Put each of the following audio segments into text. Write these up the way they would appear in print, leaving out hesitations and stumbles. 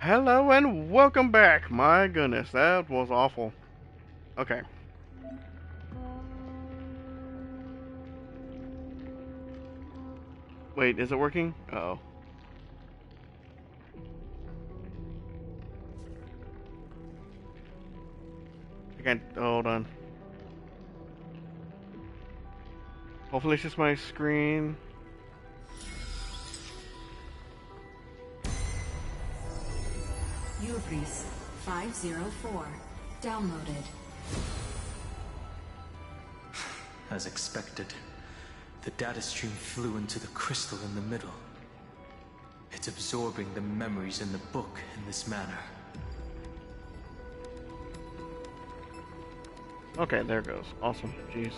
Hello and welcome back. My goodness, that was awful. Okay. Wait, is it working? Uh-oh. I can't. Hold on. Hopefully it's just my screen. Ubris 504. Downloaded. As expected, the data stream flew into the crystal in the middle. It's absorbing the memories in the book in this manner. Okay, there it goes. Awesome. Jeez.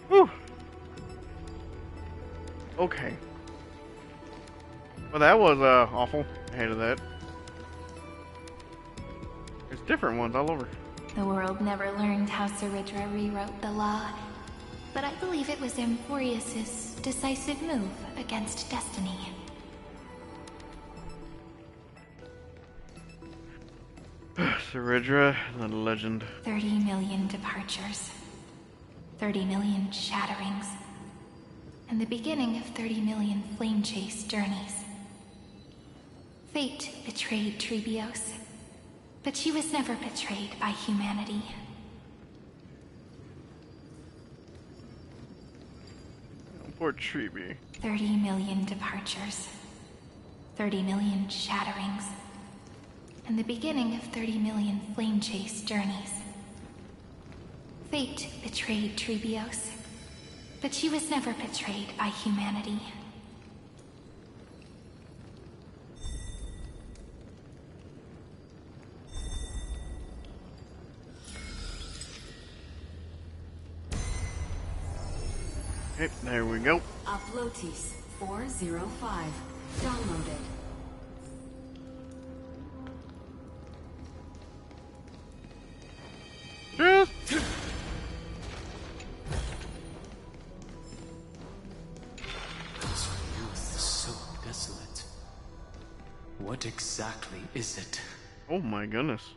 Whew. Okay. Well, that was awful. I hated that. There's different ones all over. The world never learned how Saridra rewrote the law, but I believe it was Amphorius's decisive move against destiny. Saridra, the legend. 30 million departures, 30 million shatterings, and the beginning of 30 million flame chase journeys. Fate betrayed Trebios, but she was never betrayed by humanity. Oh, poor Treeby. 30 million departures, 30 million shatterings, and the beginning of 30 million flame chase journeys. Fate betrayed Trebios, but she was never betrayed by humanity. Okay, there we go. Uplotis 405. Downloaded. Just... This youth is so desolate. What exactly is it? Oh my goodness.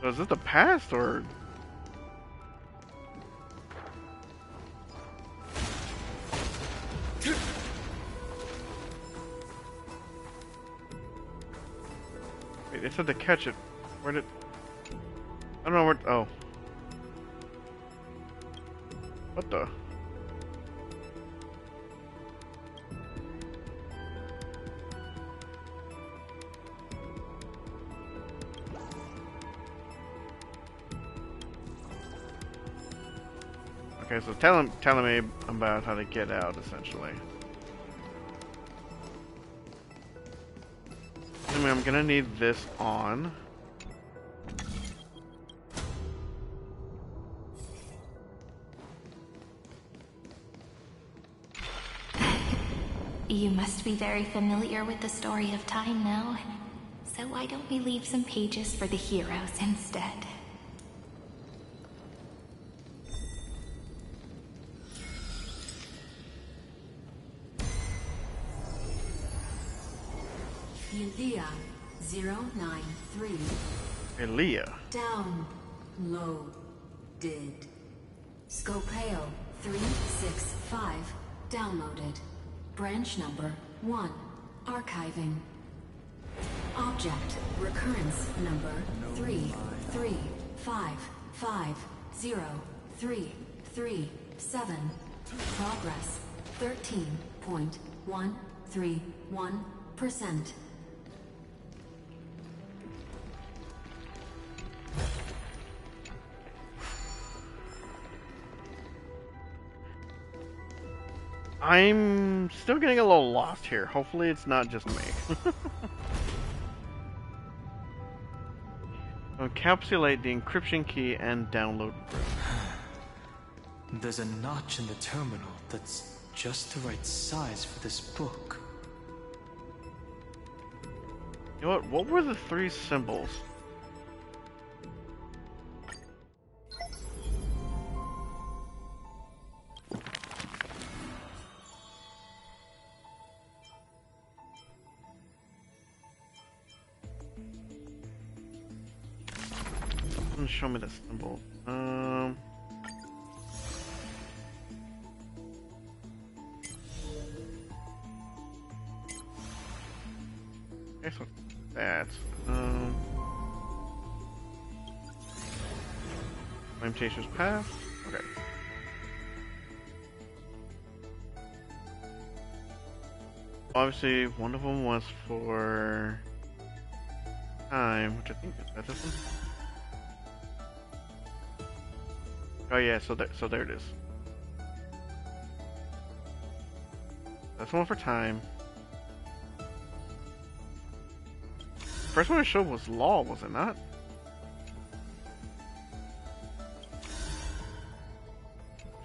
So is it the past or? Wait, they said to catch it. Where did? I don't know where. Oh. What the? Okay, so telling me about how to get out, essentially. I mean, I'm gonna need this on. You must be very familiar with the story of time now. So why don't we leave some pages for the heroes instead? Elia 093. Elia. Downloaded. Scopeo 365. Downloaded. Branch number 1. Archiving. Object recurrence number 335503337. Progress 13.131%. I'm still getting a little lost here. Hopefully it's not just me. Encapsulate the encryption key and download room. There's a notch in the terminal that's just the right size for this book. You know what? What were the three symbols? Show me the symbol. Okay, so that. Flame Chaser's Path. Okay. Obviously, one of them was for time, which I think is that this one. Oh yeah, so there it is. That's one for time. First one I showed was law, was it not?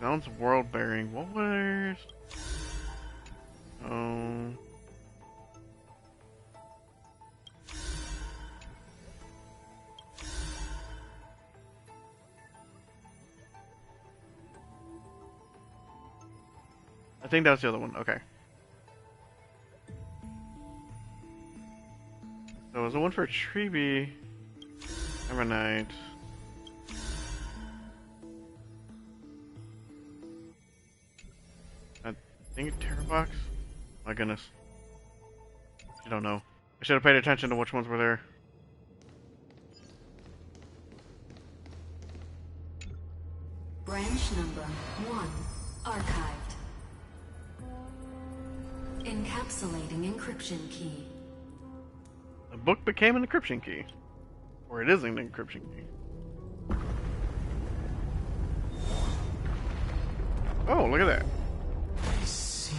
That one's world bearing. What was? Oh. I think that was the other one. Okay. So it was the one for Treeby, Evernight. I think Terrorbox? My goodness. I don't know. I should have paid attention to which ones were there. Branch number 1 archived. Encapsulating encryption key. The book became an encryption key. Or it is an encryption key. Oh, look at that. I see.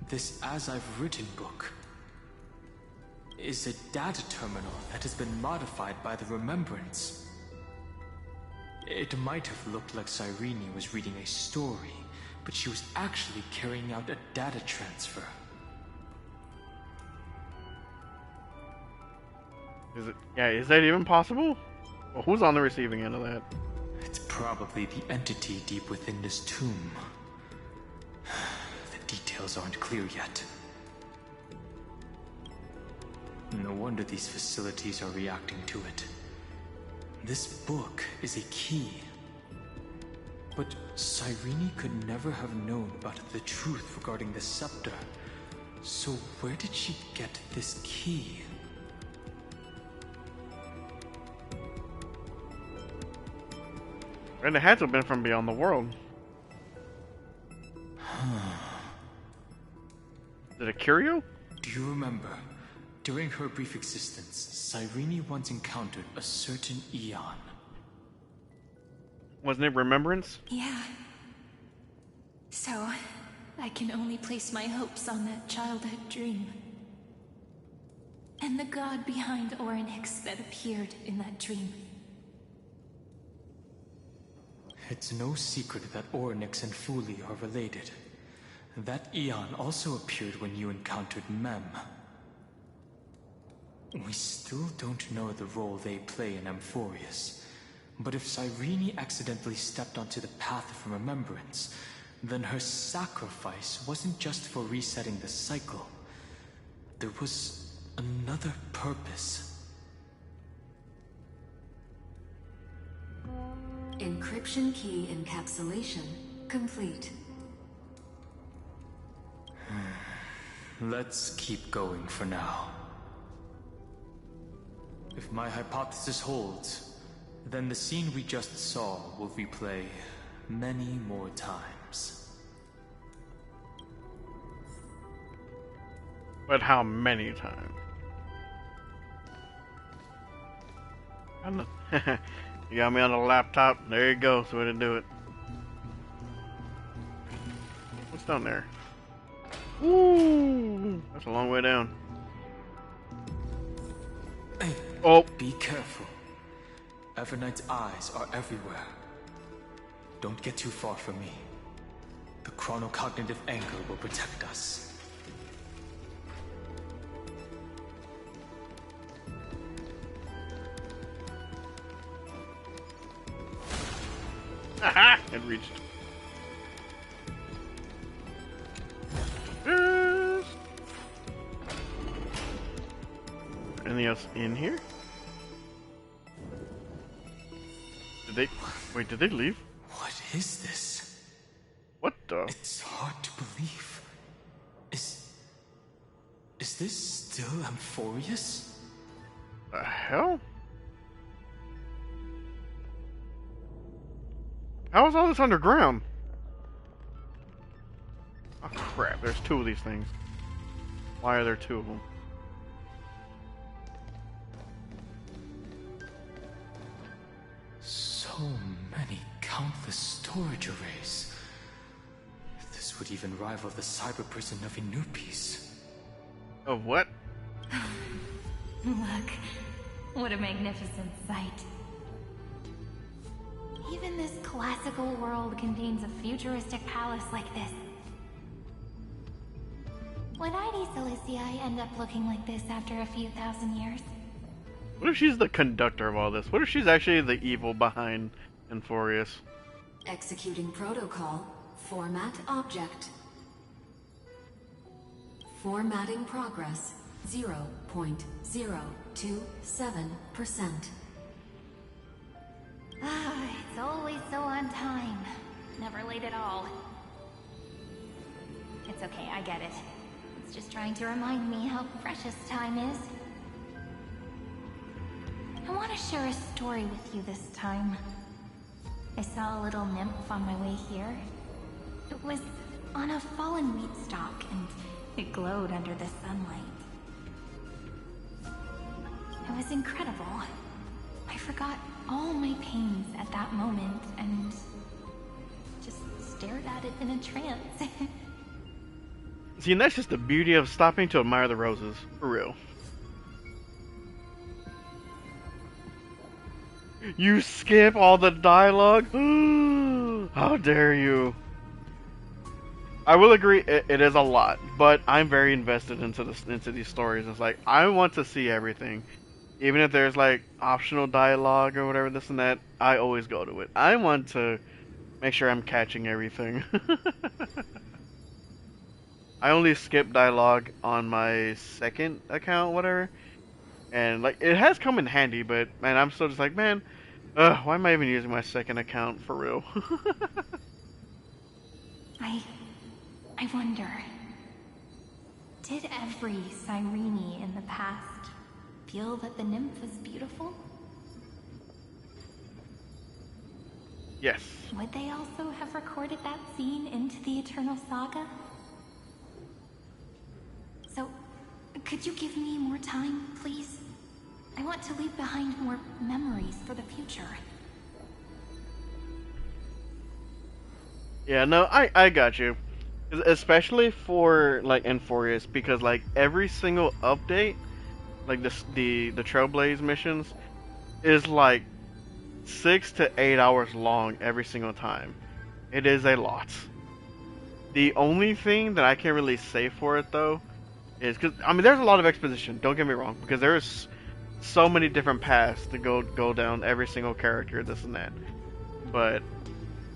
This As I've Written book is a data terminal that has been modified by the Remembrance. It might have looked like Cyrene was reading a story, but she was actually carrying out a data transfer. Is that even possible? Well, who's on the receiving end of that? It's probably the entity deep within this tomb. The details aren't clear yet. No wonder these facilities are reacting to it. This book is a key. But Cyrene could never have known about the truth regarding the scepter. So where did she get this key? And it had to have been from beyond the world. Is it a curio? Do you remember? During her brief existence, Cyrene once encountered a certain Eon. Wasn't it Remembrance? Yeah. So, I can only place my hopes on that childhood dream. And the god behind Orynyx that appeared in that dream. It's no secret that Orynyx and Fuli are related. That Eon also appeared when you encountered Mem. We still don't know the role they play in Amphorius. But if Cyrene accidentally stepped onto the path of remembrance, then her sacrifice wasn't just for resetting the cycle. There was another purpose. Encryption key encapsulation complete. Let's keep going for now. If my hypothesis holds, then the scene we just saw will replay many more times. But how many times? I don't know. You got me on the laptop. There you go. That's the way to do it. What's down there? Ooh, that's a long way down. Hey, oh, be careful. Evernight's eyes are everywhere. Don't get too far from me. The chronocognitive anchor will protect us. it reached. Anything else in here? Did they... Wait, did they leave? What is this? What the... It's hard to believe. Is this still Amphorius? The hell? How is all this underground? Oh crap, there's two of these things. Why are there two of them? So many countless storage arrays. This would even rival the cyber prison of Inupis. Of what? Look, what a magnificent sight. Even this classical world contains a futuristic palace like this. Would ID Cilicia end up looking like this after a few thousand years? What if she's the conductor of all this? What if she's actually the evil behind Amphorius? Executing protocol. Format object. Formatting progress 0.027%. Ah, it's always so on time. Never late at all. It's okay, I get it. It's just trying to remind me how precious time is. I want to share a story with you this time. I saw a little nymph on my way here. It was on a fallen wheat stalk, and it glowed under the sunlight. It was incredible. I forgot all my pains at that moment and just stared at it in a trance. See, and that's just the beauty of stopping to admire the roses. For real. You skip all the dialogue? How dare you? I will agree, it is a lot, but I'm very invested into these stories. It's like, I want to see everything. Even if there's like optional dialogue or whatever, this and that, I always go to it. I want to make sure I'm catching everything. I only skip dialogue on my second account, whatever. And like, it has come in handy, but man, I'm still just like, man, why am I even using my second account for real? I wonder, did every Cyrene in the past feel that the nymph was beautiful? Yes. Would they also have recorded that scene into the Eternal Saga? So, could you give me more time, please? I want to leave behind more memories for the future. Yeah, no, I got you. Especially for like Amphorius, because like every single update, like the Trailblaze missions, is like 6 to 8 hours long every single time. It is a lot. The only thing that I can really say for it though is, because I mean there's a lot of exposition. Don't get me wrong, because there's so many different paths to go down every single character, this and that. But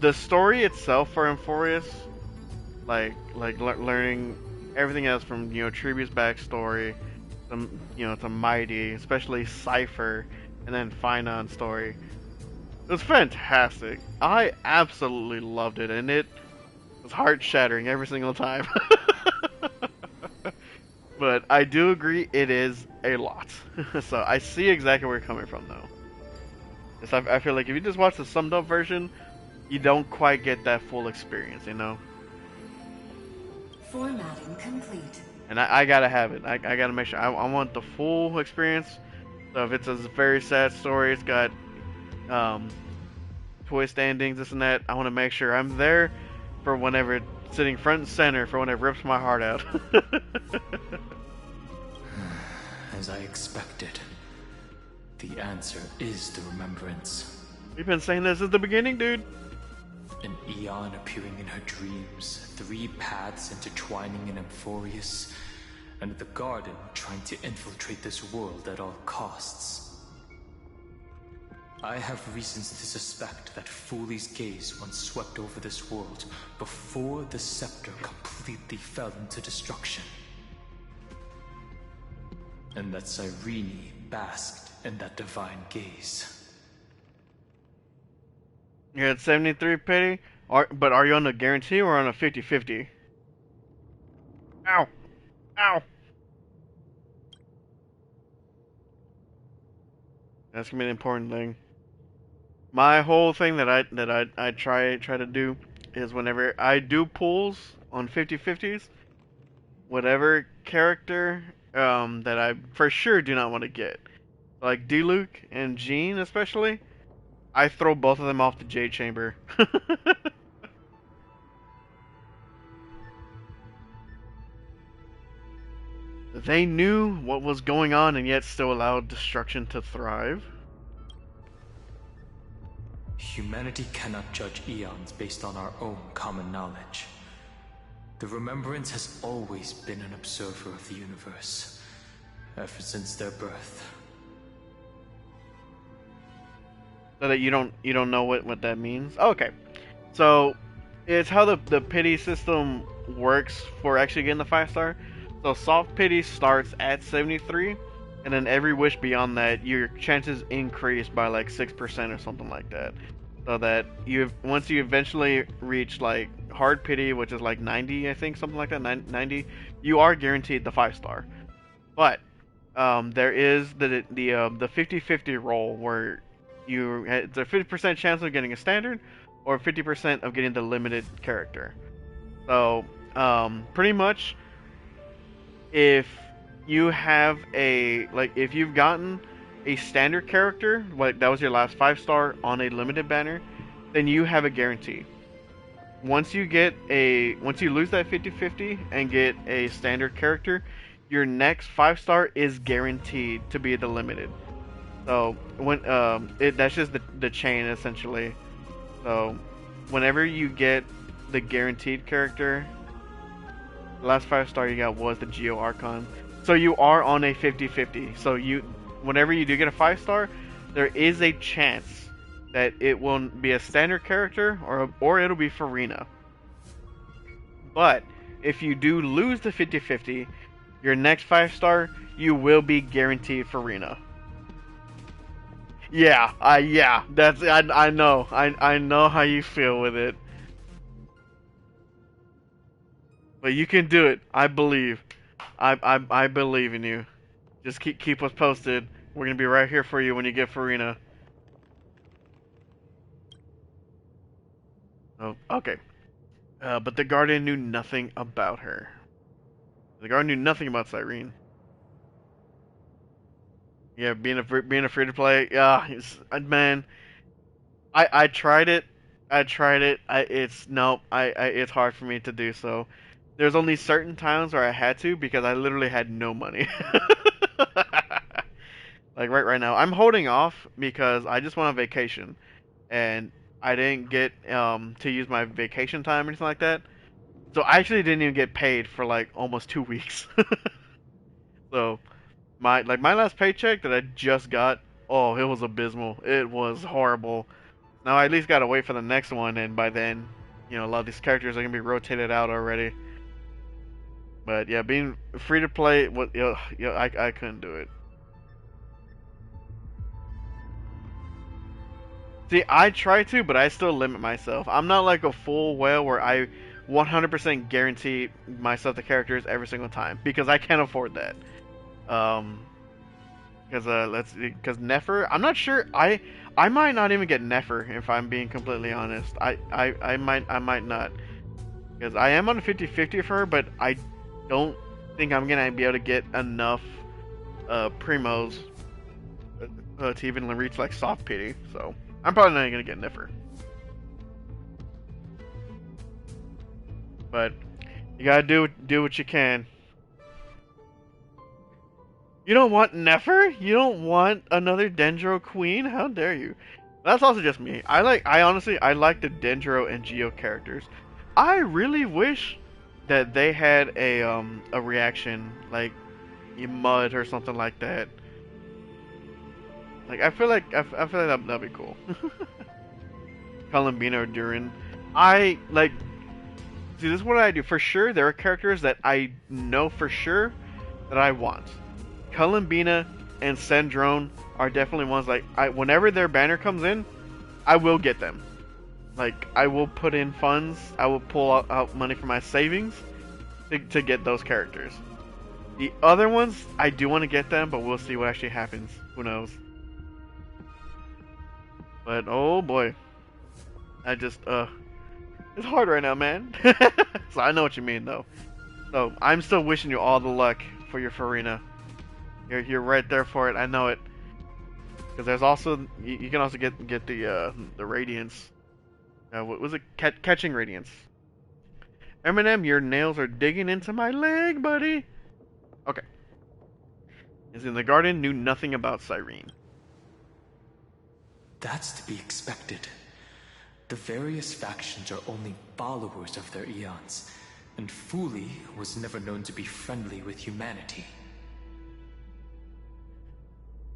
the story itself for Amphorius, learning everything else from Tribu's backstory, to Mighty, especially Cypher, and then Finon's story. It was fantastic. I absolutely loved it, and it was heart-shattering every single time. But I do agree, it is a lot. So I see exactly where you're coming from, though. I feel like if you just watch the summed up version, you don't quite get that full experience, Formatting complete. And I gotta have it. I gotta make sure. I want the full experience. So if it's a very sad story, it's got twist endings, this and that, I want to make sure I'm there for whenever it's sitting front and center for when it rips my heart out. As I expected, the answer is the remembrance. We've been saying this at the beginning, dude. An Eon appearing in her dreams, 3 paths intertwining in Amphorius, and the Garden trying to infiltrate this world at all costs. I have reasons to suspect that Fooley's gaze once swept over this world before the scepter completely fell into destruction. And that Cyrene basked in that divine gaze. You're at 73 pity, but are you on a guarantee or on a 50-50? Ow! Ow! That's gonna be an important thing. My whole thing that I try to do is whenever I do pulls on 50-50s, whatever character that I for sure do not want to get, like D-Luke and Jean especially, I throw both of them off the Jade Chamber. They knew what was going on and yet still allowed destruction to thrive. Humanity cannot judge eons based on our own common knowledge. The Remembrance has always been an observer of the universe, ever since their birth. So that you don't know what that means? Okay. So it's how the pity system works for actually getting the 5-star. So soft pity starts at 73, and then every wish beyond that, your chances increase by like 6% or something like that. So that once you eventually reach like hard pity, which is like 90, I think, something like that, 90, you are guaranteed the 5-star. But there is the 50-50 roll where it's a 50% chance of getting a standard or 50% of getting the limited character. So pretty much, if you have if you've gotten a standard character, like that was your last 5-star on a limited banner, then you have a guarantee. Once you lose that 50-50 and get a standard character, your next 5-star is guaranteed to be the limited. So that's just the chain essentially. So whenever you get the guaranteed character, the last 5-star you got was the Geo Archon. So you are on a 50-50. So whenever you do get a 5-star, there is a chance that it will be a standard character or it'll be Farina. But if you do lose the 50-50, your next 5-star, you will be guaranteed Farina. Yeah, that's I know. I know how you feel with it. But you can do it. I believe. I believe in you. Just keep us posted. We're gonna be right here for you when you get Farina. Oh, okay. But the Guardian knew nothing about her. The Guardian knew nothing about Cyrene. Yeah, being a free to play. Yeah, man. I tried it. It's hard for me to do so. There's only certain times where I had to because I literally had no money. Like right now, I'm holding off because I just went on vacation, and I didn't get to use my vacation time or anything like that. So I actually didn't even get paid for like almost 2 weeks. So my last paycheck that I just got, oh, it was abysmal. It was horrible. Now I at least gotta wait for the next one, and by then, a lot of these characters are gonna be rotated out already. But yeah, being free to play, I couldn't do it. See, I try to, but I still limit myself. I'm not like a full whale where I 100% guarantee myself the characters every single time because I can't afford that. Because Nefer, I'm not sure. I might not even get Nefer if I'm being completely honest. I might not, because I am on a 50-50 for her, but I don't think I'm gonna be able to get enough primos to even reach like soft pity. So I'm probably not gonna get Nefer. But you gotta do what you can. You don't want Nefer? You don't want another Dendro Queen? How dare you? That's also just me. I honestly like the Dendro and Geo characters. I really wish that they had a reaction like Mud or something like that. Like I feel like that'd be cool. Columbina or Durin. I like. See, this is what I do for sure. There are characters that I know for sure that I want. Columbina and Sendrone are definitely ones like whenever their banner comes in, I will get them. Like I will put in funds, I will pull out money from my savings to get those characters. The other ones, I do want to get them, but we'll see what actually happens. Who knows? But oh boy, I just it's hard right now, man. So I know what you mean though. So I'm still wishing you all the luck for your Farina. You're right there for it. I know it. Because there's also you can also get the Radiance. What was it? Catching Radiance. Eminem, your nails are digging into my leg, buddy. Okay. Is in the garden, knew nothing about Cyrene. That's to be expected. The various factions are only followers of their eons, and Fuli was never known to be friendly with humanity.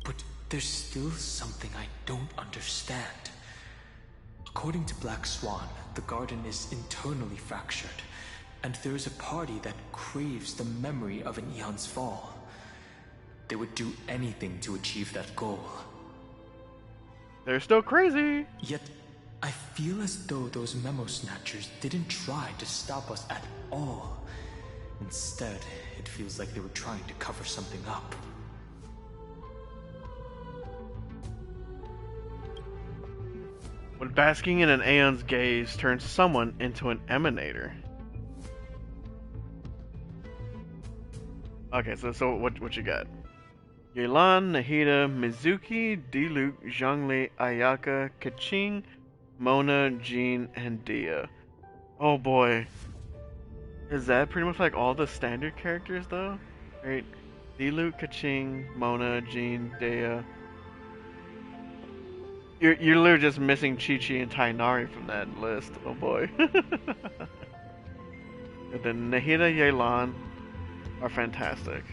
But there's still something I don't understand. According to Black Swan, the garden is internally fractured, and there is a party that craves the memory of an eon's fall. They would do anything to achieve that goal. They're still crazy. Yet, I feel as though those memo snatchers didn't try to stop us at all. Instead, it feels like they were trying to cover something up. When basking in an Aeon's gaze turns someone into an emanator. Okay, so what you got? Yelan, Nahida, Mizuki, Diluc, Zhongli, Ayaka, Kaching, Mona, Jean, and Dia. Oh boy. Is that pretty much like all the standard characters though? Right? Diluc, Kaching, Mona, Jean, Dia. You're literally just missing Chi-Chi and Tainari from that list. Oh boy. And then Nahida, Yelan are fantastic.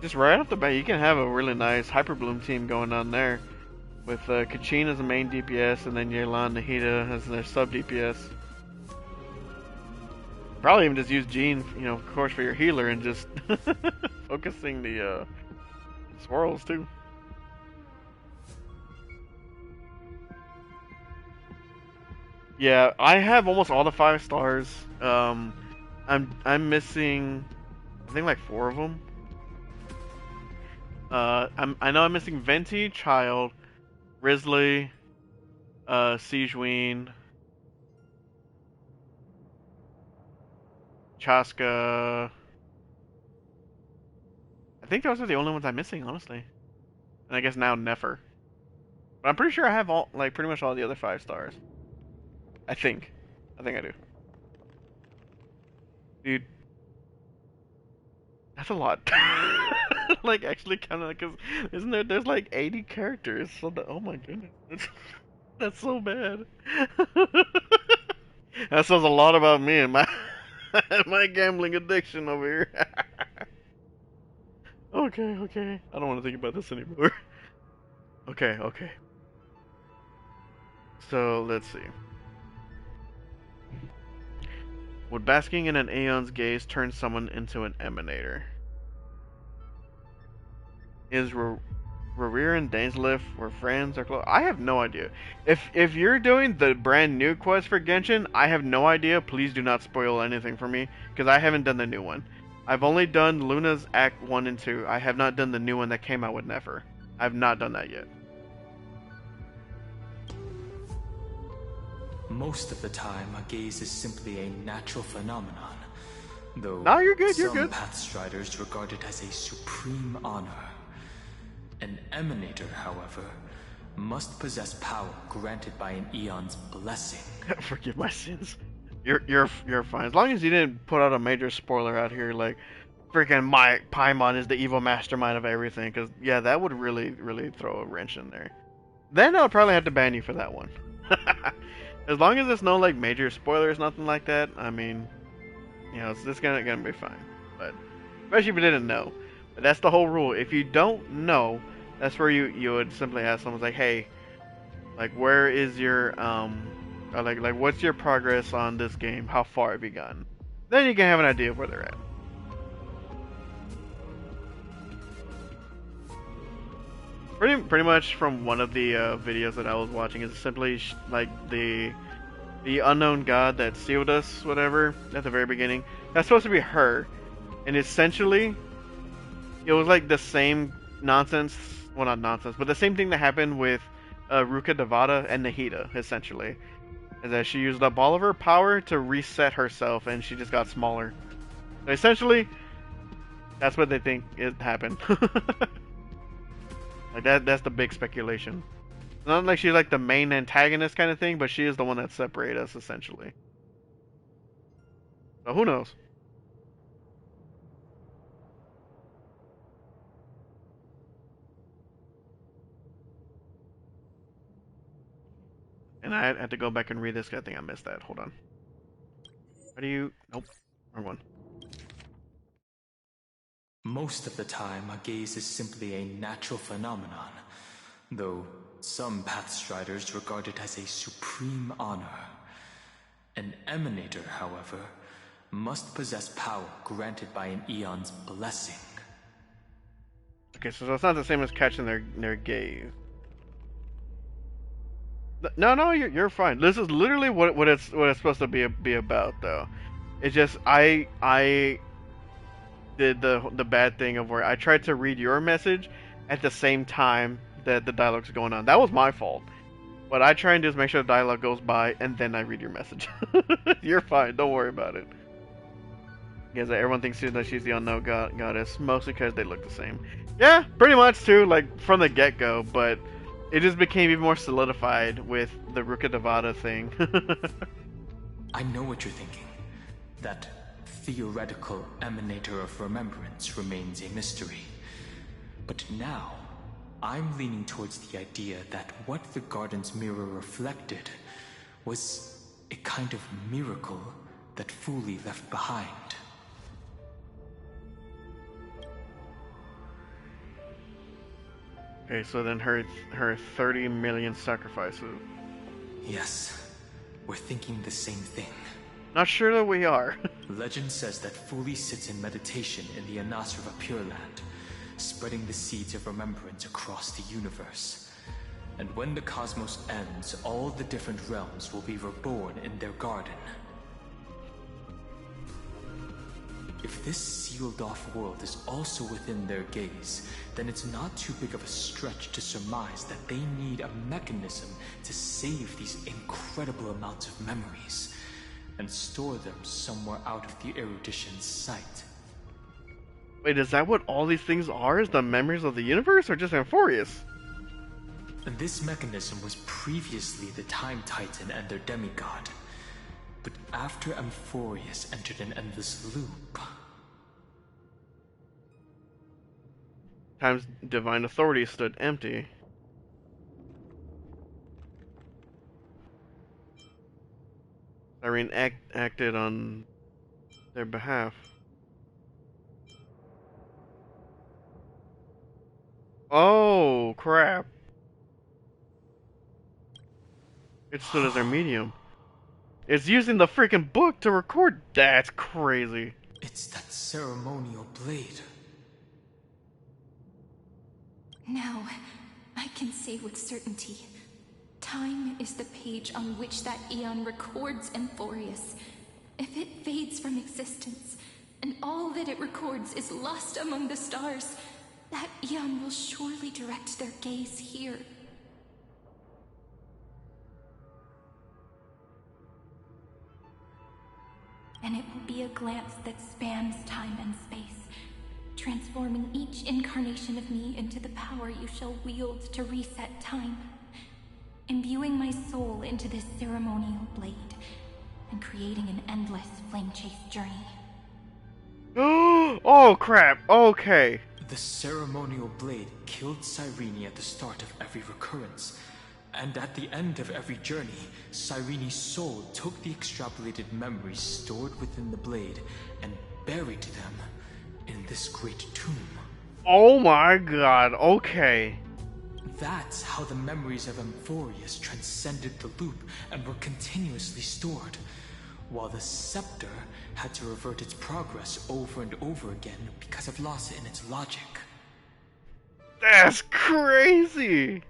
Just right off the bat, you can have a really nice Hyper Bloom team going on there. With Kachin as the main DPS, and then Yelan Nahida as their sub DPS. Probably even just use Jean, you know, of course, for your healer, and just focusing the swirls too. Yeah, I have almost all the 5 stars. I'm missing, I think like 4 of them. I know I'm missing Venti, Child, Risley, Siegewein, Chaska. I think those are the only ones I'm missing, honestly. And I guess now Nefer. But I'm pretty sure I have all, like, pretty much all the other 5 stars. I think I do. Dude, that's a lot. Like, actually counting, because isn't there's like 80 characters, so oh my goodness, that's so bad. That says a lot about me and my my gambling addiction over here. Okay, I don't want to think about this anymore. Okay. So let's see. Would basking in an Aeon's gaze turn someone into an emanator? Is Rarir and Dainsleif were friends or close? I have no idea. If you're doing the brand new quest for Genshin, I have no idea. Please do not spoil anything for me, because I haven't done the new one. I've only done Luna's Act 1 and 2. I have not done the new one that came out with Nefer. I've not done that yet. Most of the time, a gaze is simply a natural phenomenon, though no, you're good. Some Pathstriders regard it as a supreme honor. An emanator, however, must possess power granted by an eon's blessing. Forgive my sins. You're fine. As long as you didn't put out a major spoiler out here, like freaking Paimon is the evil mastermind of everything, because yeah, that would really throw a wrench in there. Then I would probably have to ban you for that one. As long as there's no like major spoilers, nothing like that. I mean, You know, it's gonna be fine. But especially if you didn't know. But that's the whole rule. If you don't know, that's where you would simply ask someone like, hey, like where is your or like what's your progress on this game? How far have you gotten? Then you can have an idea of where they're at. Pretty much from one of the videos that I was watching is simply like the unknown god that sealed us, whatever, at the very beginning. That's supposed to be her, and essentially, it was like the same nonsense. Well, not nonsense, but the same thing that happened with Ruka Devata and Nahida, essentially, is that she used up all of her power to reset herself, and she just got smaller. So essentially, that's what they think it happened. Like that's the big speculation. Not like she's like the main antagonist kind of thing, but she is the one that separated us essentially. So who knows? And I had to go back and read this. I think I missed that. Hold on. How do you? Nope. Wrong one. Most of the time, a gaze is simply a natural phenomenon, though some Pathstriders regard it as a supreme honor. An Emanator, however, must possess power granted by an Eon's blessing. Okay, so it's not the same as catching their gaze. No, you're fine. This is literally what it's supposed to be about, though. It's just I did the bad thing of where I tried to read your message at the same time that the dialogue's going on. That was my fault. What I try and do is make sure the dialogue goes by, and then I read your message. You're fine. Don't worry about it. Because everyone thinks that she's the unknown goddess, mostly because they look the same. Yeah, pretty much too, like from the get-go, but it just became even more solidified with the Ruka Devata thing. I know what you're thinking. That theoretical emanator of remembrance remains a mystery. But now, I'm leaning towards the idea that what the garden's mirror reflected was a kind of miracle that Fuli left behind. Okay, so then her 30 million sacrifices. Yes, we're thinking the same thing. Not sure that we are. Legend says that Fuli sits in meditation in the Anasrva Pure Land, spreading the seeds of remembrance across the universe. And when the cosmos ends, all the different realms will be reborn in their garden. If this sealed-off world is also within their gaze, then it's not too big of a stretch to surmise that they need a mechanism to save these incredible amounts of memories and store them somewhere out of the erudition's sight. Wait, is that what all these things are? Is the memories of the universe, or just Amphorius? And this mechanism was previously the Time Titan and their demigod. But after Amphorius entered an endless loop... Time's divine authority stood empty. Irene acted on their behalf. Oh, crap. It stood as their medium. It's using the freaking book to record. That's crazy. It's that ceremonial blade. Now, I can say with certainty, time is the page on which that Eon records Amphorius. If it fades from existence, and all that it records is lost among the stars, that Eon will surely direct their gaze here. And it will be a glance that spans time and space, transforming each incarnation of me into the power you shall wield to reset time, imbuing my soul into this ceremonial blade, and creating an endless flame-chased journey. Oh crap, okay. The ceremonial blade killed Cyrene at the start of every recurrence, And at the end of every journey, Cyrene's soul took the extrapolated memories stored within the blade and buried them in this great tomb. Oh my god, okay. That's how the memories of Amphorius transcended the loop and were continuously stored, while the scepter had to revert its progress over and over again because of loss in its logic. That's crazy!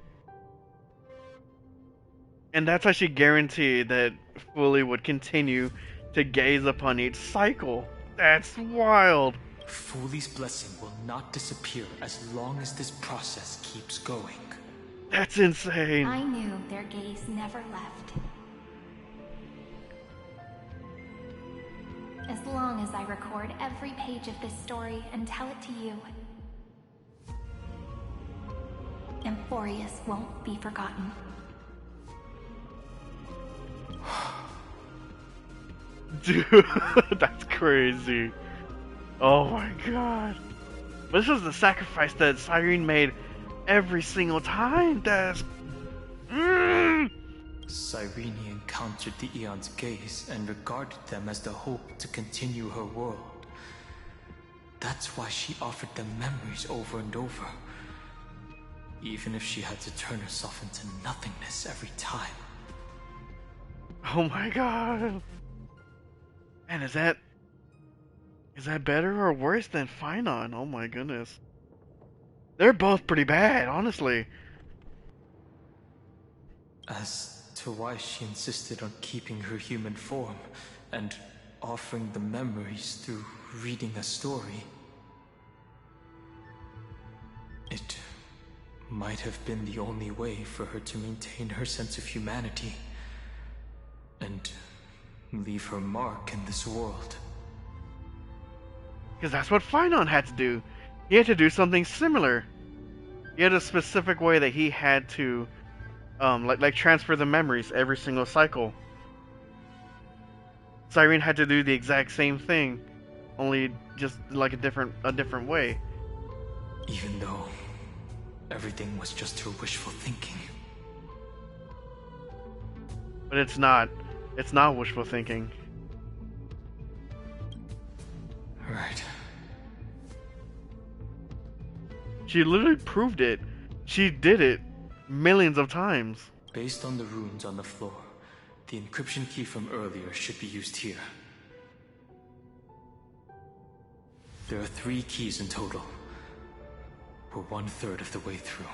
And that's how she guaranteed that Fully would continue to gaze upon each cycle. That's wild! Fully's blessing will not disappear as long as this process keeps going. That's insane! I knew their gaze never left. As long as I record every page of this story and tell it to you, Amphorius won't be forgotten. Dude, that's crazy. Oh my god. This was the sacrifice that Cyrene made every single time. That's... Cyrene encountered the Eon's gaze and regarded them as the hope to continue her world. That's why she offered them memories over and over, even if she had to turn herself into nothingness every time. Oh my god. And is that better or worse than Finon? Oh my goodness. They're both pretty bad, honestly. As to why she insisted on keeping her human form and offering the memories through reading a story, it might have been the only way for her to maintain her sense of humanity and leave her mark in this world. Because that's what Finon had to do. He had to do something similar. He had a specific way that he had to like transfer the memories every single cycle. Cyrene had to do the exact same thing, only just like a different way. Even though everything was just her wishful thinking. But it's not wishful thinking. Right. She literally proved it. She did it millions of times. Based on the runes on the floor, the encryption key from earlier should be used here. There are 3 keys in total. We're 1/3 of the way through.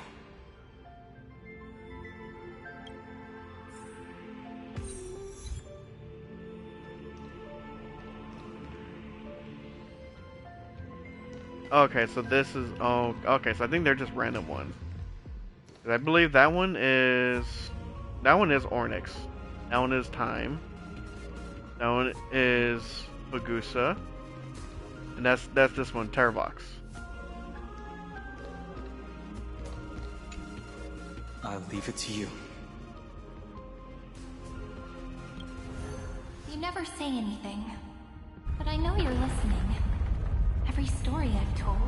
Okay, so this is... Oh, okay, so I think they're just random ones. I believe that one is... That one is Ornyx. That one is Time. That one is Bagusa. And that's this one, Terravox. I'll leave it to you. You never say anything, but I know you're listening. Every story I've told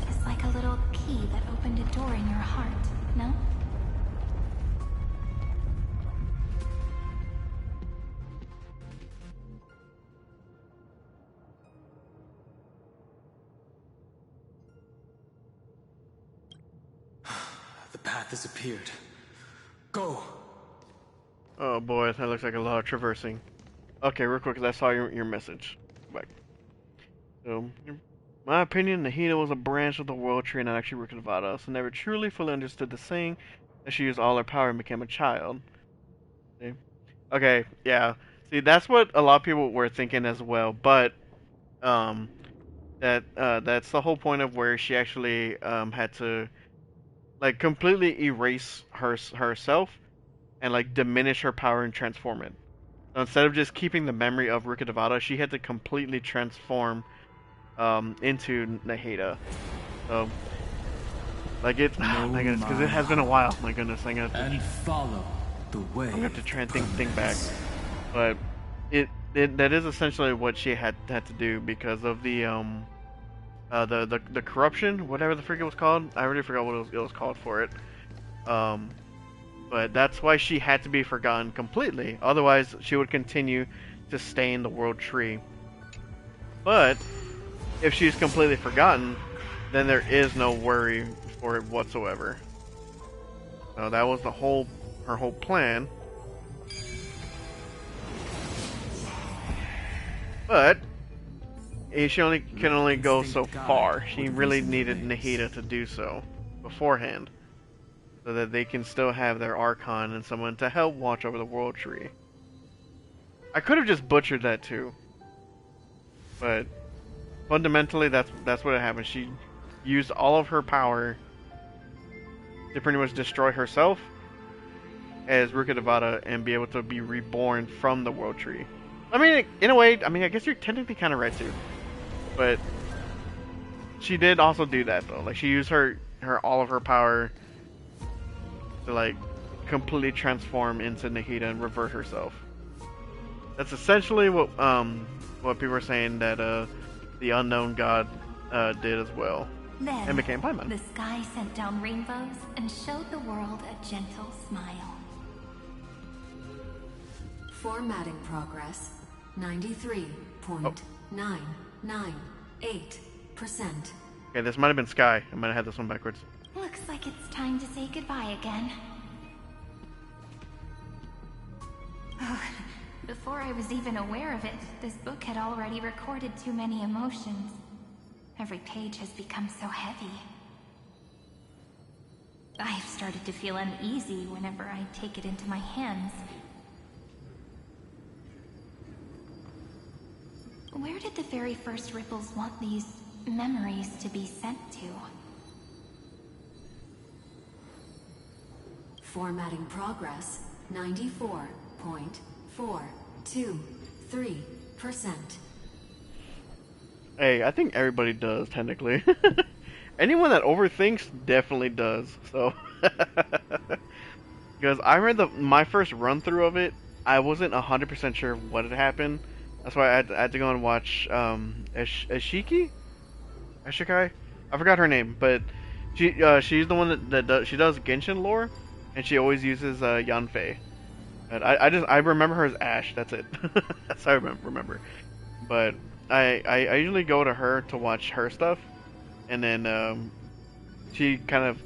is like a little key that opened a door in your heart, no? The path has appeared. Go! Oh boy, that looks like a lot of traversing. Okay, real quick, 'cause I saw your message. Back. So, in my opinion, Nahida was a branch of the World Tree and not actually Rukkhadevata, so never truly fully understood the saying that she used all her power and became a child. See? Okay, yeah. See, that's what a lot of people were thinking as well, but that's the whole point of where she actually had to like completely erase herself and like diminish her power and transform it. So instead of just keeping the memory of Rukkhadevata, she had to completely transform into Nahida. So, like it's, oh my goodness, because it has been a while. My goodness, I'm gonna have to, And follow the way. I'm gonna have to try and think back. But that is essentially what she had to do because of the the corruption, whatever the freak it was called. I already forgot what it was called for it. Um, but that's why she had to be forgotten completely. Otherwise, she would continue to stay in the world tree. But if she's completely forgotten, then there is no worry for it whatsoever. So that was her whole plan. But she can only go so far. She really needed Nahida to do so beforehand, so that they can still have their Archon and someone to help watch over the World Tree. I could have just butchered that too, but fundamentally that's what happened. She used all of her power to pretty much destroy herself as Ruka Devata and be able to be reborn from the World Tree. I mean, in a way, I guess you're technically kind of right too, but she did also do that though. Like she used her all of her power to like completely transform into Nahida and revert herself. That's essentially what people are saying that the unknown god did as well. Then, and became Paimon. The sky sent down rainbows and showed the world a gentle smile. Formatting progress 93.998%. Okay, this might have been Sky. I might have had this one backwards. Looks like it's time to say goodbye again. Before I was even aware of it, this book had already recorded too many emotions. Every page has become so heavy. I've started to feel uneasy whenever I take it into my hands. Where did the very first ripples want these memories to be sent to? Formatting progress 94.423%. Hey, I think everybody does, technically. Anyone that overthinks definitely does, so. Because I remember my first run-through of it, I wasn't 100% sure what had happened. That's why I had to go and watch, Ashikai? I forgot her name, but she's the one that she does Genshin lore, and she always uses, Yanfei. And I remember her as Ash, that's it. That's how I remember. But I usually go to her to watch her stuff, and then she kind of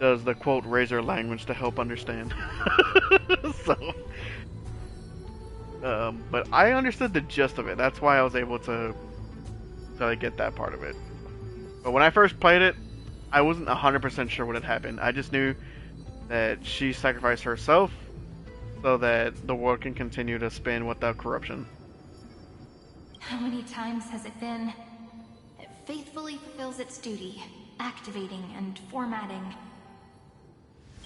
does the quote razor language to help understand. So, but I understood the gist of it. That's why I was able to get that part of it. But when I first played it, I wasn't 100% sure what had happened. I just knew that she sacrificed herself so that the world can continue to spin without corruption. How many times has it been? It faithfully fulfills its duty, activating and formatting.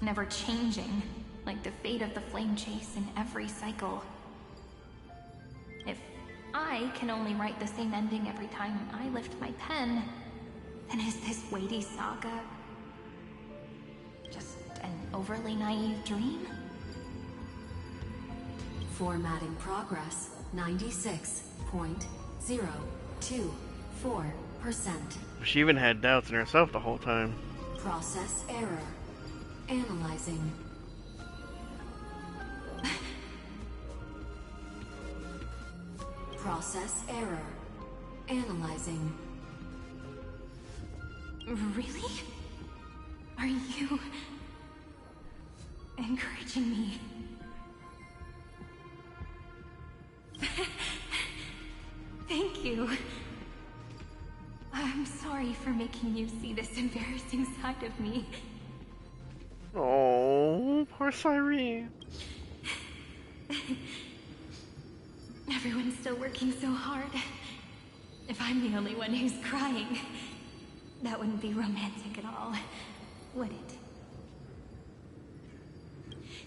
Never changing, like the fate of the flame chase in every cycle. If I can only write the same ending every time I lift my pen, then is this weighty saga just an overly naive dream? Formatting progress 96.024%. She even had doubts in herself the whole time. Process error. Analyzing. Process error. Analyzing. Really? Are you encouraging me? Thank you. I'm sorry for making you see this embarrassing side of me. Oh, poor Cyrene. Everyone's still working so hard. If I'm the only one who's crying, that wouldn't be romantic at all, would it?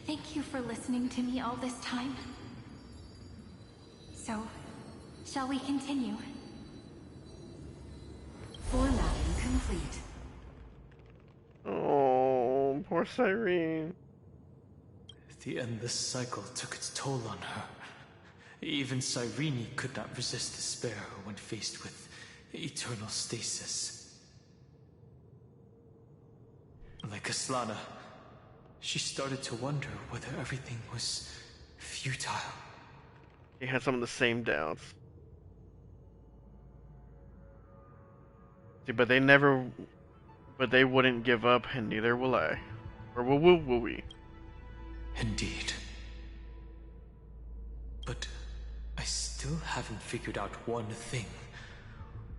Thank you for listening to me all this time. So, shall we continue? Formatting complete. Oh, poor Cyrene. The endless cycle took its toll on her. Even Cyrene could not resist despair when faced with eternal stasis. Like Aslana, she started to wonder whether everything was futile. He had some of the same doubts. See, but they wouldn't give up, and neither will I. Or will we? Indeed. But I still haven't figured out one thing.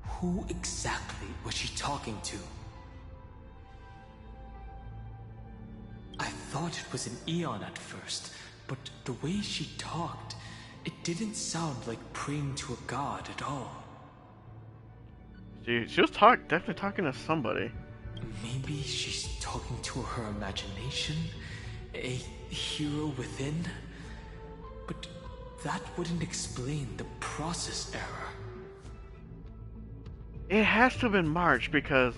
Who exactly was she talking to? I thought it was an Eon at first, but the way she talked, it didn't sound like praying to a god at all. She was definitely talking to somebody. Maybe she's talking to her imagination? A hero within? But that wouldn't explain the process error. It has to have been March, because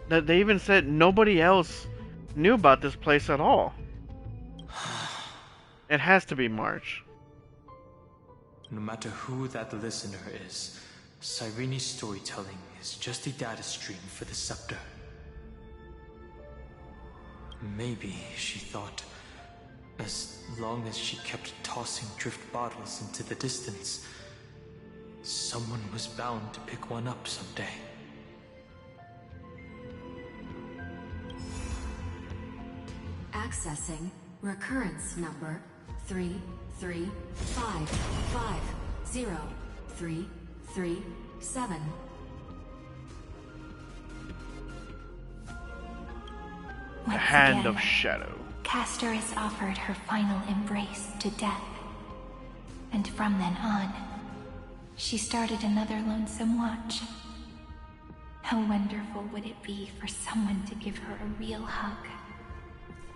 they even said nobody else knew about this place at all. It has to be March. No matter who that listener is, Cyrene's storytelling is just a data stream for the scepter. Maybe she thought, as long as she kept tossing drift bottles into the distance, someone was bound to pick one up someday. Accessing recurrence number 335503337. The Once Hand again, of Shadow. Castoris offered her final embrace to death. And from then on, she started another lonesome watch. How wonderful would it be for someone to give her a real hug?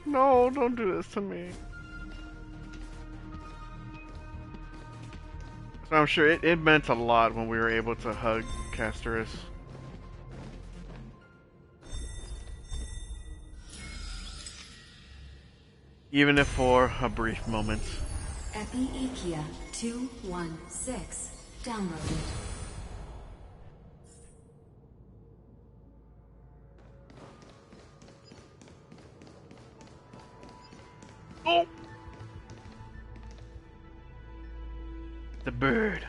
No, don't do this to me. So I'm sure it meant a lot when we were able to hug Castoris. Even if for a brief moment. Epi-Ikia 216 downloaded. Oh! The bird.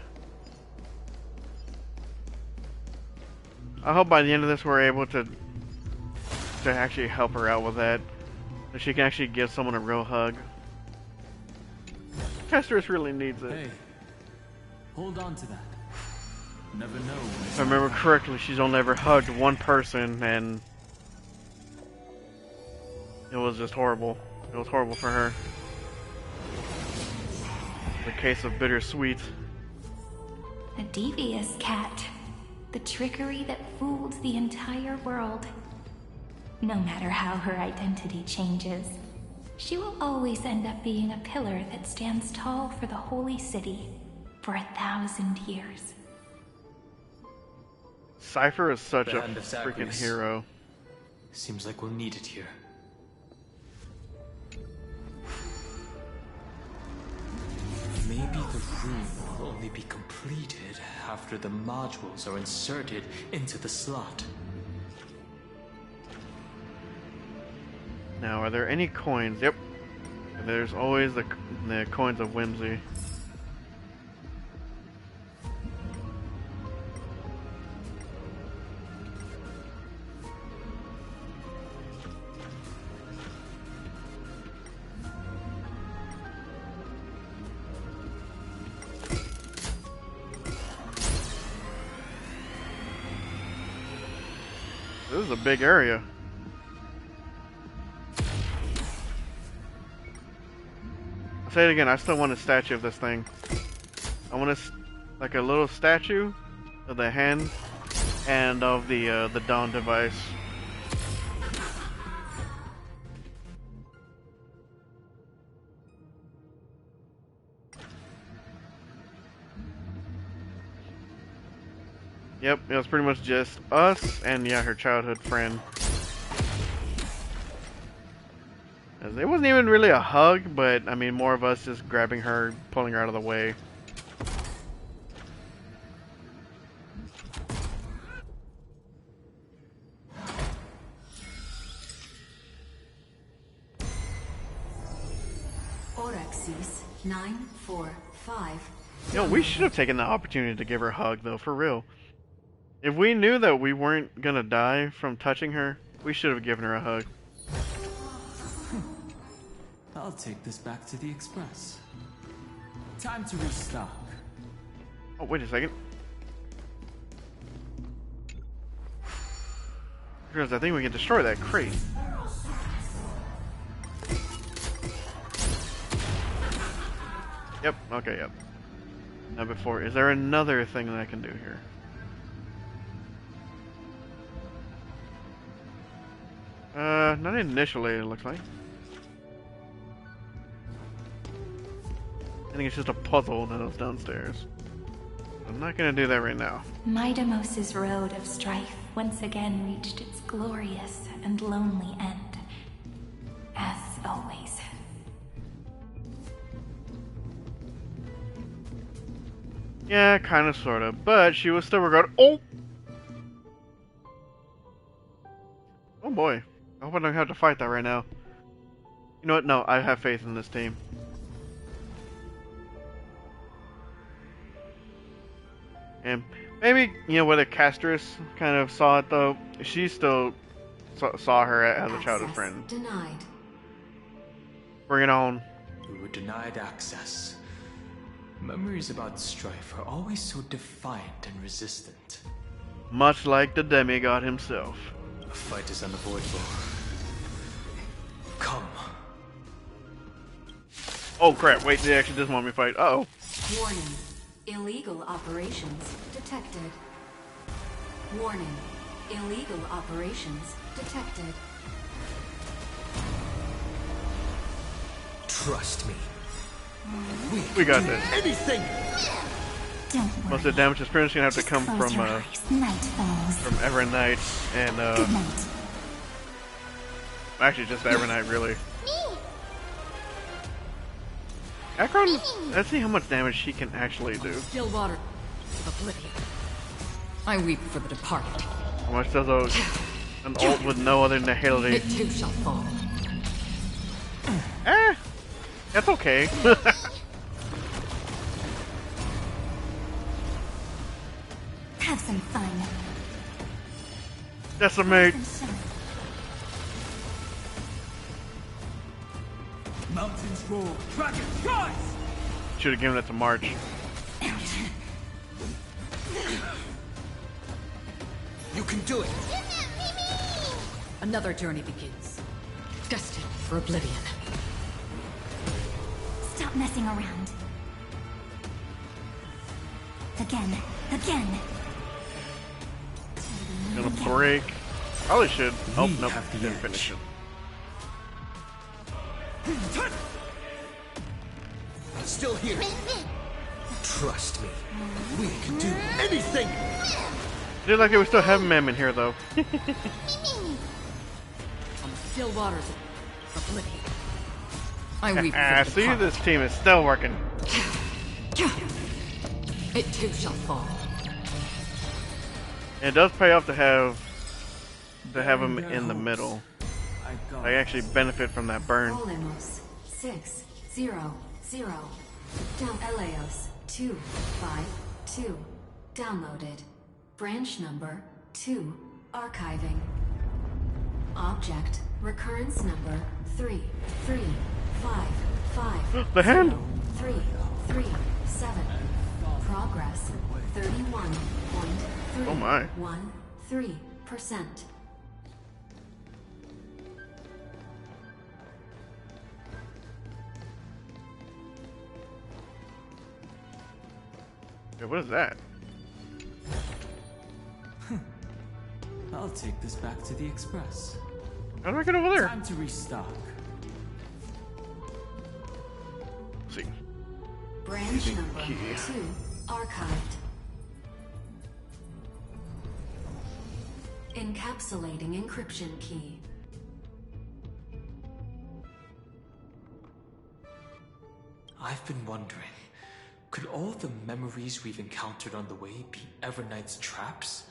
I hope by the end of this we're able to actually help her out with that. So she can actually give someone a real hug. Castoris really needs it. Hey, hold on to that. Never know when If I remember correctly, she's only ever hugged one person, and it was just horrible. It was horrible for her. The case of bittersweet. A devious cat. The trickery that fooled the entire world. No matter how her identity changes, she will always end up being a pillar that stands tall for the holy city for 1,000 years. Cypher is such a Band of freaking Zacharias. hero. Seems like we'll need it here. Maybe the room will only be completed after the modules are inserted into the slot. Now, are there any coins? Yep. There's always the coins of whimsy. This is a big area. I'll say it again, I still want a statue of this thing. I want like a little statue of the hand and of the Dawn device. Yep, it was pretty much just us and yeah, her childhood friend. As it wasn't even really a hug, but I mean more of us just grabbing her, pulling her out of the way. Axis 945. Yo, we should have taken the opportunity to give her a hug, though, for real. If we knew that we weren't gonna die from touching her, we should have given her a hug. I'll take this back to the Express. Time to restock. Oh, wait a second. Because I think we can destroy that crate. Yep, okay, yep. Now before, is there another thing that I can do here? Not initially, it looks like. I think it's just a puzzle that was downstairs. I'm not gonna do that right now. Midamos's road of strife once again reached its glorious and lonely end. As always. Yeah, kinda, sorta, but she was still regarded. Oh! Oh boy. I hope I don't have to fight that right now. You know what? No, I have faith in this team. And maybe, you know, whether Castris kind of saw it, though, she still saw her as a childhood friend. Denied. Bring it on. We were denied access. Memories about strife are always so defiant and resistant. Much like the demigod himself. A fight is unavoidable. Come. Oh crap, wait, they actually does want me to fight. Uh-oh. Warning. Illegal operations detected. Warning. Illegal operations detected. Trust me. We got this. Anything! Don't worry. Most of the damage is pretty much gonna have to Just come close from your eyes. Night falls. Evernight and Good night. actually just Evernight really. Akron, let's see how much damage she can actually do. Still water of oblivion. I weep for the departed. How much does an ult with no other nihility? It too shall fall. That's okay. Have some fun. Decimate. Some sun. Mountains roar, dragon rise! Should have given it to March. You can do it! Another journey begins. Destined for oblivion. Stop messing around. Again. Again. Gonna break. Probably should. Oh, We nope. have the Didn't edge. finish it. Still here. Trust me. We can do anything! Did like they were still having Mem in here though. On the still waters of oblivion. I weep for the See, departed. this team is still working. It too shall fall. It does pay off to have him in the middle. I got I actually benefit from that burn. Olemos 600. Down Eleos 252. Downloaded. Branch number 2. Archiving. Object recurrence number 33555. The hand! 337. Progress 31.3. Oh my. 13%. Yeah, what is that? I'll take this back to the Express. How do I get over there? Time to restock. Let's see. Branch Using number key. 2 archived. Encapsulating encryption key. I've been wondering, could all the memories we've encountered on the way be Evernight's traps?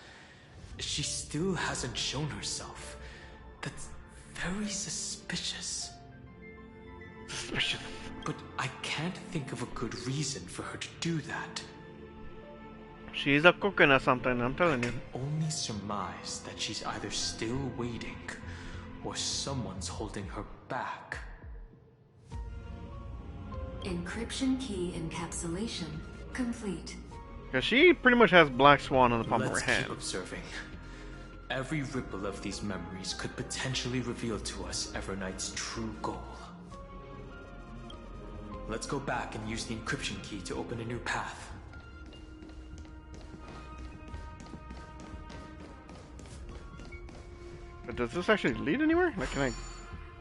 She still hasn't shown herself. That's very suspicious. suspicious. But I can't think of a good reason for her to do that. She's a cooking or something, I'm telling you. Only surmise that she's either still waiting or someone's holding her back. Encryption key encapsulation complete. Because she pretty much has Black Swan on the palm of her Let's hand. keep observing. Every ripple of these memories could potentially reveal to us Evernight's true goal. Let's go back and use the encryption key to open a new path. But does this actually lead anywhere? Like, can I...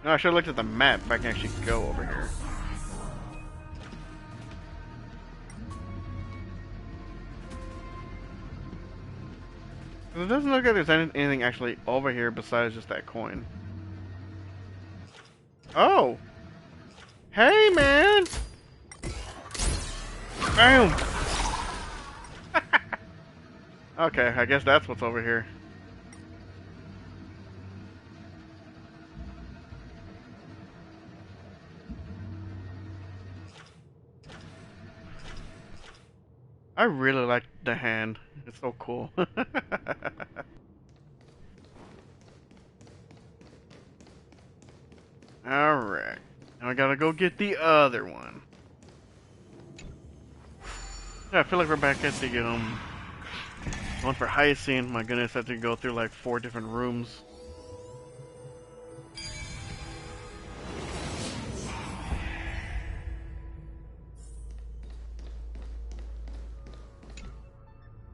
No, I should have looked at the map if I can actually go over here. It doesn't look like there's anything actually over here besides just that coin. Oh! Hey, man! Bam! Okay, I guess that's what's over here. I really like the hand. It's so cool. Alright. Now I gotta go get the other one. Yeah, I feel like we're back at the one for Hyacinth. My goodness, I had to go through like 4 different rooms.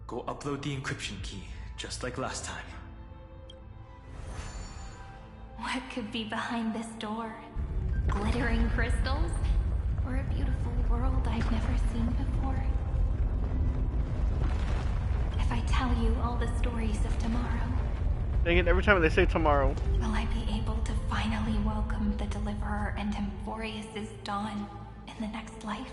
Go upload the encryption key, just like last time. What could be behind this door? Glittering crystals? Or a beautiful world I've never seen before? If I tell you all the stories of tomorrow, Dang it, every time they say tomorrow. will I be able to finally welcome the Deliverer and Emphorius' dawn in the next life?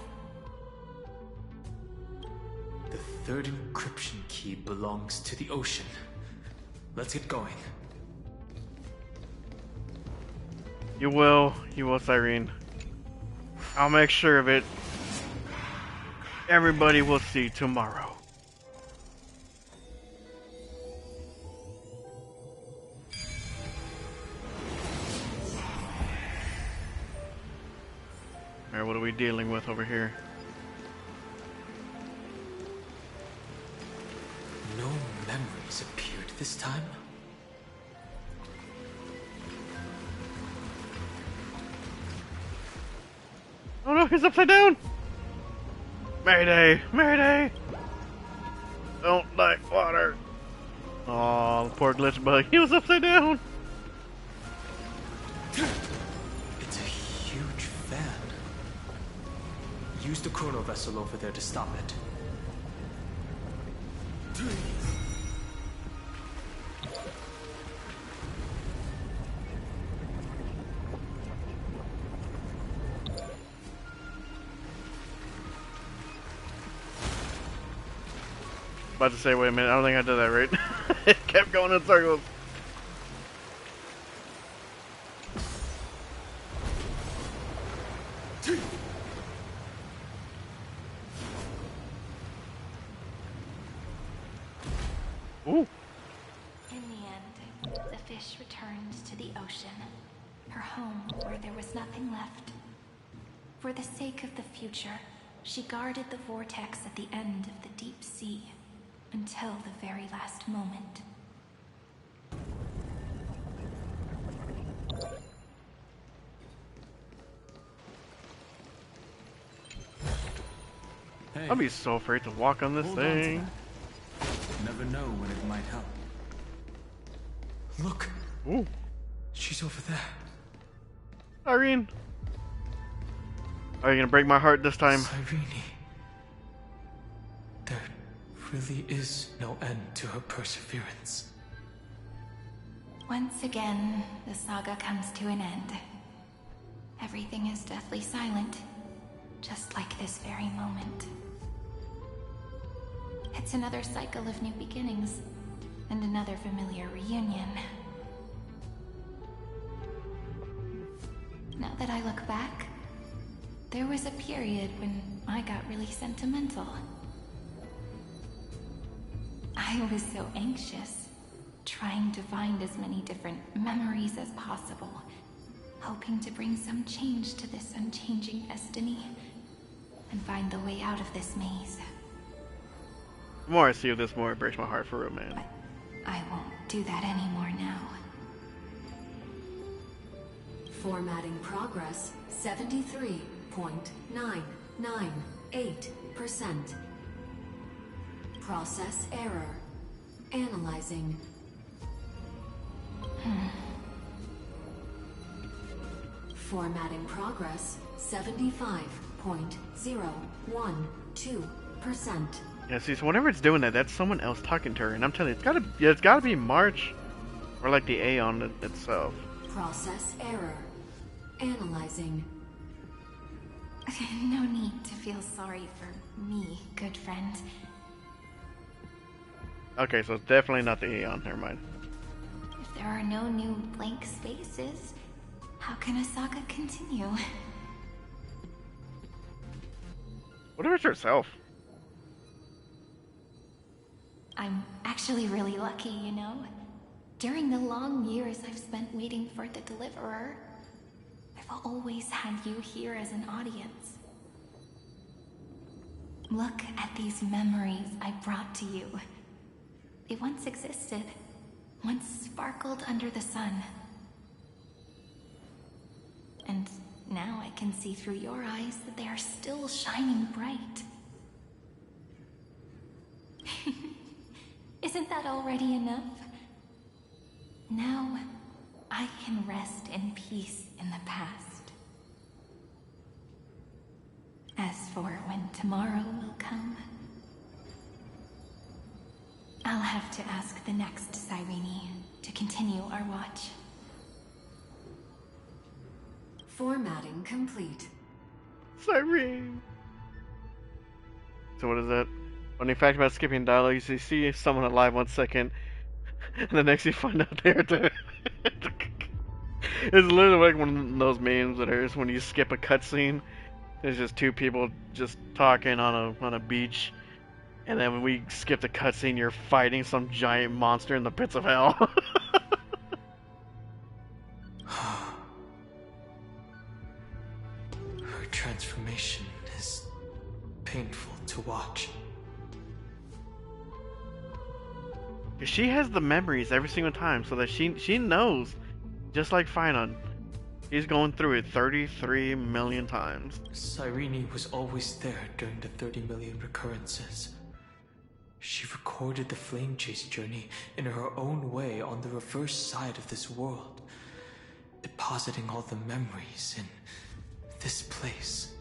The third encryption key belongs to the ocean. Let's get going. You will, Cyrene. I'll make sure of it. Everybody will see tomorrow. Alright, what are we dealing with over here? No memories appeared this time. Oh no, he's upside down! Mayday! Mayday! Don't like water! Oh, poor glitch bug. He was upside down! It's a huge fan. Use the chrono vessel over there to stop it. About to say, wait a minute, I don't think I did that right. It kept going in circles. Ooh. In the end, the fish returned to the ocean, her home where there was nothing left. For the sake of the future, she guarded the vortex at the end of the deep sea until the very last moment. Hey, I'd be so afraid to walk on this hold on to thing. that. Never know when it might help. Look, Ooh. she's over there. Irene. Are you gonna break my heart this time? Cyrene. There really is no end to her perseverance. Once again, the saga comes to an end. Everything is deathly silent, just like this very moment. It's another cycle of new beginnings, and another familiar reunion. Now that I look back, there was a period when I got really sentimental. I was so anxious, trying to find as many different memories as possible, hoping to bring some change to this unchanging destiny, and find the way out of this maze. The more I see of this, the more it breaks my heart for real, man. But I won't do that anymore now. Formatting progress 73.998%. Process error. Analyzing. Formatting progress 75.012%. Yeah, see, so whenever it's doing that, that's someone else talking to her, and I'm telling you, it's gotta be March, or like the Aeon itself. Process error. Analyzing. No need to feel sorry for me, good friend. Okay, so it's definitely not the Aeon. Never mind. If there are no new blank spaces, how can a saga continue? What if it's herself? I'm actually really lucky, you know? During the long years I've spent waiting for the Deliverer, I've always had you here as an audience. Look at these memories I brought to you. They once existed, once sparkled under the sun. And now I can see through your eyes that they are still shining bright. Isn't that already enough? Now, I can rest in peace in the past. As for when tomorrow will come, I'll have to ask the next Cyrene to continue our watch. Formatting complete. Cyrene. So what is that? Funny fact about skipping dialogue is you see someone alive 1 second, and the next you find out they're dead. It's literally like one of those memes that is when you skip a cutscene. There's just two people just talking on a beach, and then when we skip the cutscene, you're fighting some giant monster in the pits of hell. Her transformation is painful to watch. She has the memories every single time, so that she knows, just like Finon. He's going through it 33 million times. Cyrene was always there during the 30 million recurrences. She recorded the flame chase journey in her own way on the reverse side of this world, depositing all the memories in this place.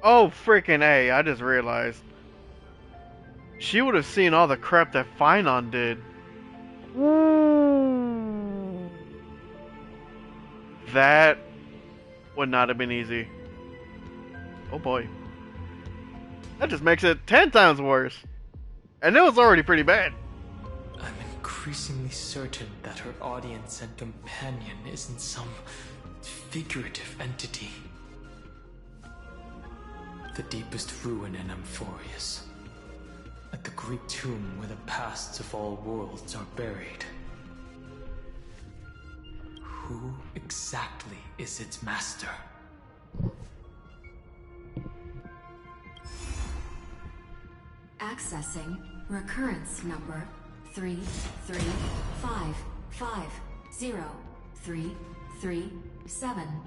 Oh, freaking A, I just realized. She would have seen all the crap that Finon did. Woo. That would not have been easy. Oh boy. That just makes it 10 times worse. And it was already pretty bad. I'm increasingly certain that her audience and companion isn't some figurative entity. The deepest ruin in Amphorius. At the great tomb where the pasts of all worlds are buried. Who exactly is its master? Accessing recurrence number 335503337.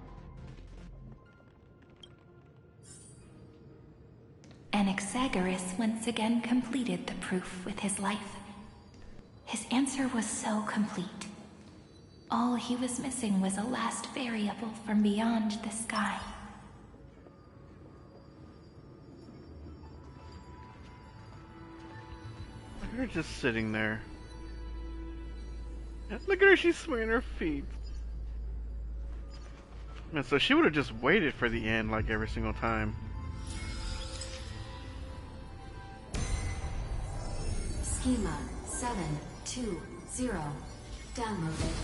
Anaxagoras once again completed the proof with his life. His answer was so complete. All he was missing was a last variable from beyond the sky. Look at her just sitting there. Look at her, she's swinging her feet. Man, so she would have just waited for the end like every single time. Schema 720 downloaded.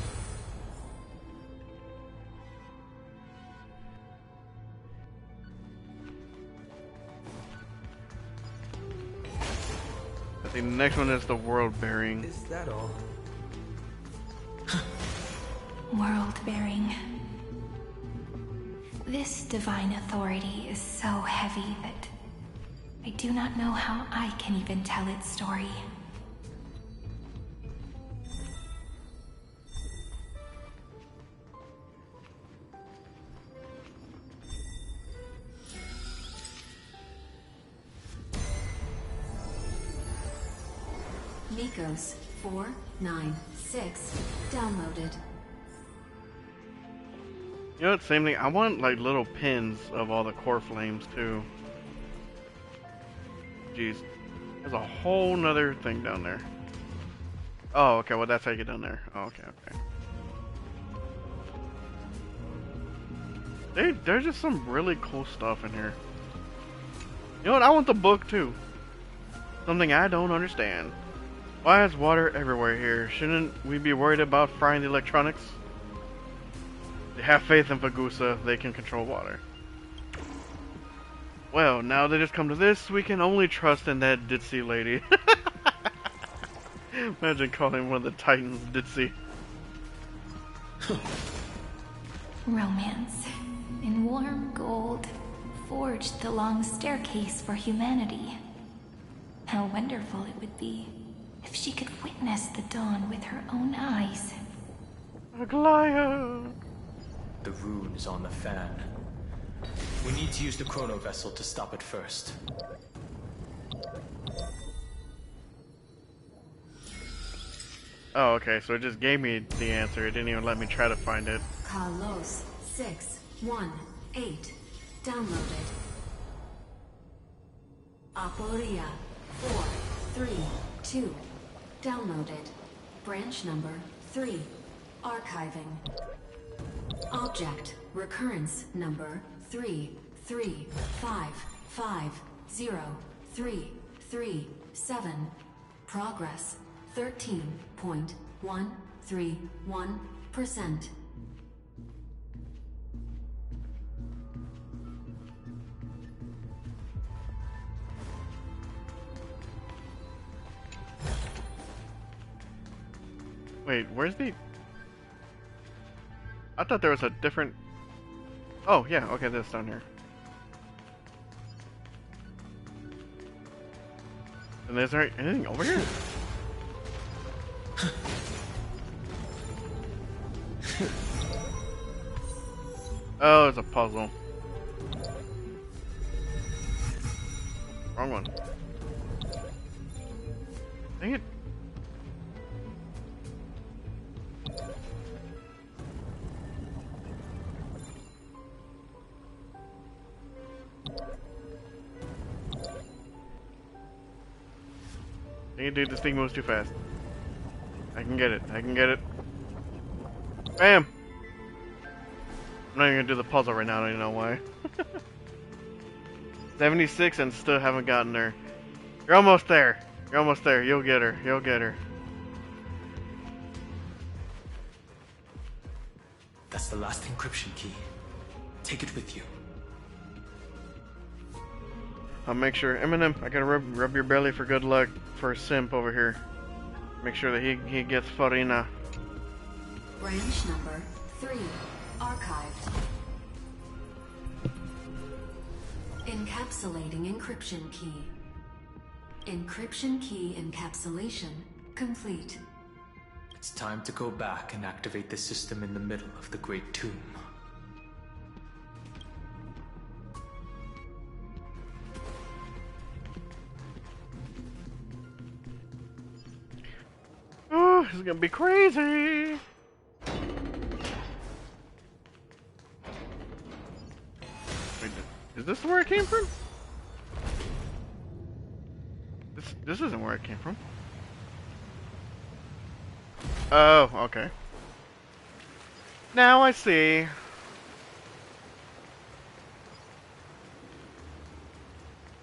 The next one is the world bearing. Is that all? World bearing. This divine authority is so heavy that I do not know how I can even tell its story. Nikos 496 downloaded. You know what? Same thing. I want like little pins of all the core flames too. Jeez, there's a whole nother thing down there. Oh, okay. Well, that's how you get down there. Oh, okay, okay. There's just some really cool stuff in here. You know what? I want the book too. Something I don't understand. Why is water everywhere here? Shouldn't we be worried about frying the electronics? Have faith in Fagusa, they can control water. Well, now they just come to this, we can only trust in that ditzy lady. Imagine calling one of the Titans ditzy. Romance. In warm gold, forged the long staircase for humanity. How wonderful it would be if she could witness the dawn with her own eyes. Aglaya! The rune is on the fan. We need to use the chrono vessel to stop it first. Oh, okay, so it just gave me the answer. It didn't even let me try to find it. Carlos 618 downloaded. Aporia 432 downloaded. Branch number 3 archiving. Object recurrence number 335503337. Progress 13.131%. Wait, where's the... I thought there was a different... Oh, yeah, okay, this down here. And is there anything over here? Oh, it's a puzzle. Wrong one. Dang it. Dude, this thing moves too fast. I can get it. I can get it. Bam! I'm not even gonna do the puzzle right now. I don't even know why. 76 and still haven't gotten her. You're almost there. You're almost there. You'll get her. You'll get her. That's the last encryption key. Take it with you. I'll make sure. Eminem, I gotta rub your belly for good luck for a simp over here. Make sure that he gets Farina. Branch number 3 archived. Encapsulating encryption key. Encryption key encapsulation complete. It's time to go back and activate the system in the middle of the Great Tomb. Oh, this is gonna be crazy. Wait, is this where it came from? This isn't where it came from. Oh, okay. Now I see.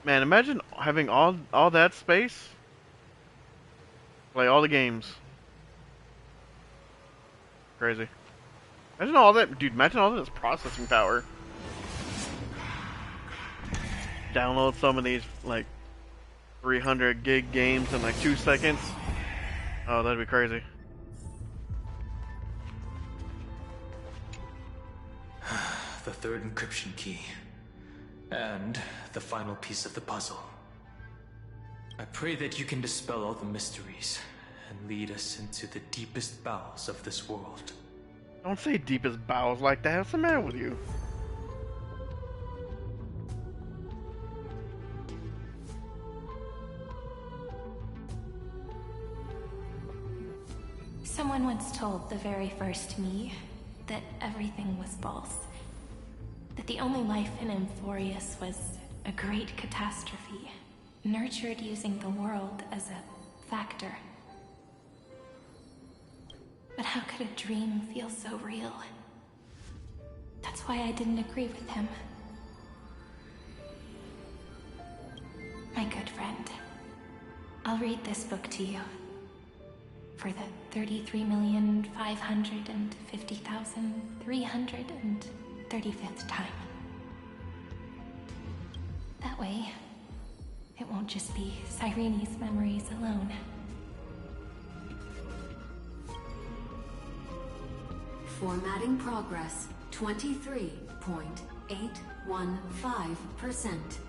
Man, imagine having all that space. Play all the games. Crazy. Imagine all that, dude. Imagine all this processing power. Download some of these like 300 gig games in like 2 seconds. Oh, that'd be crazy. The third encryption key. And the final piece of the puzzle. I pray that you can dispel all the mysteries and lead us into the deepest bowels of this world. Don't say deepest bowels like that. What's the matter with you? Someone once told the very first me that everything was false. That the only life in Amphorius was a great catastrophe, nurtured using the world as a factor. But how could a dream feel so real? That's why I didn't agree with him. My good friend, I'll read this book to you. For the 33,550,335th time. That way, it won't just be Cyrene's memories alone. Formatting progress 23.815%.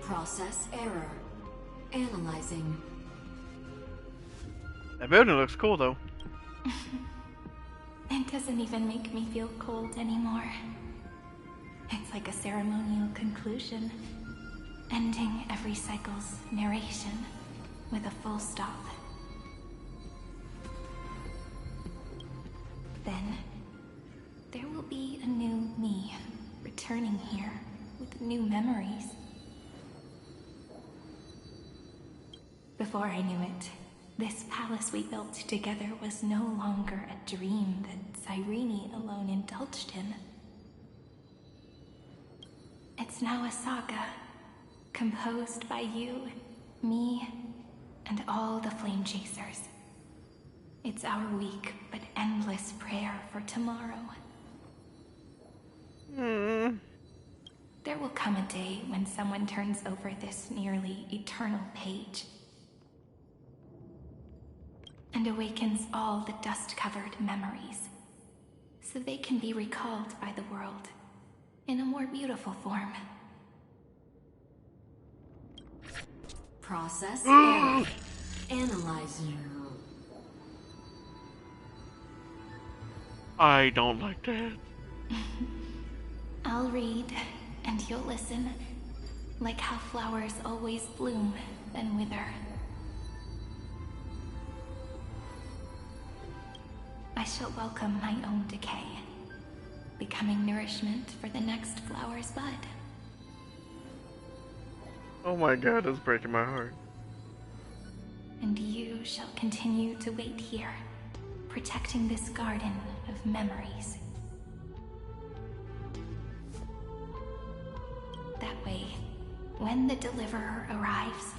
Process error. Analyzing. That building looks cool though. It doesn't even make me feel cold anymore. It's like a ceremonial conclusion, ending every cycle's narration with a full stop. Then, there will be a new me returning here with new memories. Before I knew it, this palace we built together was no longer a dream that Cyrene alone indulged in. It's now a saga, composed by you, me, and all the flame chasers. It's our weak but endless prayer for tomorrow. There will come a day when someone turns over this nearly eternal page and awakens all the dust-covered memories, so they can be recalled by the world in a more beautiful form. Process error. Analyzing. I don't like that. I'll read, and you'll listen, like how flowers always bloom, then wither. I shall welcome my own decay, becoming nourishment for the next flower's bud. Oh my god, that's breaking my heart. And you shall continue to wait here, protecting this garden of memories. That way, when the Deliverer arrives,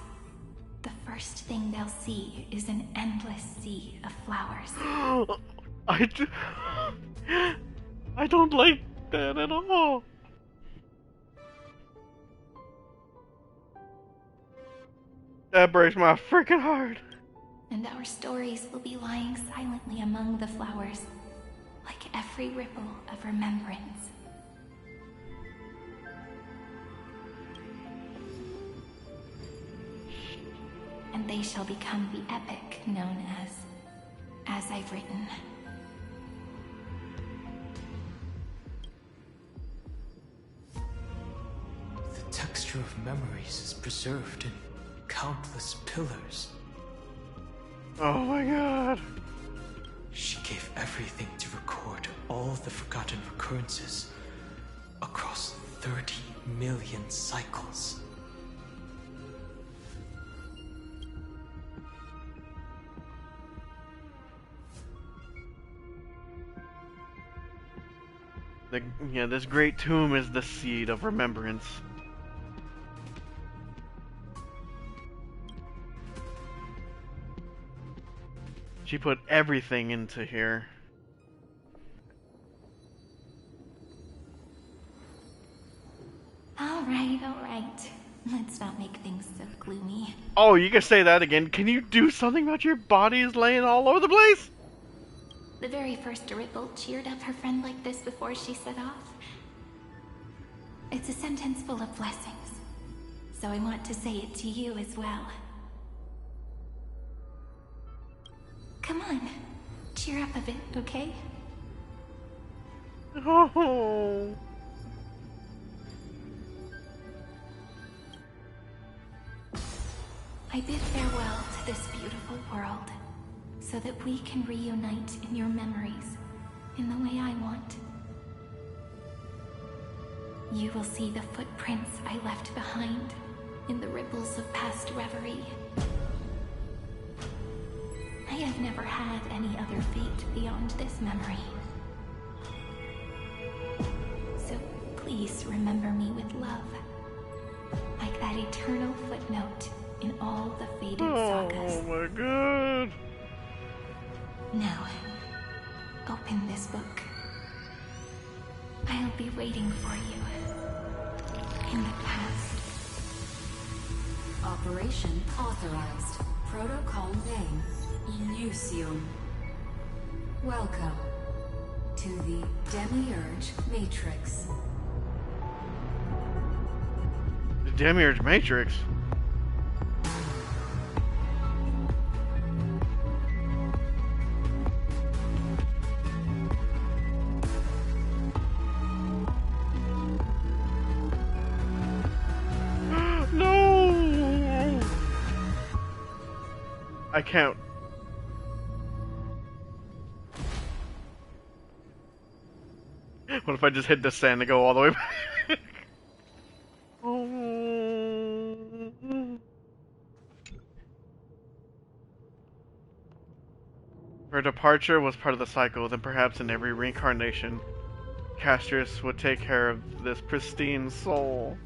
the first thing they'll see is an endless sea of flowers. I don't like that at all. That breaks my freaking heart. And our stories will be lying silently among the flowers, like every ripple of remembrance. And they shall become the epic known as I've written. The texture of memories is preserved in countless pillars. Oh my god. She gave everything to record all the forgotten recurrences across 30 million cycles. This great tomb is the seed of remembrance. She put everything into here. All right. Let's not make things so gloomy. Oh, you can say that again. Can you do something about your bodies laying all over the place? The very first Ripple cheered up her friend like this before she set off. It's a sentence full of blessings, so I want to say it to you as well. Come on, cheer up a bit, okay? Oh. I bid farewell to this beautiful world, so that we can reunite in your memories, in the way I want. You will see the footprints I left behind, in the ripples of past reverie. I have never had any other fate beyond this memory. So please remember me with love, like that eternal footnote in all the faded sagas. Oh my god. Now, open this book. I'll be waiting for you in the past. Operation authorized. Protocol name, Elysium. Welcome to the Demiurge Matrix. The Demiurge Matrix. No! I can't. What if I just hit the sand and go all the way back? Her departure was part of the cycle, then perhaps in every reincarnation, Castrus would take care of this pristine soul.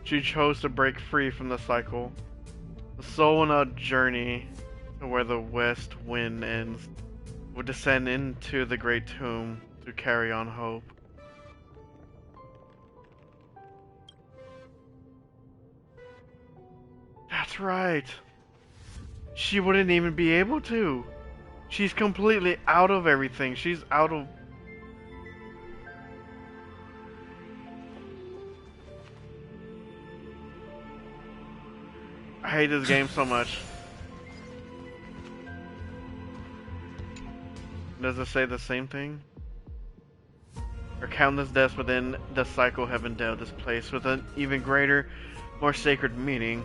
She chose to break free from the cycle. The soul on a journey to where the west wind ends would descend into the great tomb to carry on hope. That's right. She wouldn't even be able to. She's completely out of everything. She's out of... I hate this game so much. Does it say the same thing? Her countless deaths within the cycle have endowed this place with an even greater, more sacred meaning.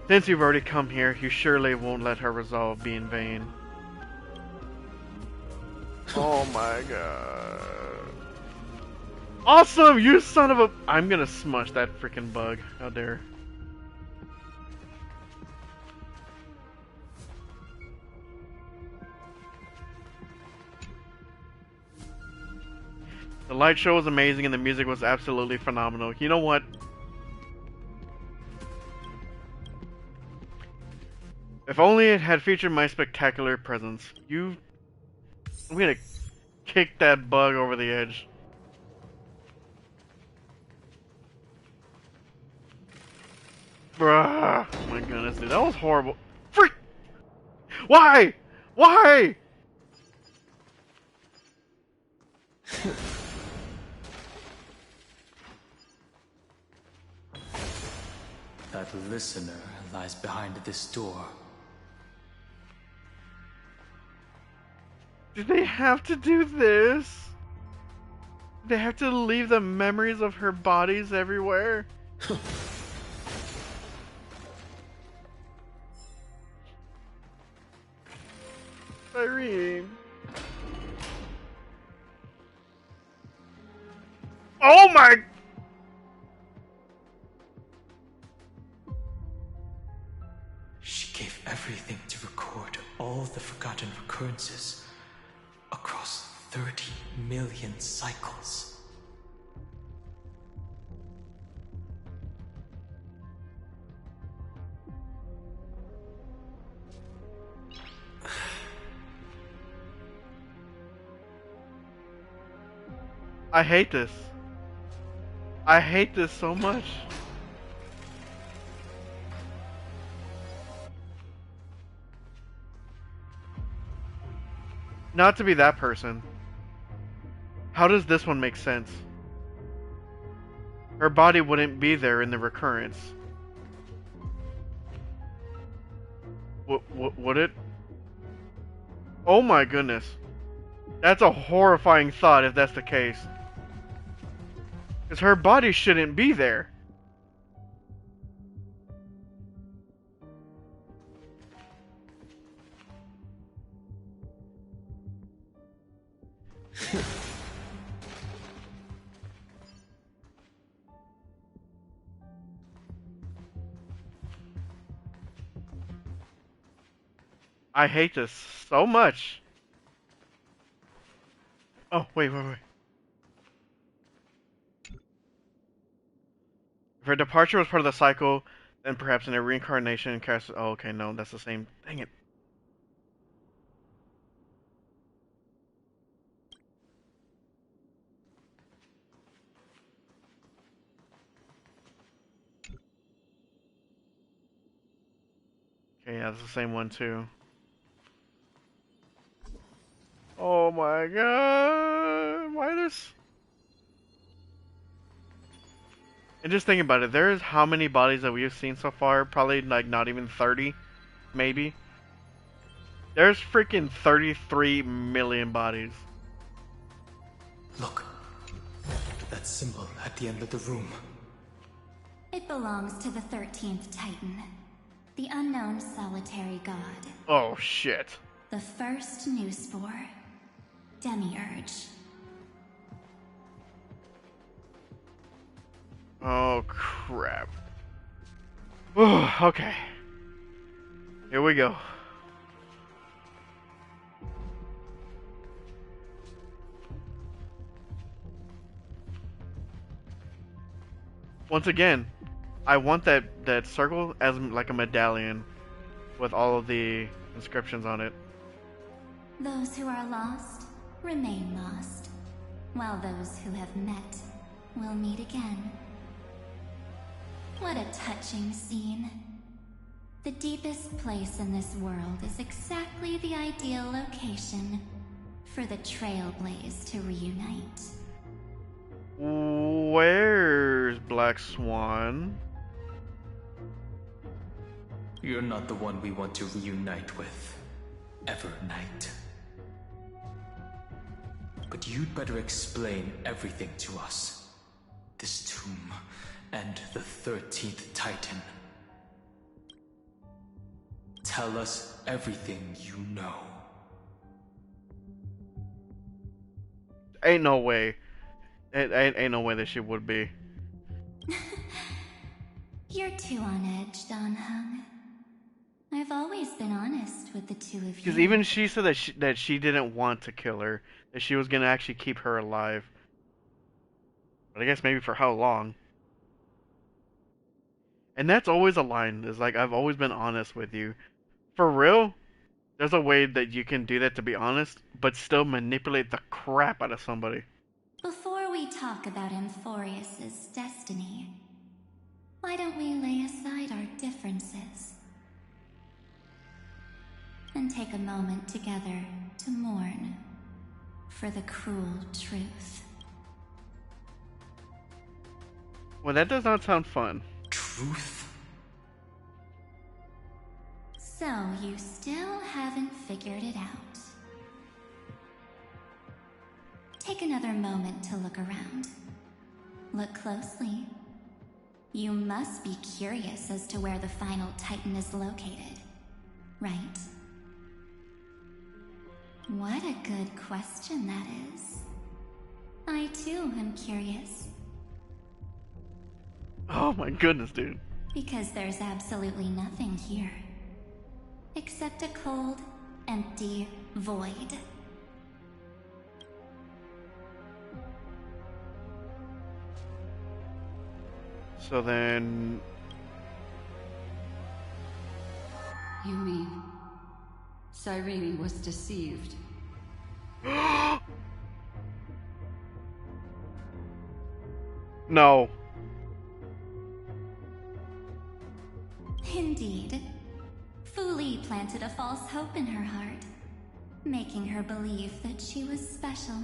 Since you've already come here, you surely won't let her resolve be in vain. Oh my god. Awesome! You son of a... I'm gonna smush that freaking bug. How dare. The light show was amazing and the music was absolutely phenomenal. You know what? If only it had featured my spectacular presence. I'm gonna kick that bug over the edge. Bruh. Oh my goodness, dude. That was horrible. Freak! Why? Why? That listener lies behind this door. Do they have to do this? They have to leave the memories of her bodies everywhere? Irene. Oh my... She gave everything to record all the forgotten recurrences across 30 million cycles. I hate this. I hate this so much. Not to be that person. How does this one make sense? Her body wouldn't be there in the recurrence. Would it? Oh my goodness. That's a horrifying thought if that's the case. Because her body shouldn't be there. I hate this so much. Oh, wait. If her departure was part of the cycle, then perhaps in a reincarnation, oh, okay, no, that's the same. Dang it. Okay, yeah, that's the same one too. Oh my god, why this? And just think about it, there's how many bodies that we have seen so far? Probably like not even 30, maybe. There's freaking 33 million bodies. Look. That symbol at the end of the room. It belongs to the 13th Titan, the unknown solitary god. Oh shit. The first new spore, Demiurge. Oh crap. Okay. Here we go. Once again, I want that circle as like a medallion with all of the inscriptions on it. Those who are lost remain lost, while those who have met will meet again. What a touching scene. The deepest place in this world is exactly the ideal location for the Trailblaze to reunite. Where's Black Swan? You're not the one we want to reunite with, Evernight. But you'd better explain everything to us. This tomb and the 13th Titan. Tell us everything you know. Ain't no way. Ain't no way that she would be. You're too on edge, Don Hung. I've always been honest with the two of you. Because even she said that she didn't want to kill her, that she was gonna actually keep her alive. But I guess maybe for how long? And that's always a line. Is like, I've always been honest with you. For real, there's a way that you can do that, to be honest, but still manipulate the crap out of somebody. Before we talk about Amphorius's destiny, why don't we lay aside our differences and take a moment together to mourn for the cruel truth? Well, that does not sound fun. Truth? So you still haven't figured it out. Take another moment to look around. Look closely. You must be curious as to where the final Titan is located, right? What a good question that is. I too am curious. Oh my goodness, dude. Because there's absolutely nothing here. Except a cold, empty void. So then... You mean Cyrene was deceived? No. Indeed. Fuli planted a false hope in her heart, making her believe that she was special,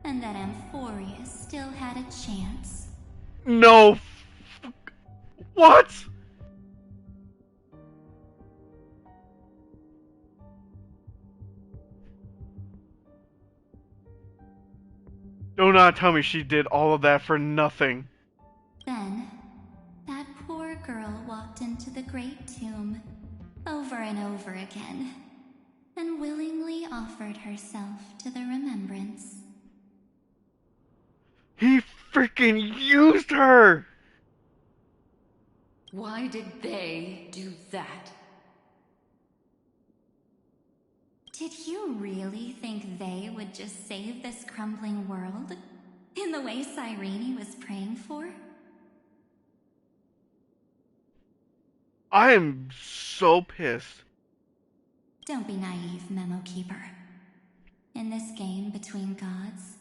and that Amphorius still had a chance. No. What? Do not tell me she did all of that for nothing. Then, that poor girl walked into the Great Tomb, over and over again, and willingly offered herself to the remembrance. He freaking used her! Why did they do that? Did you really think they would just save this crumbling world? In the way Cyrene was praying for? I am so pissed. Don't be naive, Memo Keeper. In this game between gods,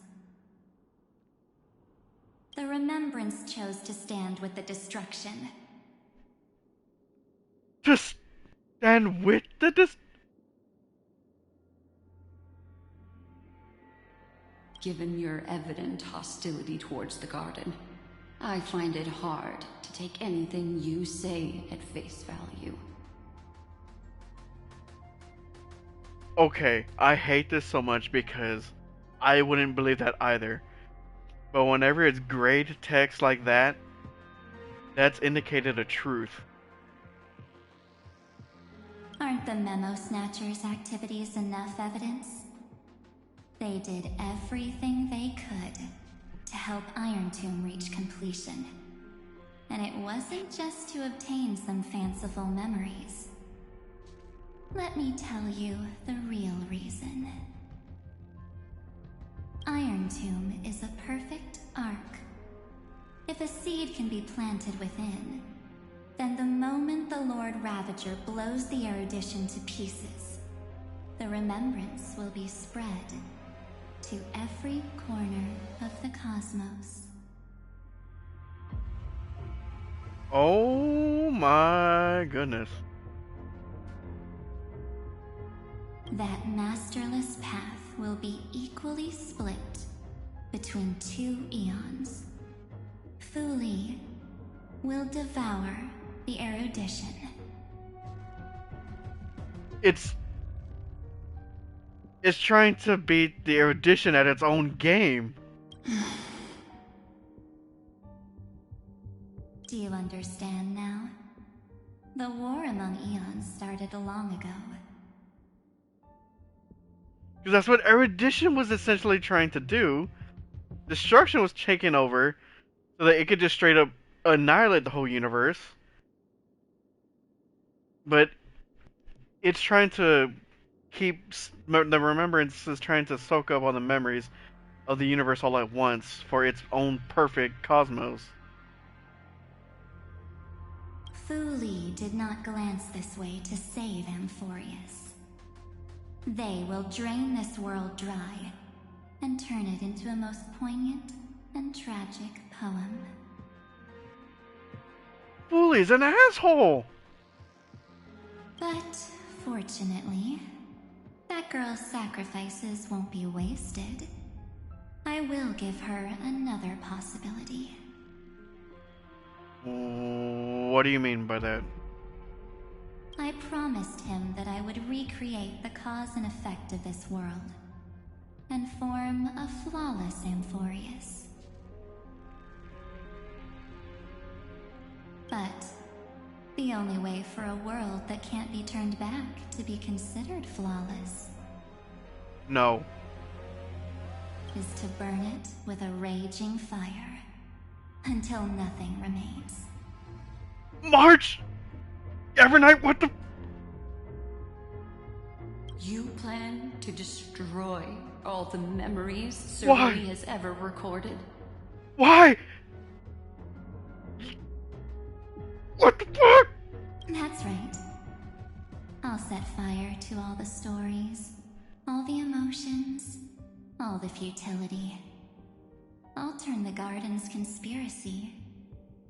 the Remembrance chose to stand with the destruction. Just stand with the Given your evident hostility towards the garden, I find it hard to take anything you say at face value. Okay, I hate this so much because I wouldn't believe that either. But whenever it's grayed text like that, that's indicated a truth. Aren't the Memo Snatchers' activities enough evidence? They did everything they could to help Iron Tomb reach completion. And it wasn't just to obtain some fanciful memories. Let me tell you the real reason. Iron Tomb is a perfect arc. If a seed can be planted within, then the moment the Lord Ravager blows the erudition to pieces, the remembrance will be spread to every corner of the cosmos. Oh my goodness. That masterless path will be equally split between two eons. Fuli will devour the erudition. It's trying to beat the erudition at its own game. Do you understand now? The war among eons started long ago. Because that's what erudition was essentially trying to do. Destruction was taken over so that it could just straight up annihilate the whole universe. But it's trying to keep the remembrance is trying to soak up all the memories of the universe all at once for its own perfect cosmos. Fuli did not glance this way to save Amphorius. They will drain this world dry and turn it into a most poignant and tragic poem. Fuli's an asshole! But fortunately, that girl's sacrifices won't be wasted. I will give her another possibility. What do you mean by that? I promised him that I would recreate the cause and effect of this world and form a flawless Amphorius. But the only way for a world that can't be turned back to be considered flawless No. is to burn it with a raging fire until nothing remains. March! Evernight, what the? You plan to destroy all the memories Why? Serene has ever recorded? Why? What the fuck? That's right. I'll set fire to all the stories, all the emotions, all the futility. I'll turn the garden's conspiracy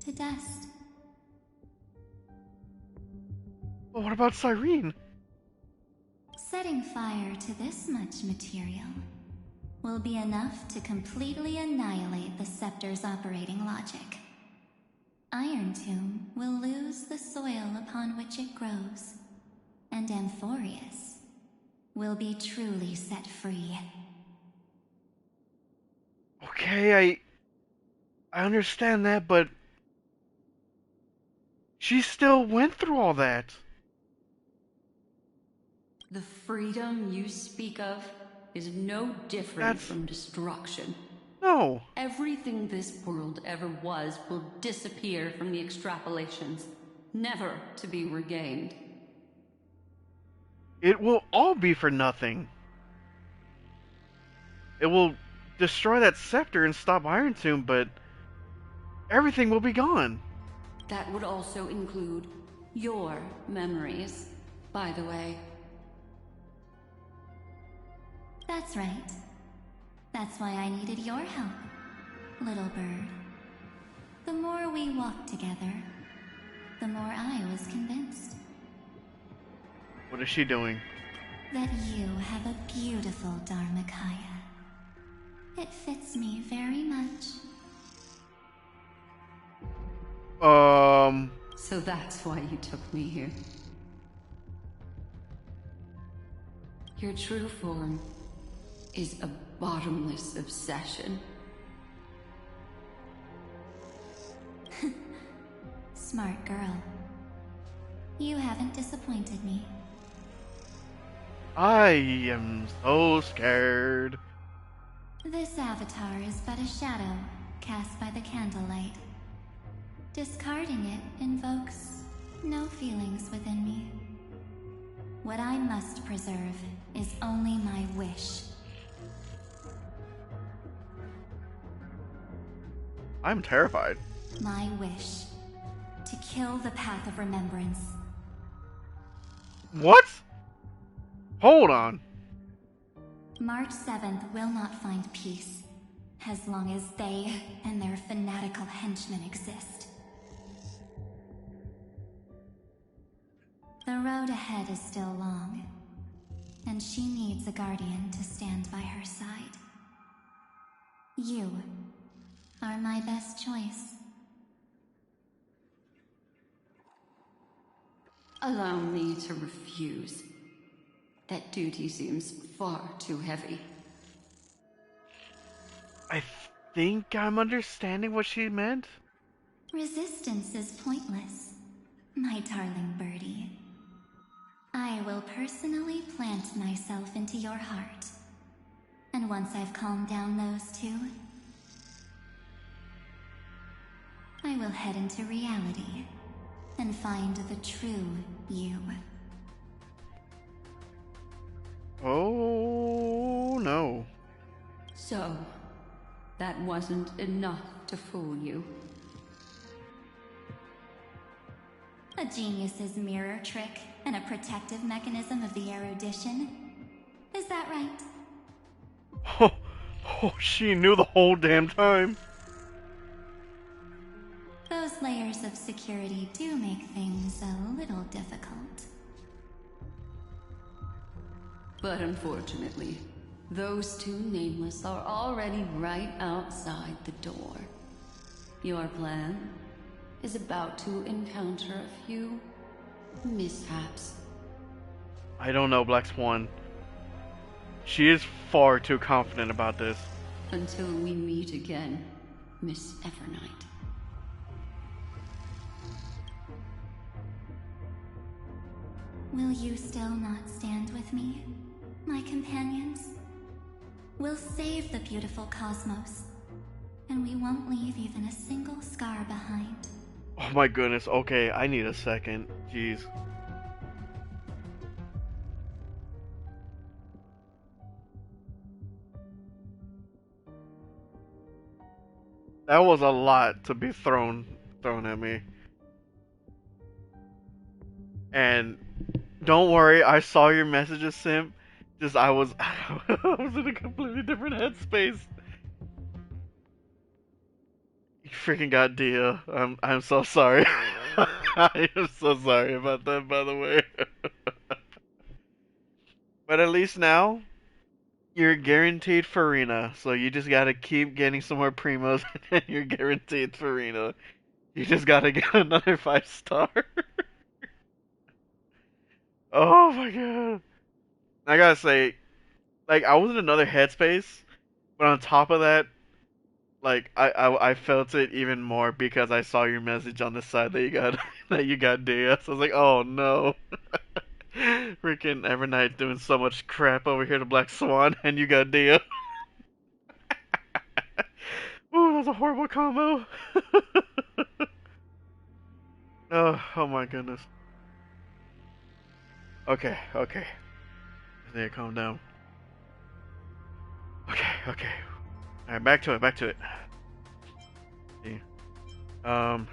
to dust. But what about Cyrene? Setting fire to this much material will be enough to completely annihilate the scepter's operating logic. Iron Tomb will lose the soil upon which it grows, and Amphorius will be truly set free. Okay, I understand that, but she still went through all that. The freedom you speak of is no different from destruction. No. Everything this world ever was will disappear from the extrapolations, never to be regained. It will all be for nothing. It will destroy that scepter and stop Iron Tomb, but everything will be gone. That would also include your memories, by the way. That's right. That's why I needed your help, little bird. The more we walked together, the more I was convinced. What is she doing? That you have a beautiful Dharmakaya. It fits me very much. So that's why you took me here. Your true form is a bottomless obsession. Smart girl. You haven't disappointed me. I am so scared. This avatar is but a shadow cast by the candlelight. Discarding it invokes no feelings within me. What I must preserve is only my wish. I'm terrified. My wish to kill the path of remembrance. What? Hold on. March 7th will not find peace as long as they and their fanatical henchmen exist. The road ahead is still long, and she needs a guardian to stand by her side. You are my best choice. Allow me to refuse. That duty seems far too heavy. I think I'm understanding what she meant. Resistance is pointless, my darling birdie. I will personally plant myself into your heart. And once I've calmed down those two, I will head into reality and find the true you. Oh, no. So, that wasn't enough to fool you. A genius's mirror trick and a protective mechanism of the erudition. Is that right? Oh, she knew the whole damn time. Those layers of security do make things a little difficult. But unfortunately, those two nameless are already right outside the door. Your plan is about to encounter a few mishaps. I don't know, Black Swan. She is far too confident about this. Until we meet again, Miss Evernight. Will you still not stand with me, my companions? We'll save the beautiful cosmos, and we won't leave even a single scar behind. Oh my goodness, okay, I need a second. Jeez. That was a lot to be thrown at me. And don't worry, I saw your messages, Simp. Just I was I was in a completely different headspace. freaking got Dia. I'm so sorry. I am so sorry about that, by the way. But at least now you're guaranteed Farina, so you just gotta keep getting some more primos, and you're guaranteed Farina. You just gotta get another 5 star. Oh my god! I gotta say, like I was in another headspace, but on top of that, like I felt it even more because I saw your message on the side that you got that you got Dia. So I was like, oh no. Freaking Evernight doing so much crap over here to Black Swan, and you got Dia. Ooh, that's a horrible combo. Oh my goodness. Okay, okay. I need to calm down. Okay, okay. Alright, back to it, back to it. See. Um.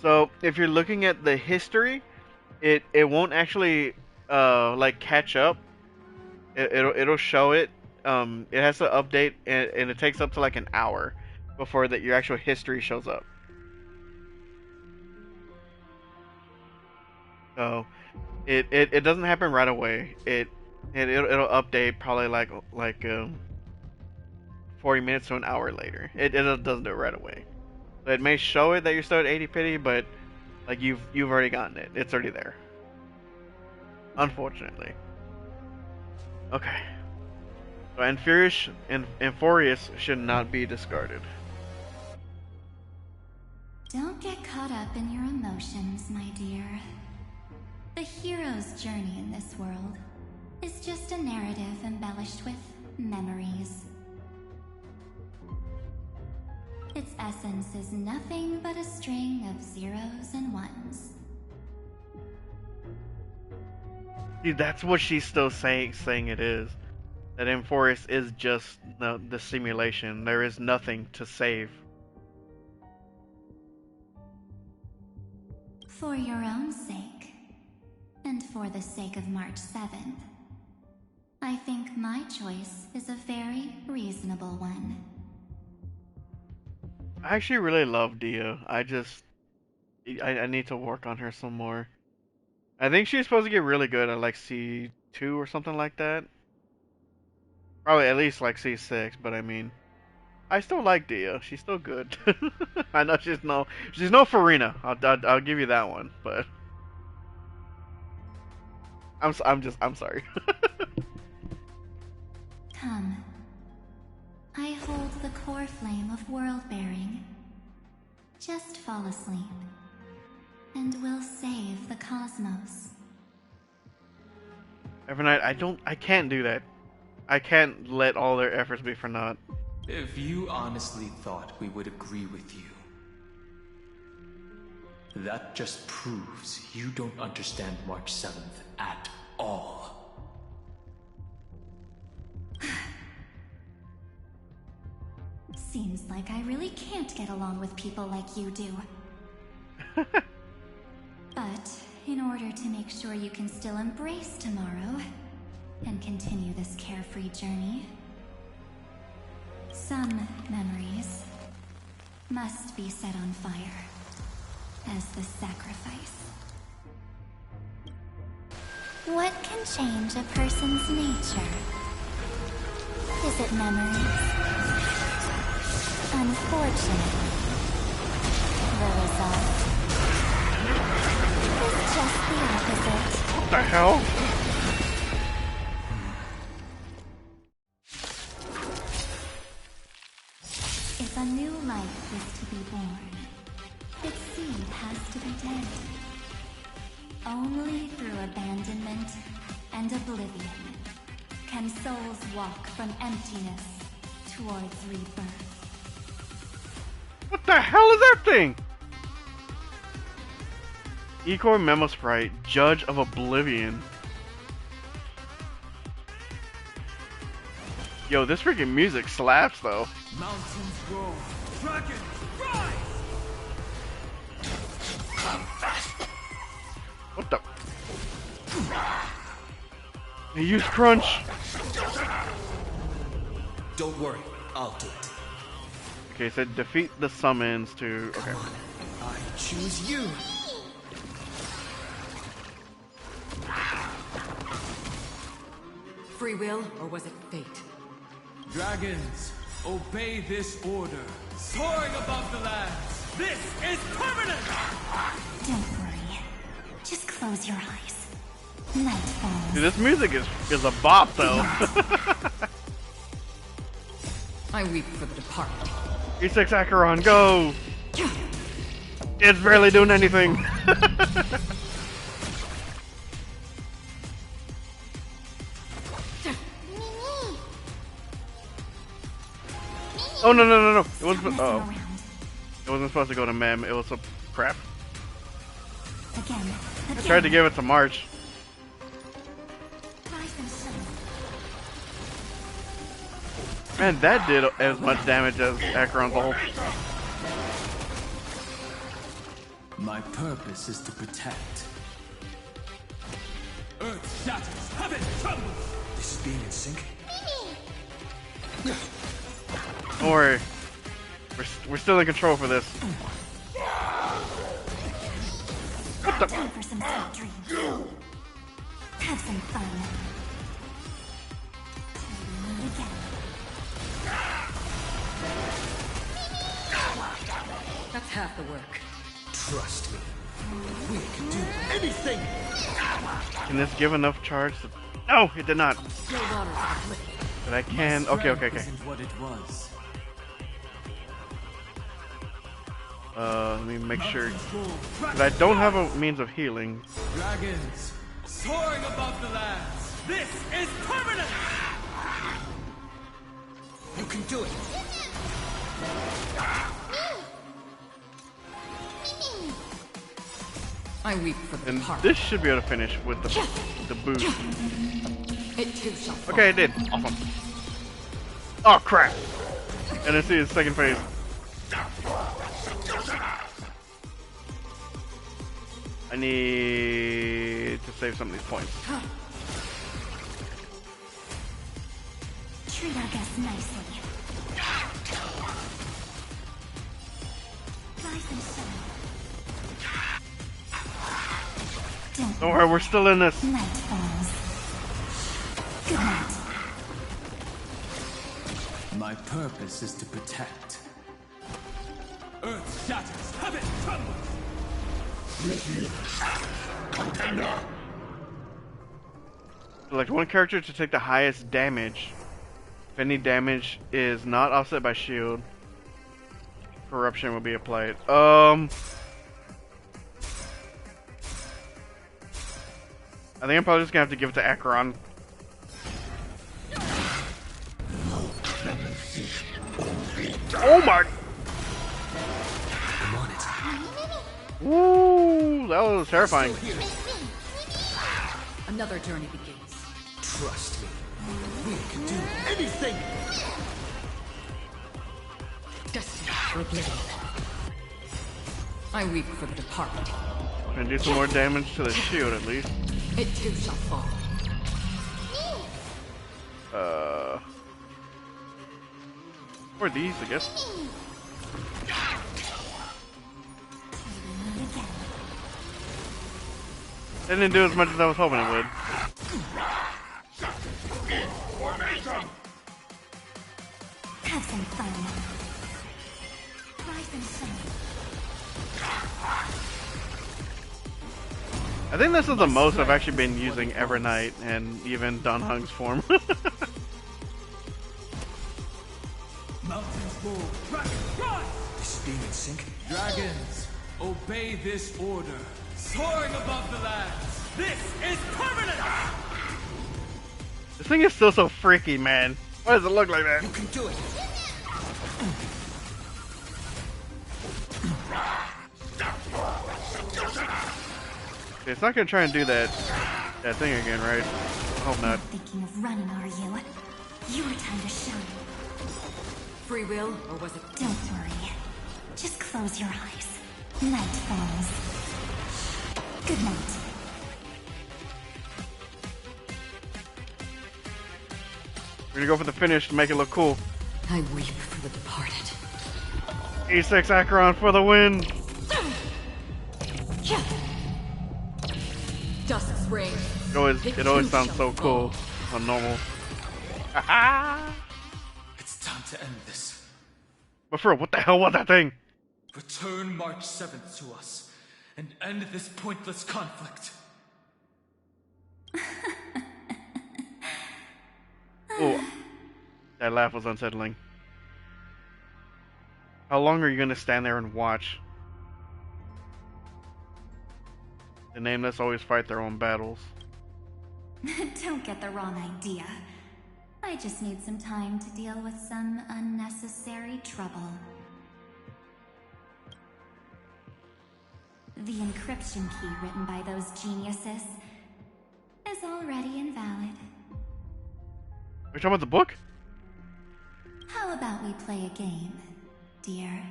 So, if you're looking at the history, it won't actually like catch up. It'll show it. It has to update, and it takes up to like an hour before that your actual history shows up. So it doesn't happen right away. It'll update probably like 40 minutes to an hour later. It doesn't do it right away. So it may show it that you're still at 80 pity, but like you've already gotten it. It's already there. Unfortunately. Okay. So and Furious should not be discarded. Don't get caught up in your emotions, my dear. The hero's journey in this world is just a narrative embellished with memories. Its essence is nothing but a string of zeros and ones. See, that's what she's still saying it is. That Enforce is just the simulation. There is nothing to save. For your own sake, and for the sake of March 7th, I think my choice is a very reasonable one. I actually really love Dia. I need to work on her some more. I think she's supposed to get really good at like C2 or something like that. Probably at least like C6, but I mean, I still like Dia. She's still good. I know she's no Farina. I'll give you that one, but I'm sorry. Come. I hold the core flame of world-bearing. Just fall asleep, and we'll save the cosmos. Evernight, I can't do that. I can't let all their efforts be for naught. If you honestly thought we would agree with you, that just proves you don't understand March 7th at all. Seems like I really can't get along with people like you do. But in order to make sure you can still embrace tomorrow and continue this carefree journey, some memories must be set on fire as the sacrifice. What can change a person's nature? Is it memories? Unfortunately, the result is just the opposite. What the hell? If a new life is to be born, its seed has to be dead. Only through abandonment and oblivion can souls walk from emptiness towards rebirth. What the hell is that thing? Ecor Memo Sprite, Judge of Oblivion. Yo, this freaking music slaps though. Mountains roar, dragons rise! What the? He used crunch. Don't worry, I'll do it. Okay, so defeat the summons to. Okay. I choose you. Free will, or was it fate? Dragons, obey this order. Soaring above the lands. This is permanent! Don't worry. Just close your eyes. Night falls. Dude, this music is a bop though. I weep for the departed. E6 Acheron, go! It's barely doing anything. Oh no! It wasn't. Messing Oh, around. it wasn't supposed to go to Mem. It was some crap. Again. I tried to give it to March. Rise and shine. Man, that did as much damage as Acheron's ult. My purpose is to protect. Earth shatters, heaven trembles! This is being in sync. Don't worry. We're still in control for this. Time for some sweet dreams. Have some fun. Meet again. That's half the work. Trust me. We can do anything. Can this give enough charge to... No, it did not. Still water for the flip. But I can... Okay. Isn't what it was. Let me make sure. Control, But I don't have a means of healing. dragons, soaring above the lands. This is permanent! You can do it. I weep for the And departed. this should be able to finish with the boost. It too shall fall. Okay, it did. Awesome. Oh, crap. And let's see his second phase. I need to save some of these points. Treat our guests nicely. Rise and shine. Don't worry, we're still in this. Night falls. Good night. My purpose is to protect. Earth shatters, heaven trembles! Select one character to take the highest damage. If any damage is not offset by shield, corruption will be applied. I think I'm probably just gonna have to give it to Acheron. Oh my! I'm on it. Woo! That was terrifying. Another journey begins. Trust me. We can do anything. Destiny for oblivion. I weep for the departed. Gonna do some more damage to the shield at least. It too shall fall. Or these, I guess. It didn't do as much as I was hoping it would. Have some fun. Rise and shine. I think this is the most I've actually been using Evernight and even Don Hung's form. Mountains move, dragons rise! This is being in sync. Dragons, obey this order. Soaring above the lands. This is permanent! This thing is still so freaky, man. Why does it look like that? You can do it. Okay, it's not gonna try and do that thing again, right? I hope not. Thinking of running, are you? Your time to shine. Free will, or was it... Don't worry. Just close your eyes. Night falls. Good night. We're gonna go for the finish to make it look cool. I weep for the departed. E6 Acheron for the win! Dusk's reign. It always sounds so cool on normal. It's time to end this. But for real, what the hell was that thing? Return March 7th to us and end this pointless conflict. Oh, that laugh was unsettling. How long are you gonna stand there and watch? The Nameless always fight their own battles. Don't get the wrong idea. I just need some time to deal with some unnecessary trouble. The encryption key written by those geniuses is already invalid. Are you talking about the book? How about we play a game, dear?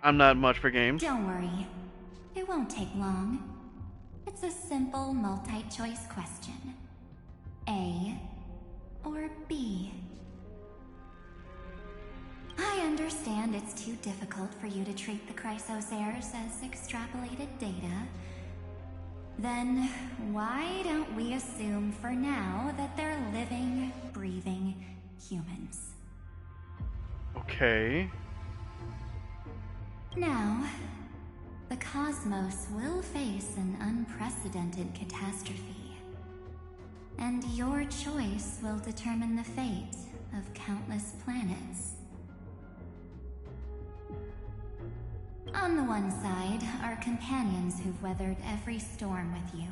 I'm not much for games. Don't worry. It won't take long. It's a simple multi-choice question. A or B? I understand it's too difficult for you to treat the Chrysosairs as extrapolated data. Then why don't we assume for now that they're living, breathing humans? Okay. Now, the cosmos will face an unprecedented catastrophe. And your choice will determine the fate of countless planets. On the one side are companions who've weathered every storm with you.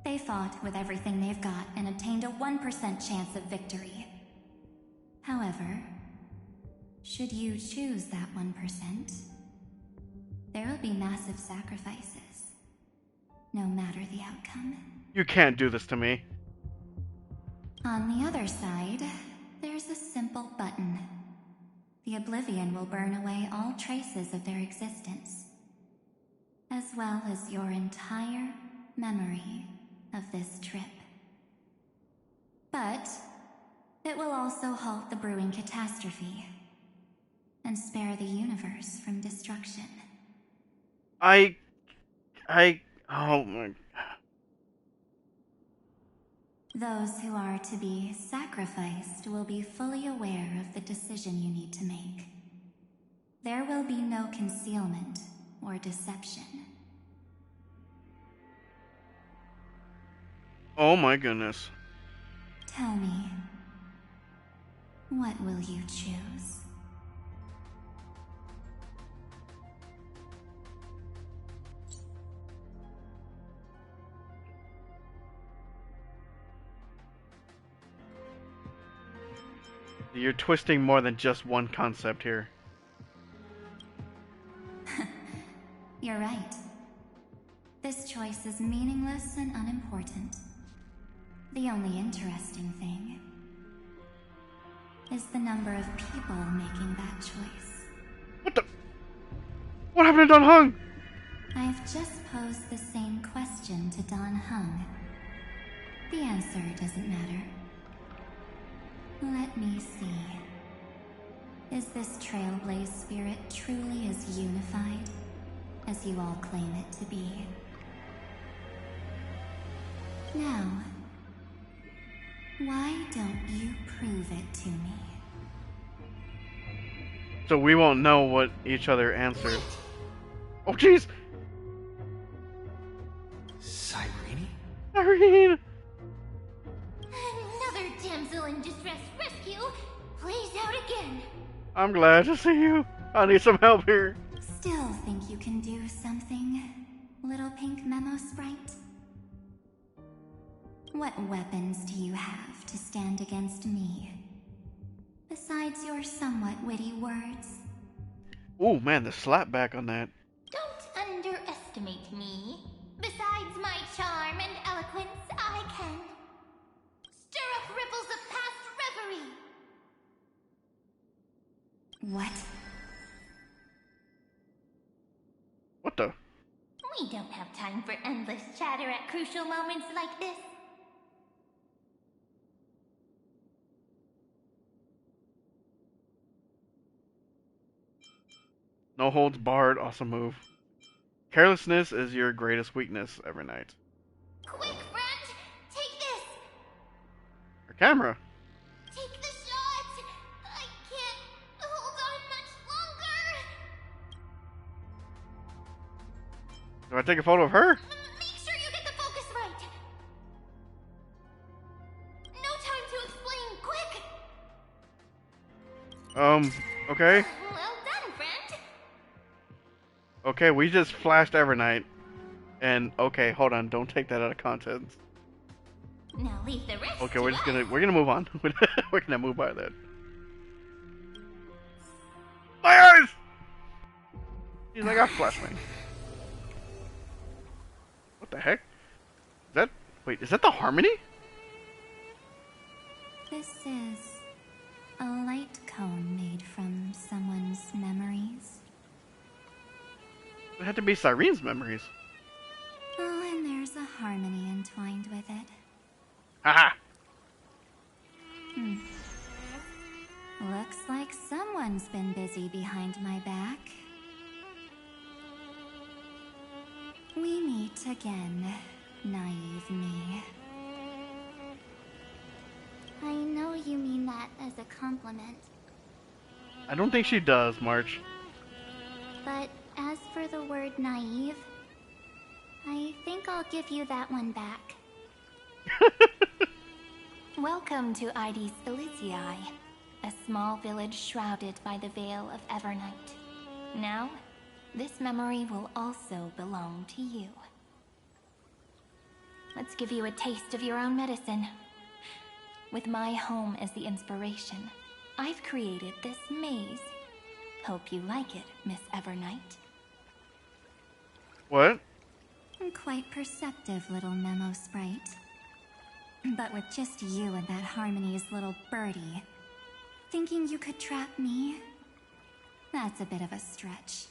They fought with everything they've got and obtained a 1% chance of victory. However, should you choose that 1%, there will be massive sacrifices, no matter the outcome. You can't do this to me. On the other side, there's a simple button. The Oblivion will burn away all traces of their existence, as well as your entire memory of this trip. But it will also halt the brewing catastrophe and spare the universe from destruction. Oh my... Those who are to be sacrificed will be fully aware of the decision you need to make. There will be no concealment or deception. Oh my goodness. Tell me, what will you choose? You're twisting more than just one concept here. You're right. This choice is meaningless and unimportant. The only interesting thing is the number of people making that choice. What the? What happened to Don Hung? I've just posed the same question to Don Hung. The answer doesn't matter. Let me see. Is this Trailblaze spirit truly as unified as you all claim it to be? Now, why don't you prove it to me? So we won't know what each other answered. Oh jeez! Cyrene? Irene! Another damsel in distress rescue plays out again. I'm glad to see you. I need some help here. Still think you can do something, little pink memo sprite? What weapons do you have to stand against me? Besides your somewhat witty words? Oh man, the slap back on that. Don't underestimate me. Besides my charm and eloquence, I can stir up ripples of past reverie. What? What the? We don't have time for endless chatter at crucial moments like this. No holds barred, awesome move. Carelessness is your greatest weakness, Evernight. Quick, friend! Take this! Her camera. Take the shot! I can't hold on much longer! Do I take a photo of her? Make sure you get the focus right! No time to explain, quick! Okay. Well done, friend! Okay, we just flashed Evernight. And, okay, hold on, don't take that out of context. Now leave the rest Okay, to we're us. gonna move on. We're gonna move by that. My eyes! He's like, I flashlight. What the heck? Is that, wait, is that the Harmony? This is a light cone made from someone's memories. It had to be Cyrene's memories. Oh, and there's a harmony entwined with it. Haha! Looks like someone's been busy behind my back. We meet again, naive me. I know you mean that as a compliment, I don't think she does, March. but as for the word naive, I think I'll give you that one back. Welcome to Ides Elysiae, a small village shrouded by the veil of Evernight. Now, this memory will also belong to you. Let's give you a taste of your own medicine. With my home as the inspiration, I've created this maze. Hope you like it, Miss Evernight. What? Quite perceptive, little memo sprite. But with just you and that Harmony's little birdie, thinking you could trap me? That's a bit of a stretch.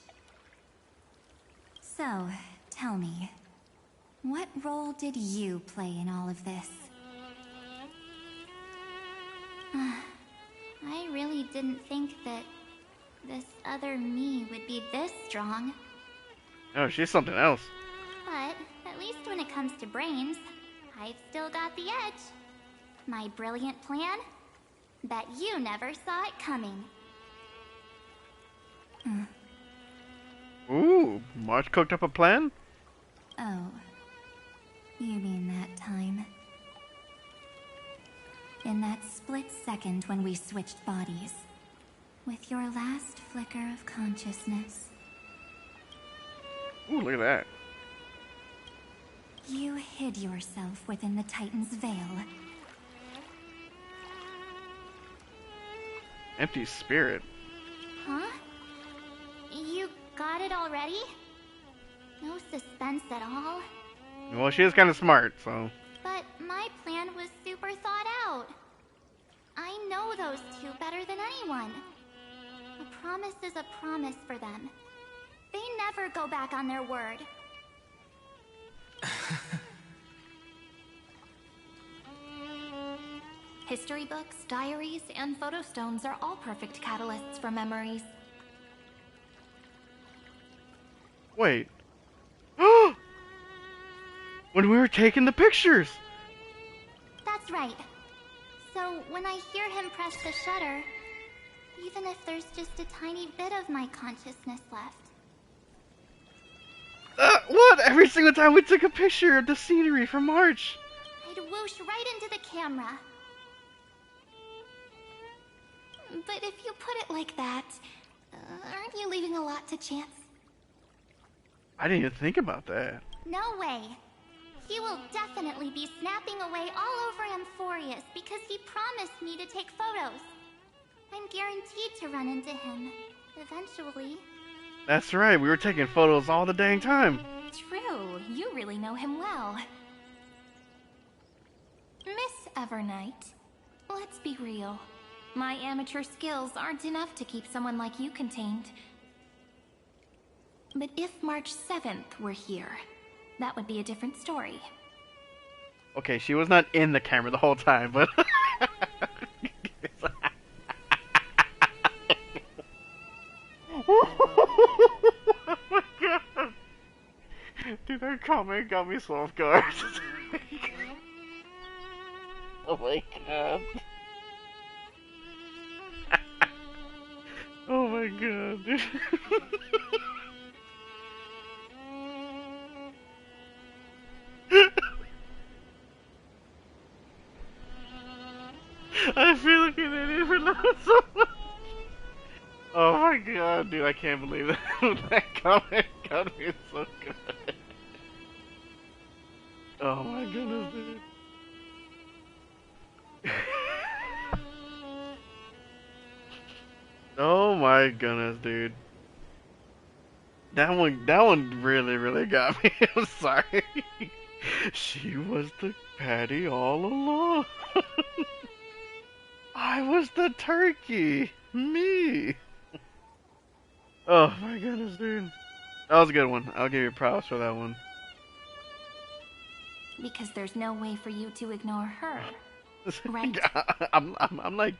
So, tell me, what role did you play in all of this? I really didn't think that this other me would be this strong. Oh, she's something else. But at least when it comes to brains, I've still got the edge. My brilliant plan? Bet you never saw it coming. Ooh, March cooked up a plan? Oh, you mean that time? In that split second when we switched bodies, with your last flicker of consciousness, Ooh, look at that. you hid yourself within the Titan's veil. Empty spirit. Huh? You got it already? No suspense at all? Well, she is kind of smart, so. But my plan was super thought out. I know those two better than anyone. A promise is a promise for them. They never go back on their word. History books, diaries, and photo stones are all perfect catalysts for memories. Wait. When we were taking the pictures! That's right. So when I hear him press the shutter, even if there's just a tiny bit of my consciousness left, What? Every single time we took a picture of the scenery from March. I'd whoosh right into the camera. But if you put it like that, aren't you leaving a lot to chance? I didn't even think about that. No way. He will definitely be snapping away all over Amphorius because he promised me to take photos. I'm guaranteed to run into him, eventually. That's right, we were taking photos all the dang time. True, you really know him well. Miss Evernight, let's be real. My amateur skills aren't enough to keep someone like you contained. But if March 7th were here, that would be a different story. Okay, she was not in the camera the whole time, but... Dude, that comment got me so off guard. Oh my god. Oh my god, dude. I feel like an idiot for not so much. Oh my god, dude, I can't believe that. That comment got me so good. Oh my goodness, dude. Oh my goodness, dude. That one really got me. I'm sorry. She was the patty all along. I was the turkey. Me. Oh my goodness, dude. That was a good one. I'll give you props for that one. Because there's no way for you to ignore her, right? I'm like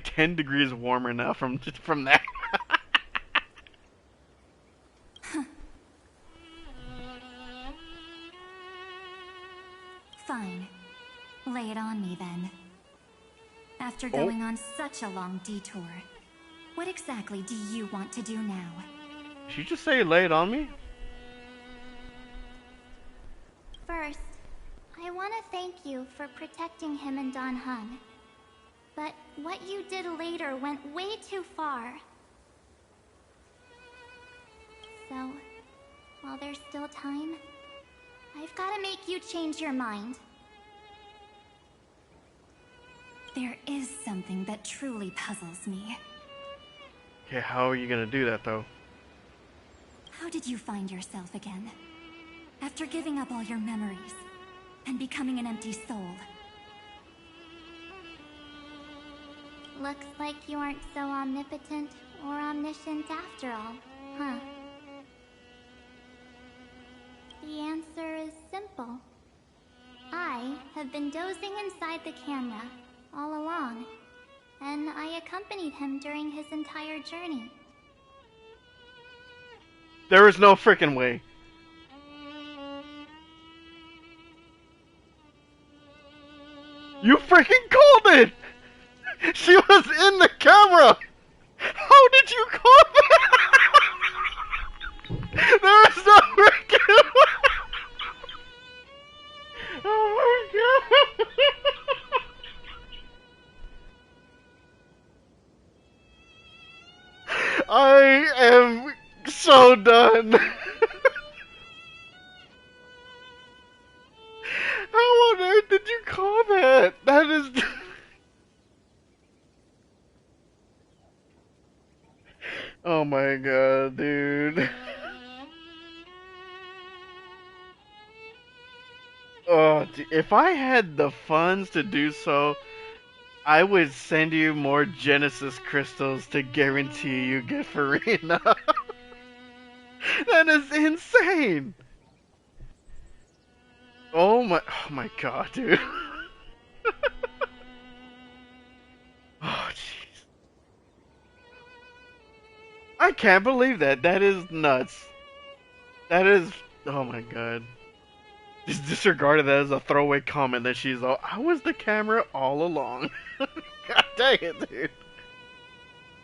10 degrees warmer now from that. Fine. Lay it on me then. After going on such a long detour, what exactly do you want to do now? Did you just say lay it on me? First, I want to thank you for protecting him and Don Hung. But what you did later went way too far. So, while there's still time, I've got to make you change your mind. There is something that truly puzzles me. Okay, how are you gonna do that though? How did you find yourself again? After giving up all your memories and becoming an empty soul. Looks like you aren't so omnipotent or omniscient after all, huh? The answer is simple. I have been dozing inside the camera all along, and I accompanied him during his entire journey. There is no freaking way. You freaking called it! She was in the camera! How did you call that? There is no freaking Oh my god! I am so done! How on earth did you call that? That is... Oh my god, dude. Oh, if I had the funds to do so, I would send you more Genesis crystals to guarantee you get Farina. That is insane. Oh my god, dude. Oh jeez. I can't believe that. That is nuts. That is, oh my god. Just disregarded that as a throwaway comment that she's all, I was the camera all along. God dang it, dude.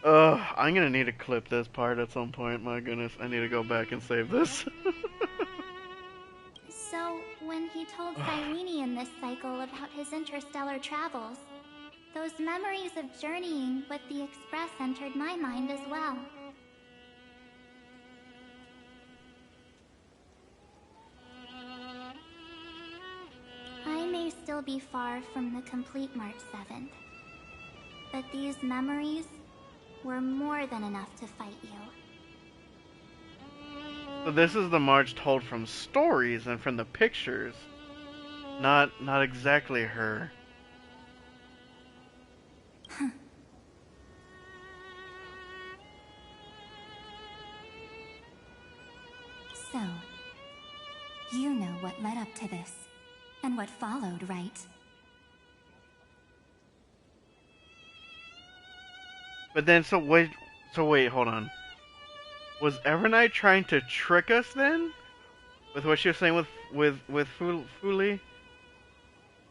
I'm gonna need to clip this part at some point. My goodness, I need to go back and save this. So, when he told Cyrene in this cycle about his interstellar travels, those memories of journeying with the Express entered my mind as well. I may still be far from the complete March 7th, but these memories were more than enough to fight you. So this is the March told from stories and from the pictures. Not exactly her. So, you know what led up to this, and what followed, right? But then, so wait, hold on. Was Evernight trying to trick us then? with what she was saying with Fuli,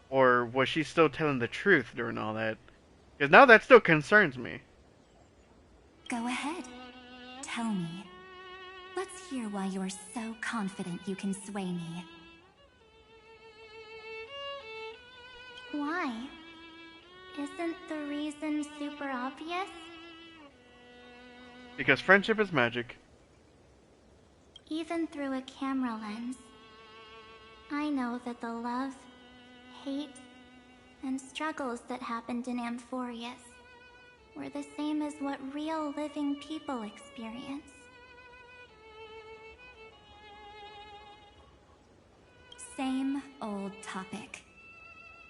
or was she still telling the truth during all that? Because now that still concerns me. Go ahead. Tell me. Let's hear why you're so confident you can sway me. Why? Isn't the reason super obvious? Because friendship is magic. Even through a camera lens, I know that the love, hate, and struggles that happened in Amphorius were the same as what real living people experience. Same old topic.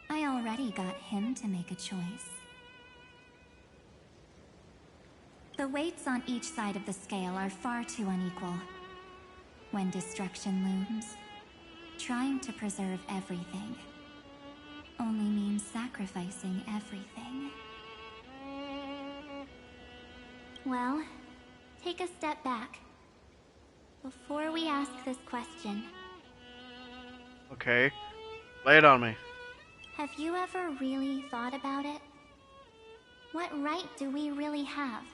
I already got him to make a choice. The weights on each side of the scale are far too unequal. When destruction looms, trying to preserve everything only means sacrificing everything. Well, take a step back. Before we ask this question, Okay, lay it on me. have you ever really thought about it? What right do we really have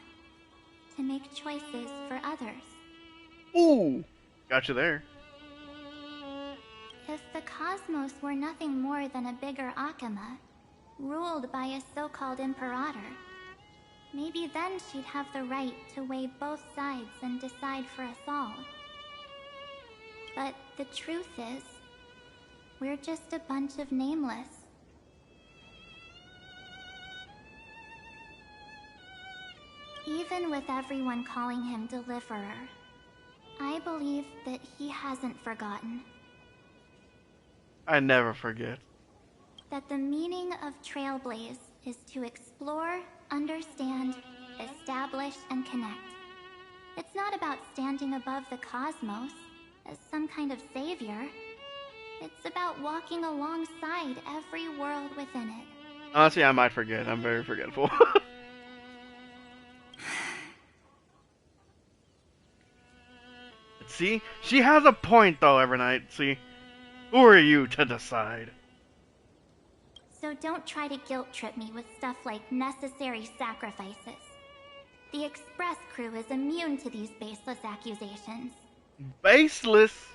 to make choices for others? Ooh, got you there. If the cosmos were nothing more than a bigger Akama, ruled by a so-called imperator, maybe then she'd have the right to weigh both sides and decide for us all. But the truth is, we're just a bunch of nameless. Even with everyone calling him Deliverer, I believe that he hasn't forgotten. I never forget. That the meaning of Trailblaze is to explore, understand, establish, and connect. It's not about standing above the cosmos as some kind of savior. It's about walking alongside every world within it. Honestly, I might forget. I'm very forgetful. See? She has a point, though, Evernight. See? Who are you to decide? So don't try to guilt trip me with stuff like necessary sacrifices. The Express crew is immune to these baseless accusations. Baseless?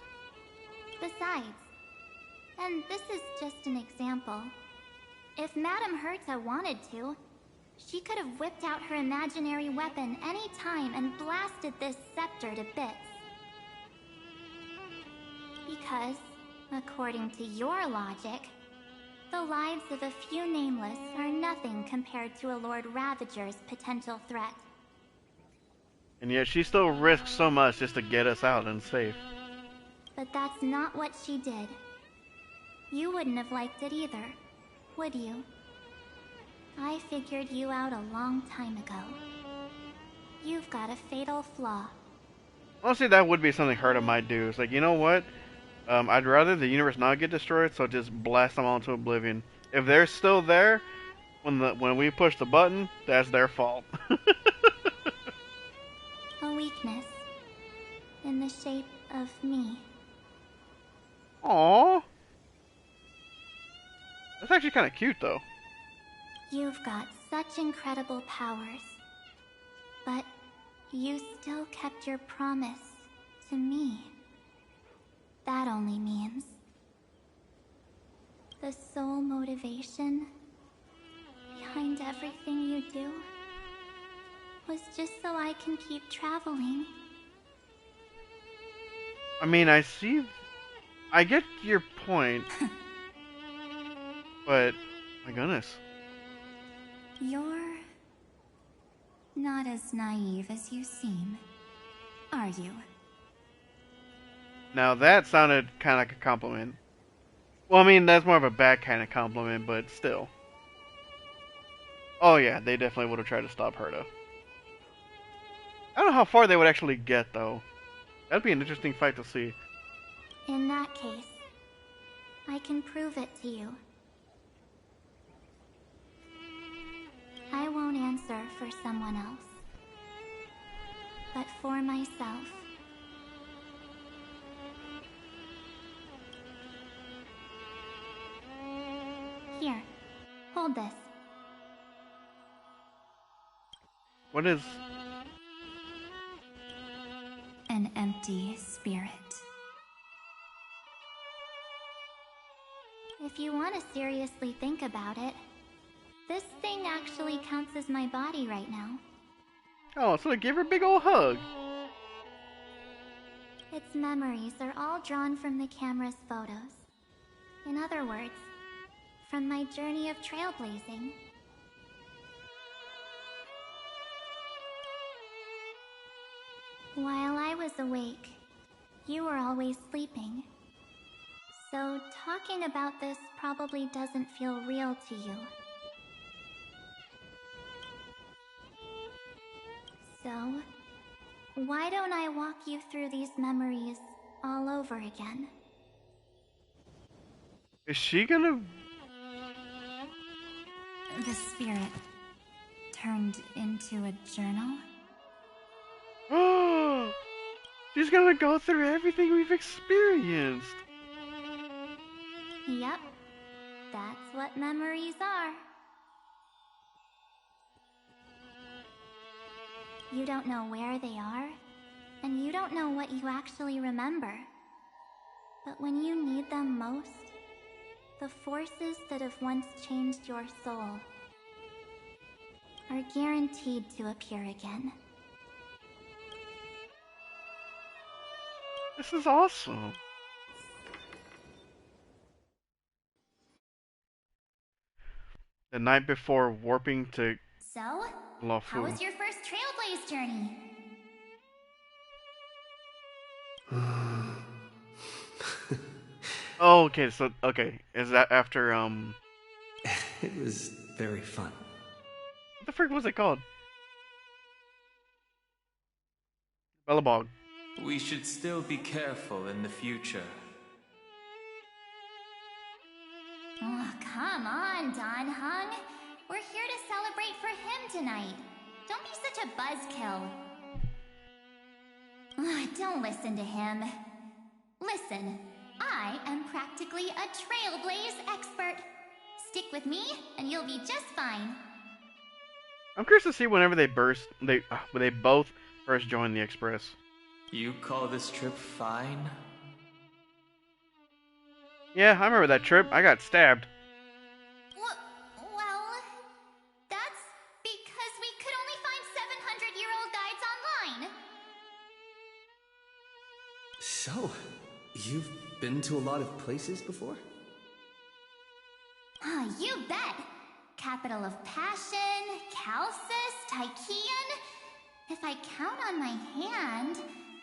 Besides, and this is just an example, if Madame Herta wanted to, she could have whipped out her imaginary weapon any time and blasted this scepter to bits. Because, according to your logic, the lives of a few nameless are nothing compared to a Lord Ravager's potential threat. And yet she still risks so much just to get us out and safe. But that's not what she did. You wouldn't have liked it either, would you? I figured you out a long time ago. You've got a fatal flaw. Honestly, that would be something Herta might do. It's like, you know what? I'd rather the universe not get destroyed, so just blast them all into oblivion. If they're still there, when we push the button, that's their fault. A weakness. In the shape of me. Aww. That's actually kind of cute, though. You've got such incredible powers. But you still kept your promise to me. That only means the sole motivation behind everything you do was just so I can keep traveling. I mean, I get your point. But, my goodness. You're not as naive as you seem, are you? Now that sounded kind of like a compliment. Well, I mean, that's more of a bad kind of compliment, but still. Oh yeah, they definitely would have tried to stop Herta. I don't know how far they would actually get, though. That'd be an interesting fight to see. In that case, I can prove it to you. I won't answer for someone else, but for myself. hold this. What is... An empty spirit. If you want to seriously think about it, this thing actually counts as my body right now. Oh, so I gave her a big old hug. Its memories are all drawn from the camera's photos. In other words, from my journey of trailblazing. While I was awake, you were always sleeping. So talking about this probably doesn't feel real to you. So, why don't I walk you through these memories all over again? Is she gonna... The spirit turned into a journal? Oh, she's gonna go through everything we've experienced. Yep, that's what memories are. You don't know where they are, and you don't know what you actually remember. But when you need them most, the forces that have once changed your soul are guaranteed to appear again. This is awesome. The night before warping to So, Lafu. how was your first Trailblaze journey? Oh, okay, so, okay. Is that after, It was very fun. what the frick was it called? Bellabog. We should still be careful in the future. Oh, come on, Don Hung. We're here to celebrate for him tonight. Don't be such a buzzkill. Don't listen to him. Listen, I am practically a Trailblaze expert. Stick with me, and you'll be just fine. I'm curious to see whenever they when they both first joined the Express. You call this trip fine? Yeah, I remember that trip. I got stabbed. Well, that's because we could only find 700-year-old guides online. So, you've been to a lot of places before? You bet. Capital of Passion, Calcis, Tychean. If I count on my hand,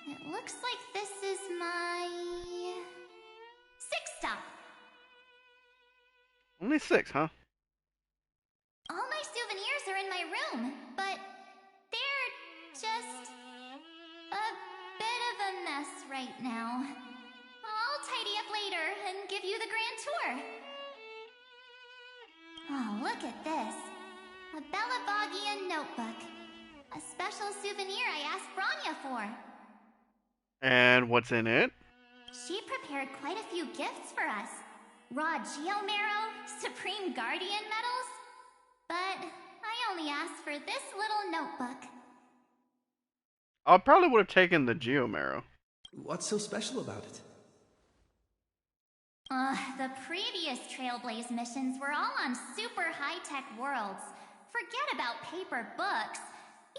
it looks like this is my 6th stop. Only 6, huh? All my souvenirs are in my room, but they're just a bit of a mess right now. I'll tidy up later and give you the grand tour. Oh, look at this. A Bellabogian notebook. A special souvenir I asked Branya for. And what's in it? She prepared quite a few gifts for us. Raw Geomarrow, Supreme Guardian medals. But I only asked for this little notebook. I probably would have taken the Geomarrow. What's so special about it? The previous Trailblaze missions were all on super high-tech worlds. Forget about paper books.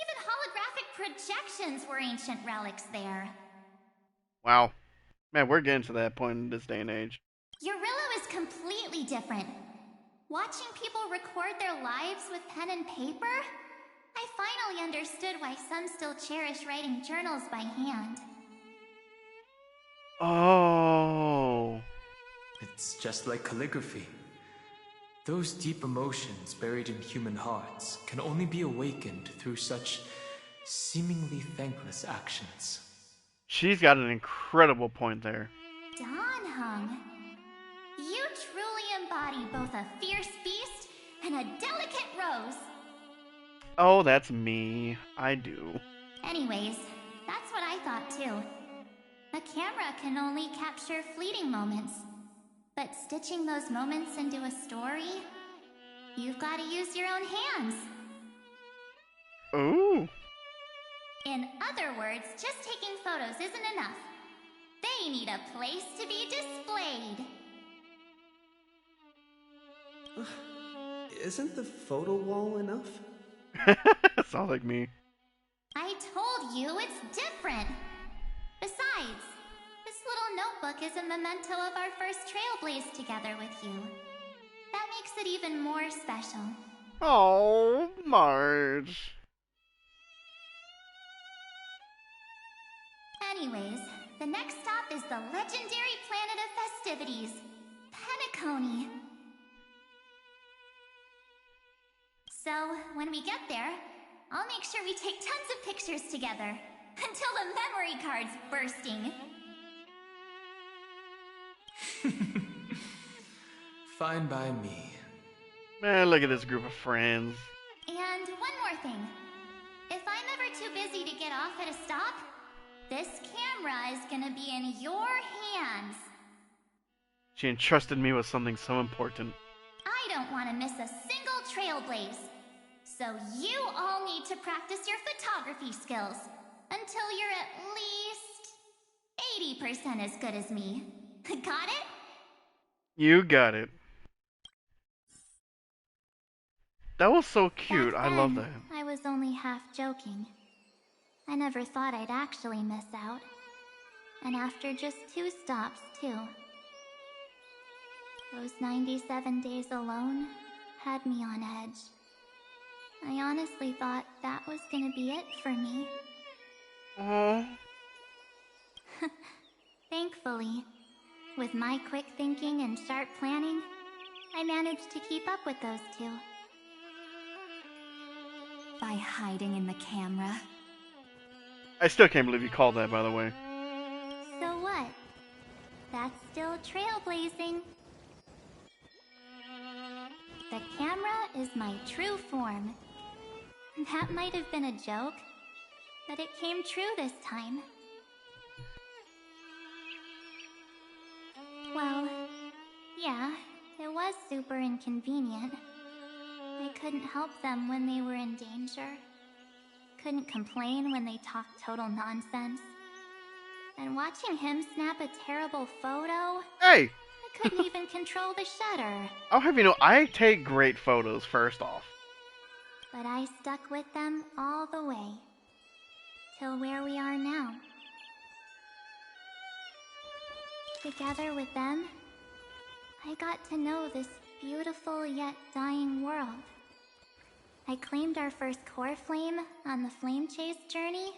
Even holographic projections were ancient relics there. Wow. Man, we're getting to that point in this day and age. Eurillo is completely different. Watching people record their lives with pen and paper, I finally understood why some still cherish writing journals by hand. Oh. It's just like calligraphy. Those deep emotions buried in human hearts can only be awakened through such seemingly thankless actions. She's got an incredible point there. Dawn Hung, you truly embody both a fierce beast and a delicate rose. Oh, that's me. I do. Anyways, that's what I thought too. A camera can only capture fleeting moments. But stitching those moments into a story, you've got to use your own hands. Ooh. In other words, just taking photos isn't enough. They need a place to be displayed. Isn't the photo wall enough? Sounds like me. I told you it's different. Besides, this little notebook is a memento of our first trailblaze together with you. That makes it even more special. Oh, Marge. Anyways, the next stop is the legendary planet of festivities, Penacony. So, when we get there, I'll make sure we take tons of pictures together, until the memory card's bursting. Fine by me. Man, look at this group of friends. And one more thing. If I'm ever too busy to get off at a stop, this camera is gonna be in your hands. She entrusted me with something so important. I don't want to miss a single trailblaze. So you all need to practice your photography skills until you're at least 80% as good as me. Got it? You got it. That was so cute. Back I love then, that. I was only half joking. I never thought I'd actually miss out. And after just 2 stops, too. Those 97 days alone had me on edge. I honestly thought that was gonna be it for me. Aww. Thankfully, with my quick thinking and sharp planning, I managed to keep up with those 2. By hiding in the camera. I still can't believe you called that, by the way. So what? That's still trailblazing. The camera is my true form. That might have been a joke, but it came true this time. Well, yeah, it was super inconvenient. I couldn't help them when they were in danger. Couldn't complain when they talked total nonsense. And watching him snap a terrible photo, Hey! I couldn't even control the shutter. I'll have you know, I take great photos, first off. But I stuck with them all the way. Till where we are now. Together with them, I got to know this beautiful yet dying world. I claimed our first core flame on the flame chase journey.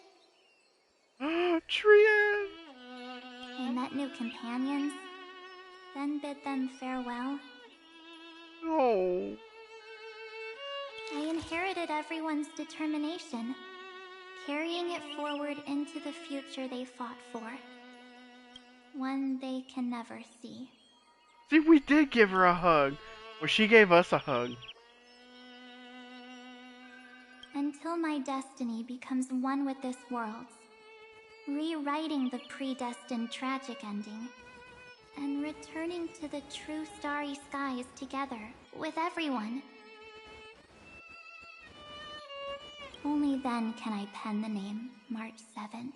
Trian! I met new companions, then bid them farewell. Oh. I inherited everyone's determination, carrying it forward into the future they fought for. One they can never see. See, we did give her a hug. Or she gave us a hug. Until my destiny becomes one with this world's, rewriting the predestined tragic ending, and returning to the true starry skies together with everyone. Only then can I pen the name March 7th.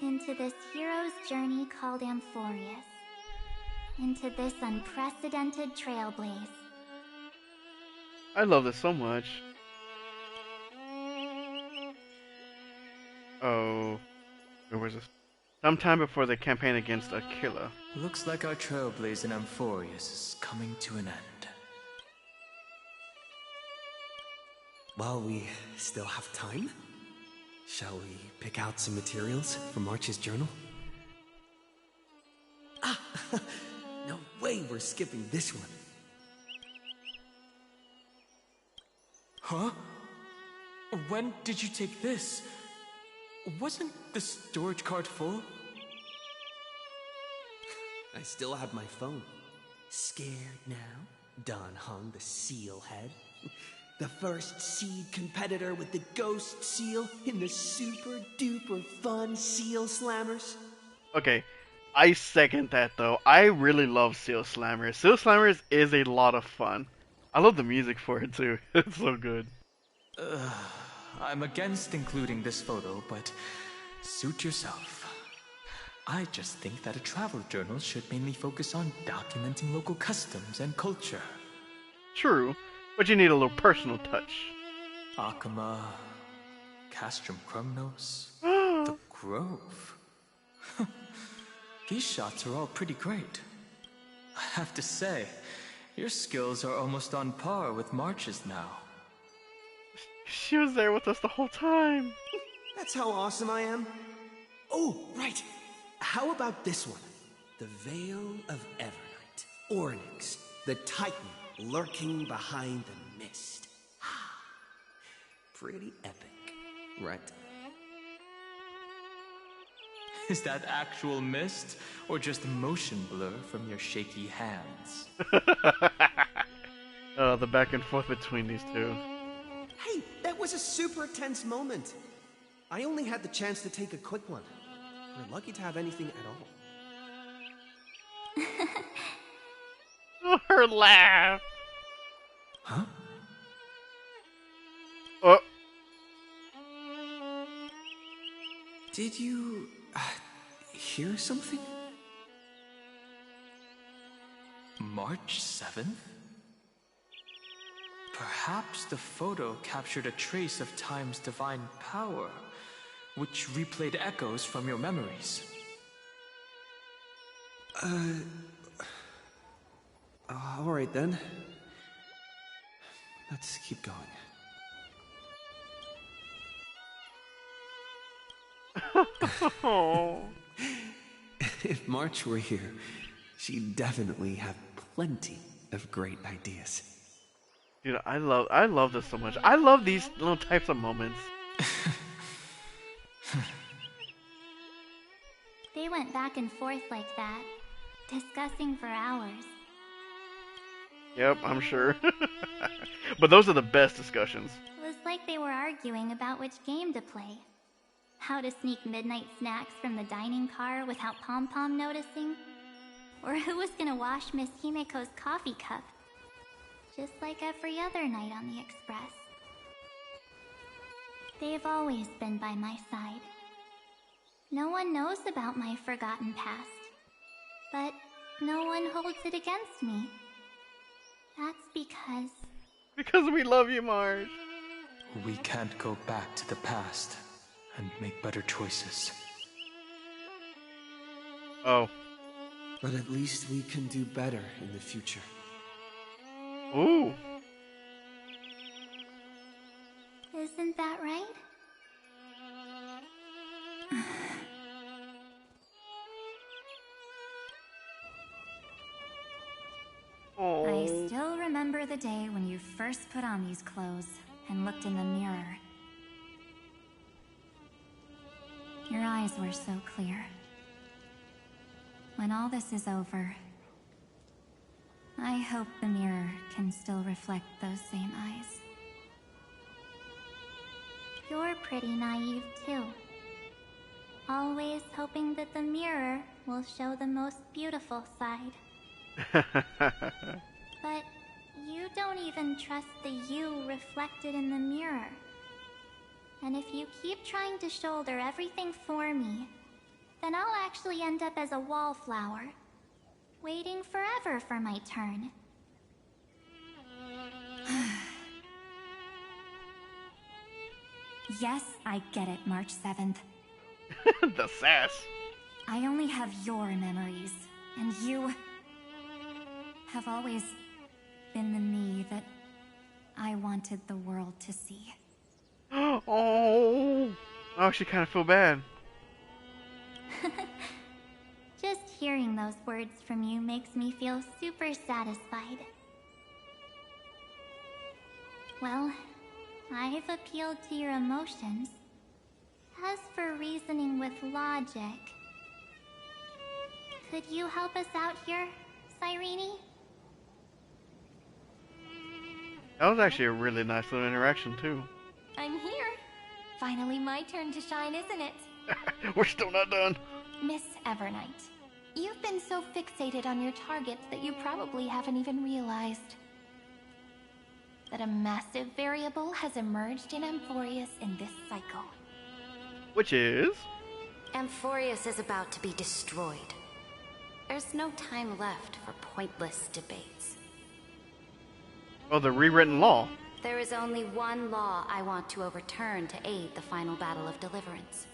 Into this hero's journey called Amphorius. Into this unprecedented trailblaze. I love this so much. Oh. Where was this? Sometime before the campaign against Aquila. Looks like our trailblaze in Amphorius is coming to an end. While we still have time, shall we pick out some materials for March's journal? Ah! No way we're skipping this one. Huh? When did you take this? Wasn't the storage card full? I still have my phone. Scared now? Don Hung, the seal head. The first seed competitor with the ghost seal in the super duper fun seal slammers. Okay, I second that though. I really love Seal Slammers. Seal Slammers is a lot of fun. I love the music for it too. It's so good. I'm against including this photo, but suit yourself. I just think that a travel journal should mainly focus on documenting local customs and culture. True, but you need a little personal touch. Akama, Castrum Krumnos, the Grove. These shots are all pretty great. I have to say, your skills are almost on par with March's now. She was there with us the whole time. That's how awesome I am. Oh, right. How about this one? The Veil of Evernight. Ornyx, the Titan lurking behind the mist. Pretty epic, right? Is that actual mist, or just motion blur from your shaky hands? The back and forth between these two. Hey, that was a super tense moment. I only had the chance to take a quick one. We're lucky to have anything at all. Her laugh. Huh? Oh. Did you hear something? March 7th? Perhaps the photo captured a trace of time's divine power, which replayed echoes from your memories. Alright then. Let's keep going. Oh. If March were here, she'd definitely have plenty of great ideas. Dude, I love this so much. I love these little types of moments. They went back and forth like that, discussing for hours. Yep, I'm sure. But those are the best discussions. It was like they were arguing about which game to play. How to sneak midnight snacks from the dining car without Pom-Pom noticing. Or who was gonna wash Miss Himeko's coffee cup. Just like every other night on the Express. They've always been by my side. No one knows about my forgotten past. But no one holds it against me. That's because... Because we love you, Marge. We can't go back to the past and make better choices. Oh. But at least we can do better in the future. Ooh. Isn't that right? I still remember the day when you first put on these clothes and looked in the mirror. Your eyes were so clear. When all this is over, I hope the mirror can still reflect those same eyes. You're pretty naive too. Always hoping that the mirror will show the most beautiful side. But you don't even trust the you reflected in the mirror. And if you keep trying to shoulder everything for me, then I'll actually end up as a wallflower, waiting forever for my turn. Yes, I get it, March 7th. The sass. I only have your memories, and you have always been the me that I wanted the world to see. Oh, I actually kind of feel bad. Just hearing those words from you makes me feel super satisfied. Well, I've appealed to your emotions. As for reasoning with logic, could you help us out here, Cyrene? That was actually a really nice little interaction too. I'm here. Finally my turn to shine, isn't it? We're still not done. Miss Evernight, You've been so fixated on your targets that you probably haven't even realized that a massive variable has emerged in Amphorius in this cycle. Which is? Amphorius is about to be destroyed. There's no time left for pointless debates. Oh, the rewritten law. There is only one law I want to overturn to aid the final battle of deliverance.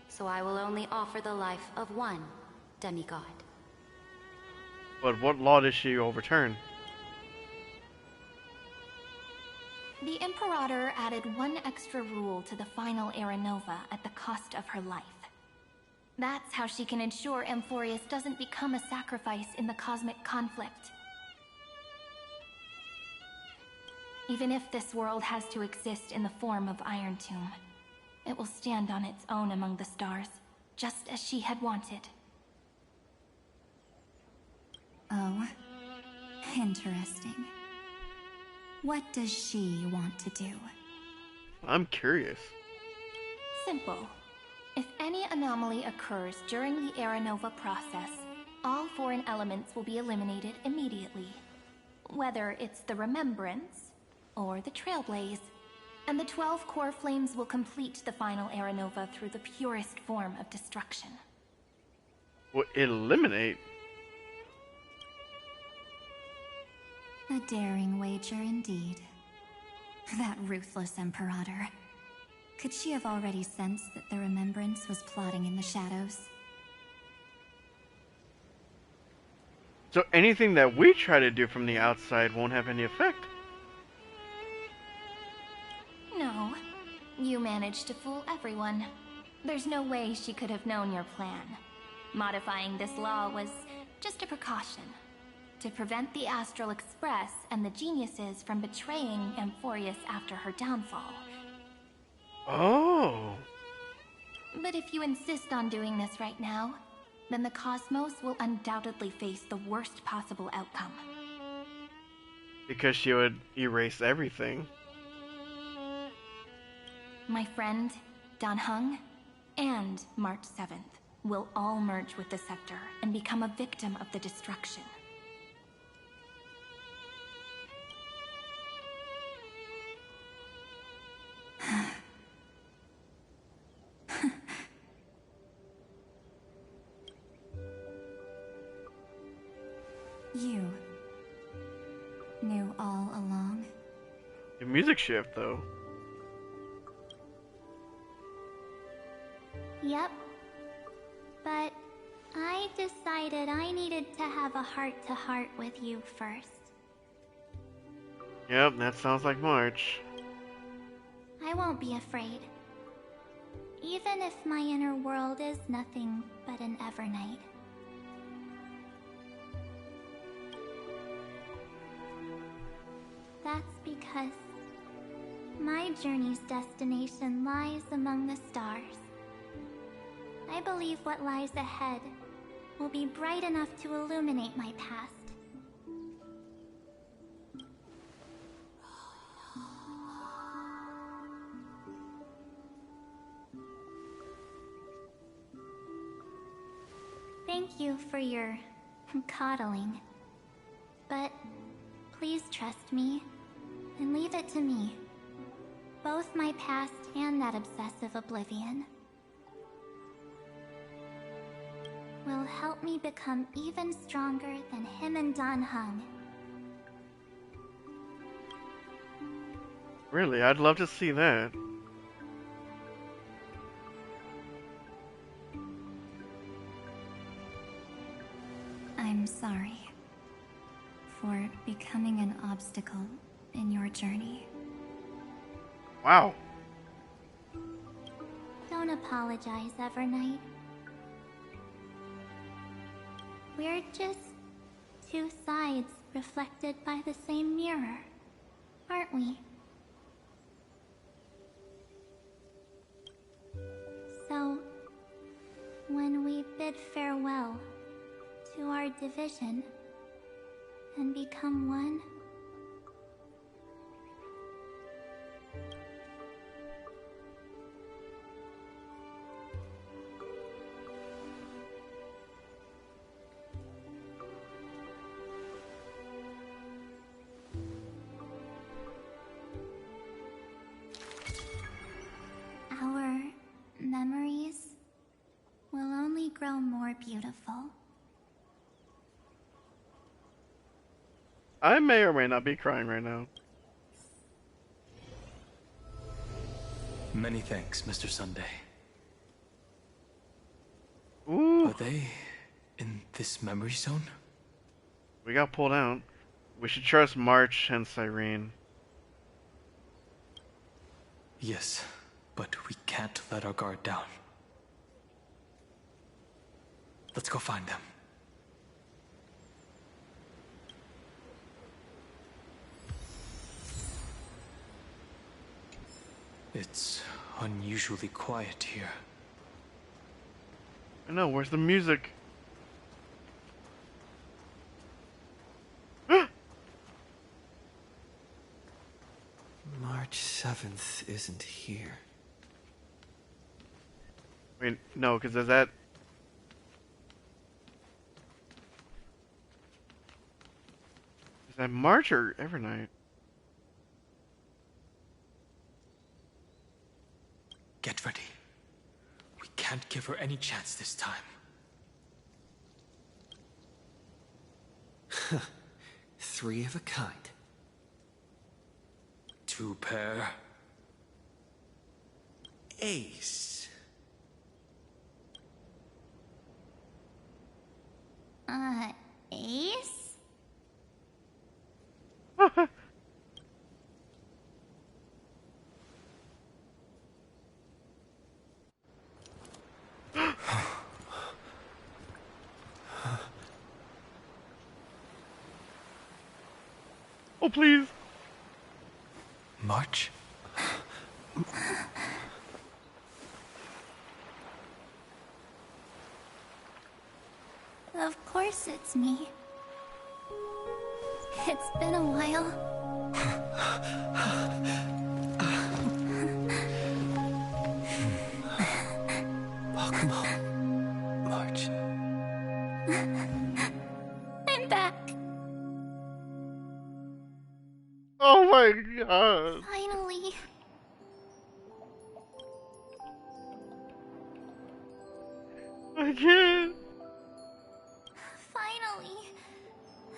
So I will only offer the life of one demigod. But what law did she overturn? The Imperator added one extra rule to the final Era Nova at the cost of her life. That's how she can ensure Amphorius doesn't become a sacrifice in the cosmic conflict. Even if this world has to exist in the form of Iron Tomb, it will stand on its own among the stars, just as she had wanted. Oh, interesting. What does she want to do? I'm curious. Simple. If any anomaly occurs during the Era Nova process, all foreign elements will be eliminated immediately. Whether it's the Remembrance or the Trailblaze. And the 12 core flames will complete the final Era Nova through the purest form of destruction. Well, eliminate? A daring wager indeed. That ruthless Imperator. Could she have already sensed that the Remembrance was plotting in the shadows? So anything that we try to do from the outside won't have any effect? No. You managed to fool everyone. There's no way she could have known your plan. Modifying this law was just a precaution. To prevent the Astral Express and the geniuses from betraying Amphorius after her downfall. Oh. But if you insist on doing this right now, then the cosmos will undoubtedly face the worst possible outcome. Because she would erase everything. My friend, Dan Heng, and March 7th will all merge with the Scepter and become a victim of the destruction. You knew all along? The music shift, though. Yep. But I decided I needed to have a heart-to-heart with you first. Yep, that sounds like March. I won't be afraid. Even if my inner world is nothing but an Evernight. That's because my journey's destination lies among the stars. I believe what lies ahead will be bright enough to illuminate my past. Thank you for your coddling. But please trust me and leave it to me. Both my past and that obsessive oblivion will help me become even stronger than him and Dan Heng. Really, I'd love to see that. I'm sorry for becoming an obstacle in your journey. Wow. Don't apologize, Evernight. We're just two sides reflected by the same mirror, aren't we? So, when we bid farewell to our division and become one, beautiful. I may or may not be crying right now. Many thanks, Mr. Sunday. Ooh. Are they in this memory zone? We got pulled out. We should trust March and Cyrene. Yes, but we can't let our guard down. Let's go find them. It's unusually quiet here. I know, where's the music? March 7th isn't here. Wait, no, because is that... Is that March or Evernight? Get ready. We can't give her any chance this time. 3 of a kind. 2 pair. Ace. Ace? Oh, please. March? Of course it's me. It's been a while. Welcome home, March. I'm back. Oh my god. Finally. I can't. Finally.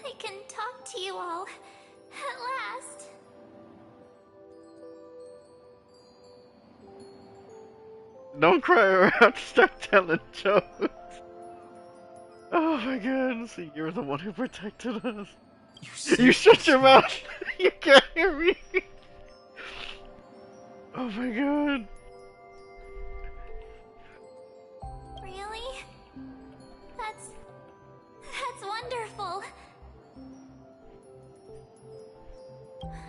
I can talk to you all. At last. Don't cry around, start telling jokes. Oh my god, see, you're the one who protected us. You shut your mouth! You can't hear me! Oh my god. Really? That's wonderful.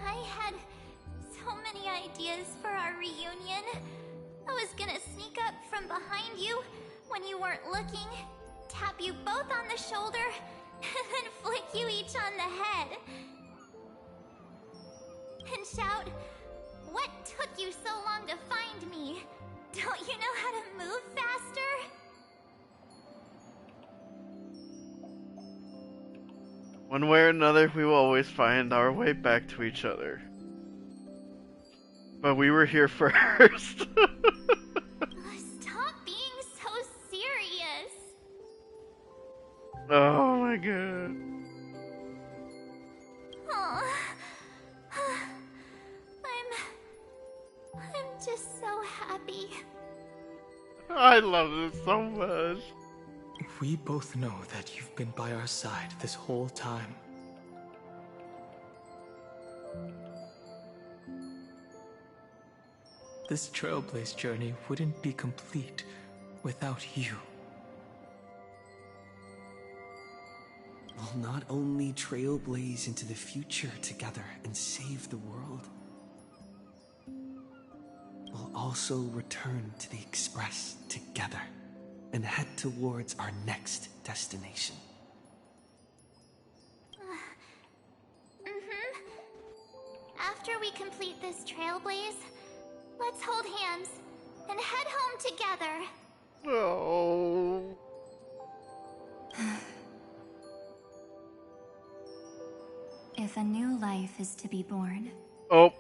I had so many ideas for our reunion. I was gonna sneak up from behind you when you weren't looking, tap you both on the shoulder, and then flick you each on the head. And shout, "What took you so long to find me? Don't you know how to move faster?" One way or another, we will always find our way back to each other. But we were here first. Stop being so serious. Oh my god. Oh, I'm just so happy. I love this so much. We both know that you've been by our side this whole time. This Trailblaze journey wouldn't be complete without you. We'll not only trailblaze into the future together and save the world, we'll also return to the Express together and head towards our next destination. After we complete this trailblaze, let's hold hands and head home together. Oh. If a new life is to be born, Oh.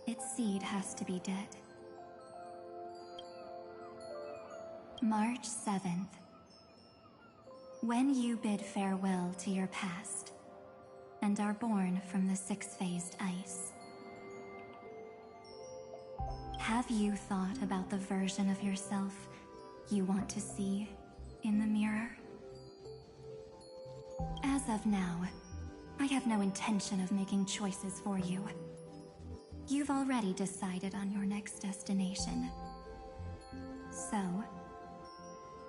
its seed has to be dead. March 7th. When you bid farewell to your past and are born from the six-phased ice, have you thought about the version of yourself you want to see in the mirror? As of now, I have no intention of making choices for you. You've already decided on your next destination. So,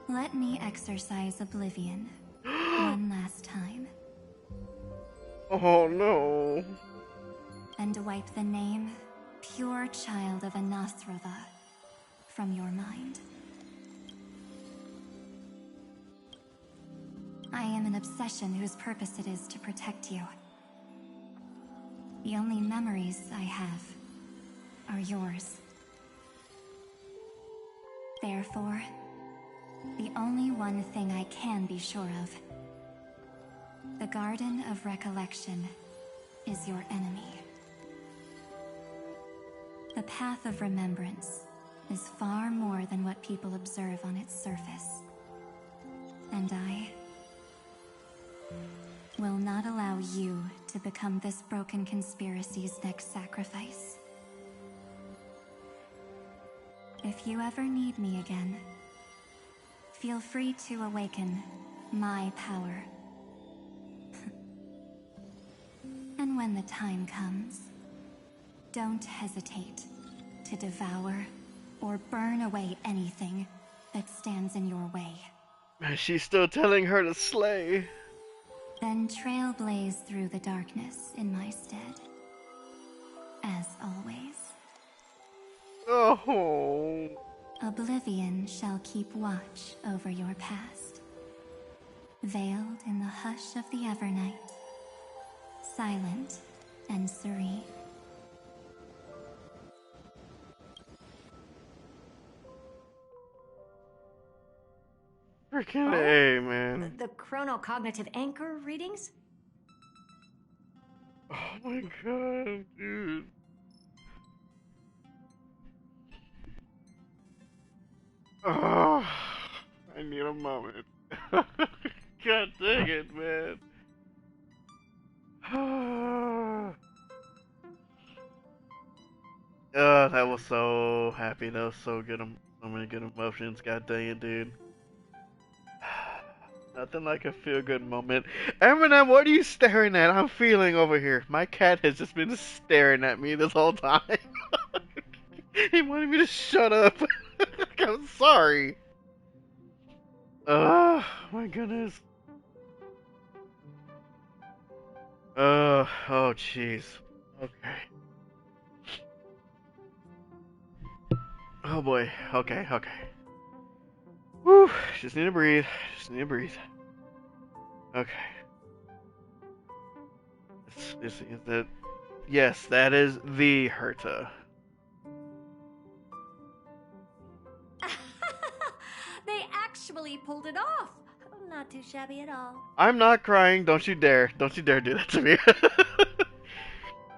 let me exercise oblivion one last time. Oh no. And wipe the name, pure child of Anathrava, from your mind. I am an obsession whose purpose it is to protect you. The only memories I have are yours. Therefore, the only one thing I can be sure of, the Garden of Recollection is your enemy. The path of remembrance is far more than what people observe on its surface. And I will not allow you to become this broken conspiracy's next sacrifice. If you ever need me again, feel free to awaken my power. And when the time comes, don't hesitate to devour or burn away anything that stands in your way. She's still telling her to slay. Then trailblaze through the darkness in my stead. As always. Oh. Oblivion shall keep watch over your past. Veiled in the hush of the Evernight. Silent and serene. Freaking A, man. The chronocognitive anchor readings? Oh my god, dude. Oh, I need a moment. God dang it, man. Oh, that was so happy. That was so good. So many good emotions. God dang it, dude. Nothing like a feel-good moment. Eminem, what are you staring at? I'm feeling over here. My cat has just been staring at me this whole time. He wanted me to shut up. I'm sorry. Oh, my goodness. Oh, jeez. Okay. Oh boy. Okay. Whew. Just need to breathe. Okay. Is that? Yes, that is the Herta. They actually pulled it off. Not too shabby at all. I'm not crying. Don't you dare. Don't you dare do that to me.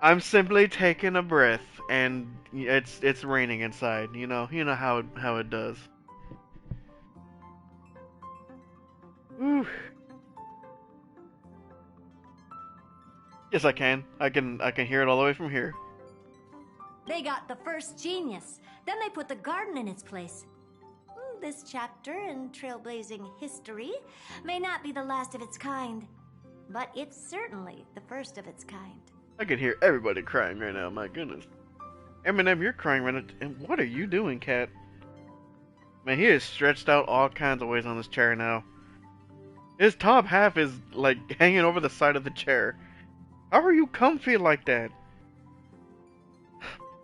I'm simply taking a breath, and it's raining inside. You know how it does. Whew. Yes, I can. I can hear it all the way from here. They got the first genius. Then they put the garden in its place. This chapter in trailblazing history may not be the last of its kind, but it's certainly the first of its kind. I can hear everybody crying right now. My goodness. Eminem, you're crying right now. And what are you doing, cat? Man, he is stretched out all kinds of ways on this chair now. His top half is like hanging over the side of the chair. How are you comfy like that?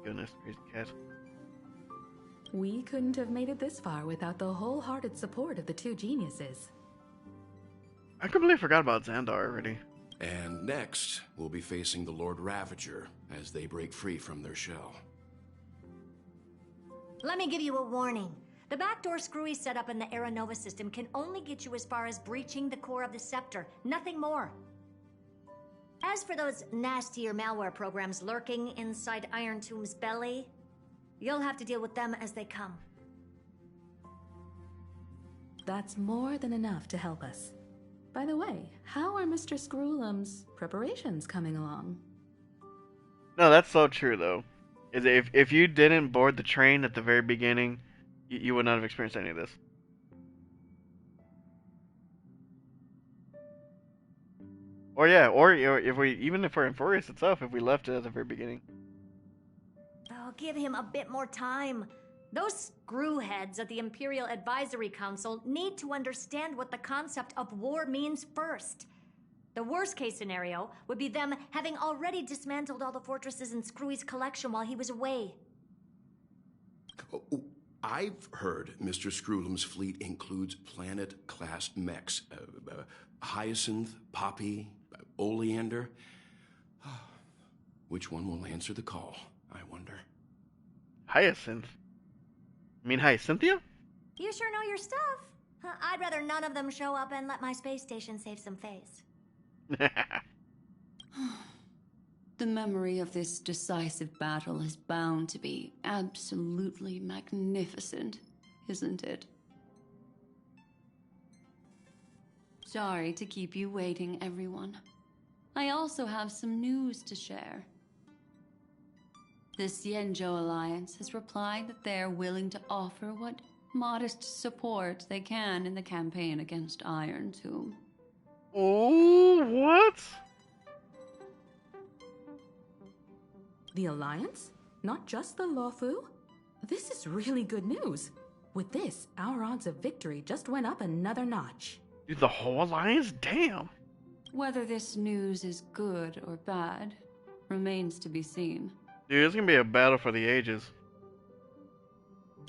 Goodness, crazy cat. We couldn't have made it this far without the wholehearted support of the two geniuses. I completely forgot about Xandar already. And next, we'll be facing the Lord Ravager as they break free from their shell. Let me give you a warning. The backdoor screwy setup in the Era Nova system can only get you as far as breaching the core of the scepter, nothing more. As for those nastier malware programs lurking inside Iron Tomb's belly, you'll have to deal with them as they come. That's more than enough to help us. By the way, how are Mr. Screwlum's preparations coming along? No, that's so true though. Is if you didn't board the train at the very beginning, you would not have experienced any of this. Or yeah, or if we even if we're in Furious itself, if we left it at the very beginning. Oh, give him a bit more time. Those screwheads at the Imperial Advisory Council need to understand what the concept of war means first. The worst case scenario would be them having already dismantled all the fortresses in Screwy's collection while he was away. Oh, I've heard Mr. Screwlum's fleet includes planet-class mechs. Hyacinth, Poppy, Oleander. Which one will answer the call, I wonder? Hyacinth? I mean Hyacinthia? You sure know your stuff. I'd rather none of them show up and let my space station save some face. The memory of this decisive battle is bound to be absolutely magnificent, isn't it? Sorry to keep you waiting, everyone. I also have some news to share. The Xianzhou Alliance has replied that they're willing to offer what modest support they can in the campaign against Iron Tomb. Oh, what? The Alliance? Not just the Luofu? This is really good news. With this, our odds of victory just went up another notch. Dude, the whole alliance? Damn. Whether this news is good or bad remains to be seen. Dude, it's gonna be a battle for the ages.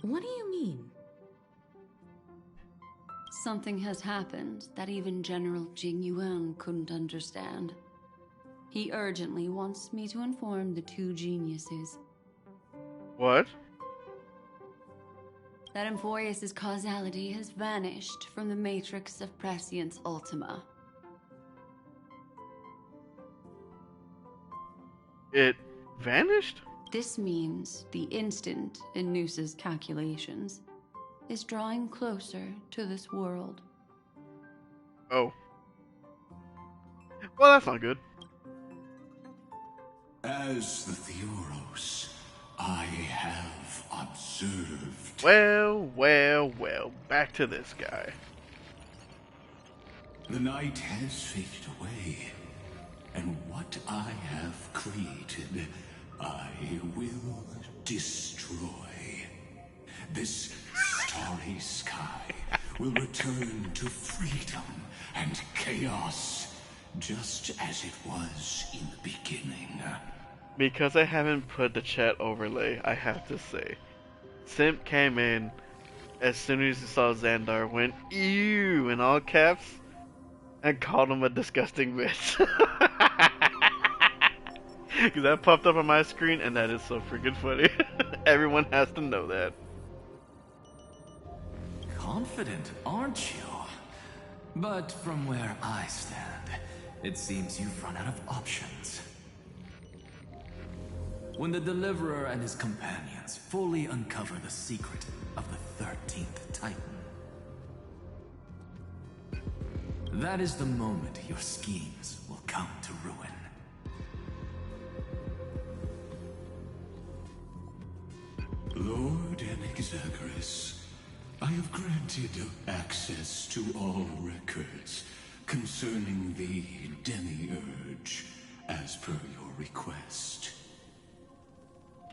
What do you mean? Something has happened that even General Jing Yuan couldn't understand. He urgently wants me to inform the two geniuses. What? That Emphorius' causality has vanished from the matrix of Prescience Ultima. It vanished? This means the instant in Noose's calculations is drawing closer to this world. Oh. Well, that's not good. As the Theoros, I have observed. Well, back to this guy. The night has faded away, and what I have created, I will destroy. This starry sky will return to freedom and chaos, just as it was in the beginning. Because I haven't put the chat overlay, I have to say, Simp came in as soon as he saw Xandar, went ew in all caps, and called him a disgusting bitch. Because that popped up on my screen, and that is so freaking funny. Everyone has to know that. Confident, aren't you? But from where I stand, it seems you've run out of options. When the Deliverer and his companions fully uncover the secret of the 13th Titan, that is the moment your schemes will come to ruin. Lord Enexagris, I have granted access to all records concerning the Demiurge, as per your request.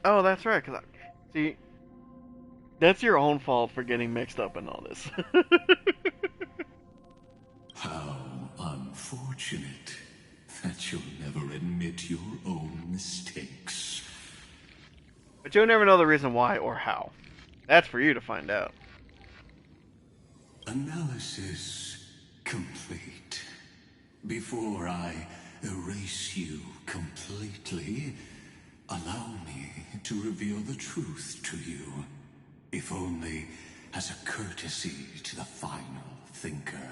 Oh, that's right, because see, that's your own fault for getting mixed up in all this. How unfortunate that you'll never admit your own mistakes. But you'll never know the reason why or how. That's for you to find out. Analysis complete. Before I erase you completely, allow me to reveal the truth to you, if only as a courtesy to the final thinker.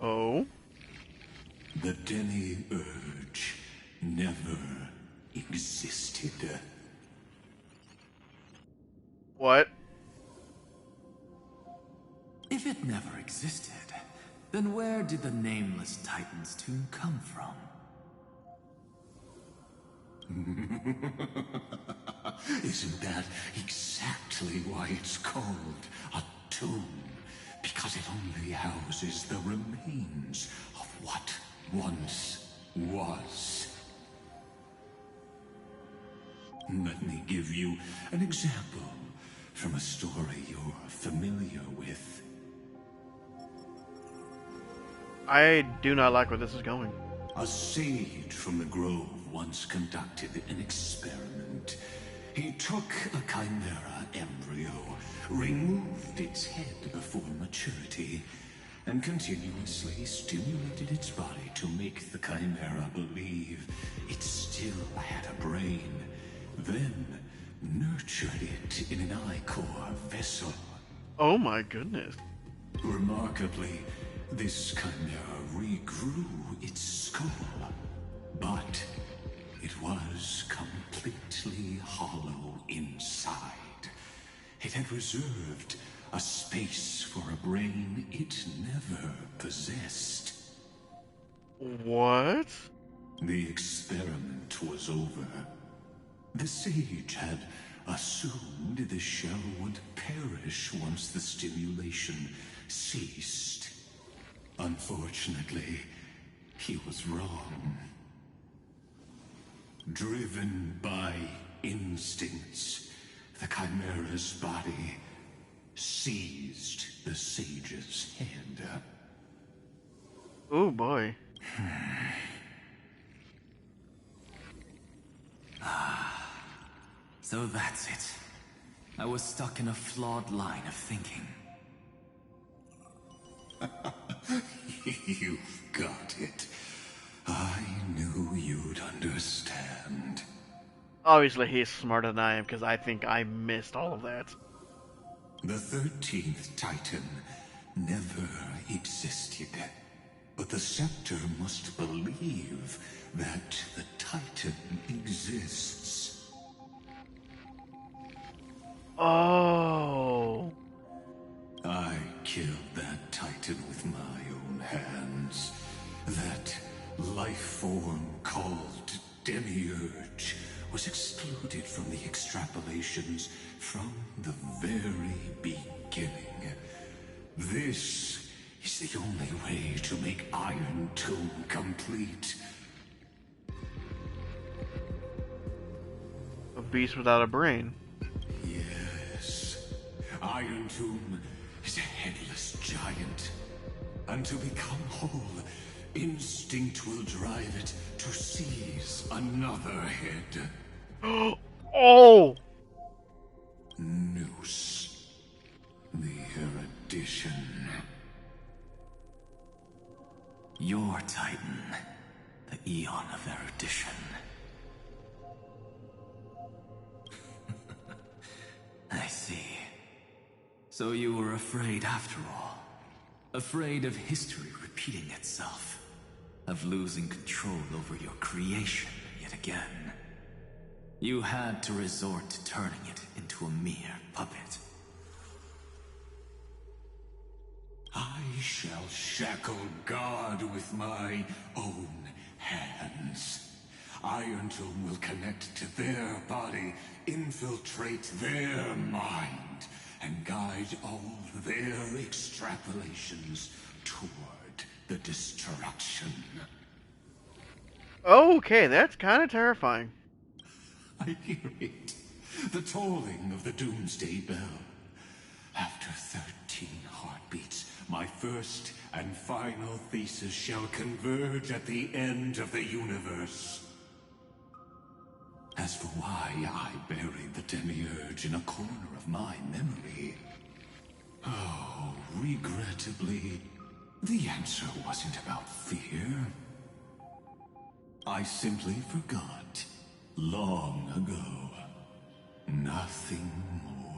Oh? The Demiurge never existed. What? If it never existed, Then where did the nameless Titan's tomb come from? Isn't that exactly why it's called a tomb? Because it only houses the remains of what once was. Let me give you an example from a story you're familiar with. I do not like where this is going. A sage from the grove once conducted an experiment. He took a chimera embryo, removed its head before maturity, and continuously stimulated its body to make the chimera believe it still had a brain. Then nurtured it in an ichor vessel. Oh my goodness. Remarkably, this chimera regrew its skull, but it was completely hollow inside. It had reserved a space for a brain it never possessed. What? The experiment was over. The sage had assumed the shell would perish once the stimulation ceased. Unfortunately, he was wrong. Driven by instincts, the chimera's body seized the sage's head. Oh boy. So that's it. I was stuck in a flawed line of thinking. You've got it. I knew you'd understand. Obviously, he's smarter than I am because I think I missed all of that. The 13th Titan never existed. But the Scepter must believe that the Titan exists. Oh. I killed that Titan with my own hands. That life form called Demiurge was excluded from the extrapolations from the very beginning. This is the only way to make Iron Tomb complete. A beast without a brain. Yes. Iron Tomb is a headless giant. And to become whole, instinct will drive it to seize another head. Oh! Noose. The erudition. Your Titan, the Eon of Erudition. I see. So you were afraid after all. Afraid of history repeating itself. Of losing control over your creation yet again. You had to resort to turning it into a mere puppet. I shall shackle God with my own hands. Iron Tomb will connect to their body, infiltrate their mind, and guide all their extrapolations toward the destruction. Okay, that's kind of terrifying. I hear it. The tolling of the Doomsday Bell. After 13 heartbeats, my first and final thesis shall converge at the end of the universe. As for why I buried the Demiurge in a corner of my memory, oh, regrettably, the answer wasn't about fear. I simply forgot, long ago. Nothing more.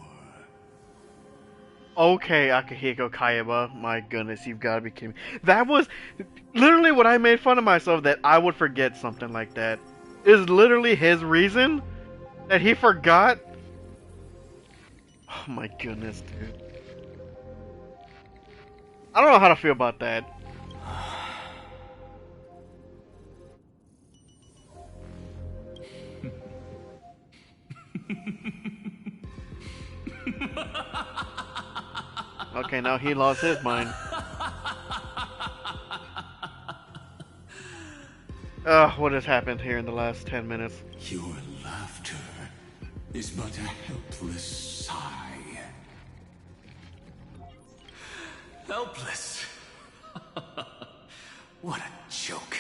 Okay, Akihiko Kayaba, my goodness, you've got to be kidding me. That was literally what I made fun of myself, that I would forget something like that. Is literally his reason that he forgot? Oh my goodness, dude. I don't know how to feel about that. Okay, now he lost his mind. What has happened here in the last 10 minutes? Your laughter is but a helpless sigh. Helpless? What a joke.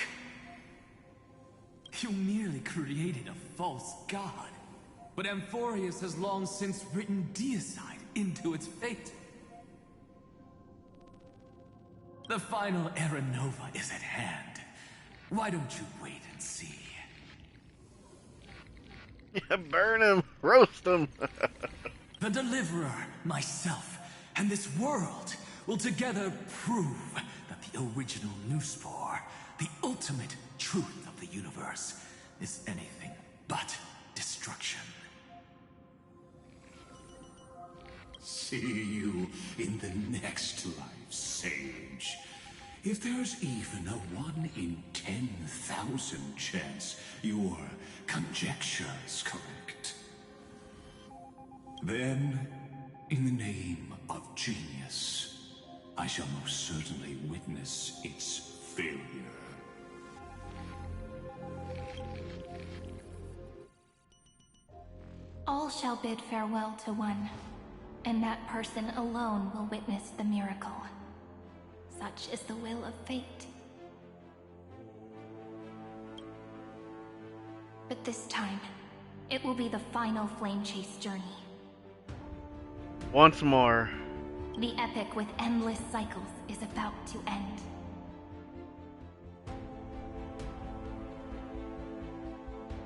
You merely created a false god. But Amphorius has long since written deicide into its fate. The final Era Nova is at hand. Why don't you wait and see? Yeah, burn him, roast him. The Deliverer, myself, and this world will together prove that the original Newspore, the ultimate truth of the universe, is anything but destruction. See you in the next life, Sage. If there's even a 1 in 10,000 chance your conjecture's correct, then, in the name of genius, I shall most certainly witness its failure. All shall bid farewell to one, and that person alone will witness the miracle. Such is the will of fate. But this time, it will be the final flame chase journey. Once more. The epic with endless cycles is about to end.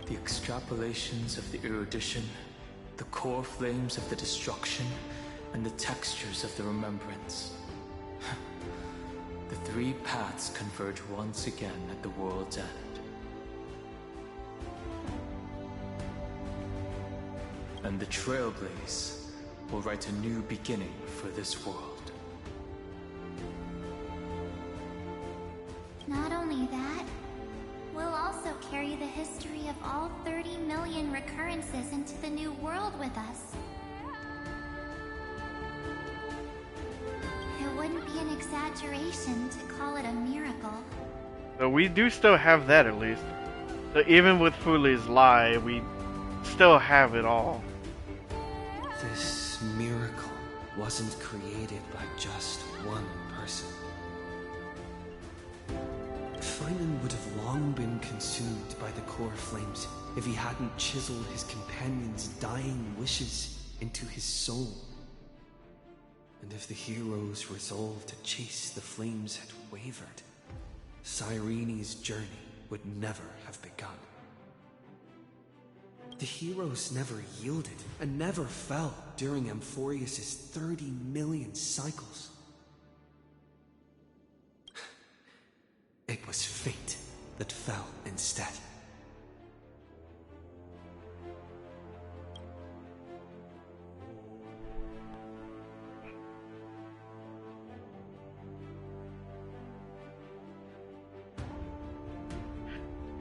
The extrapolations of the erudition, the core flames of the destruction, and the textures of the remembrance. The three paths converge once again at the world's end. And the Trailblaze will write a new beginning for this world. Not only that, we'll also carry the history of all 30 million recurrences into the new world with us. It wouldn't be an exaggeration to call it a miracle. So we do still have that at least. So even with Fuli's lie, we still have it all. This miracle wasn't created by just one person. Feynman would have long been consumed by the core flames if he hadn't chiseled his companion's dying wishes into his soul. And if the hero's resolve to chase the flames had wavered, Cyrene's journey would never have begun. The heroes never yielded and never fell during Amphorius' 30 million cycles. It was fate that fell instead.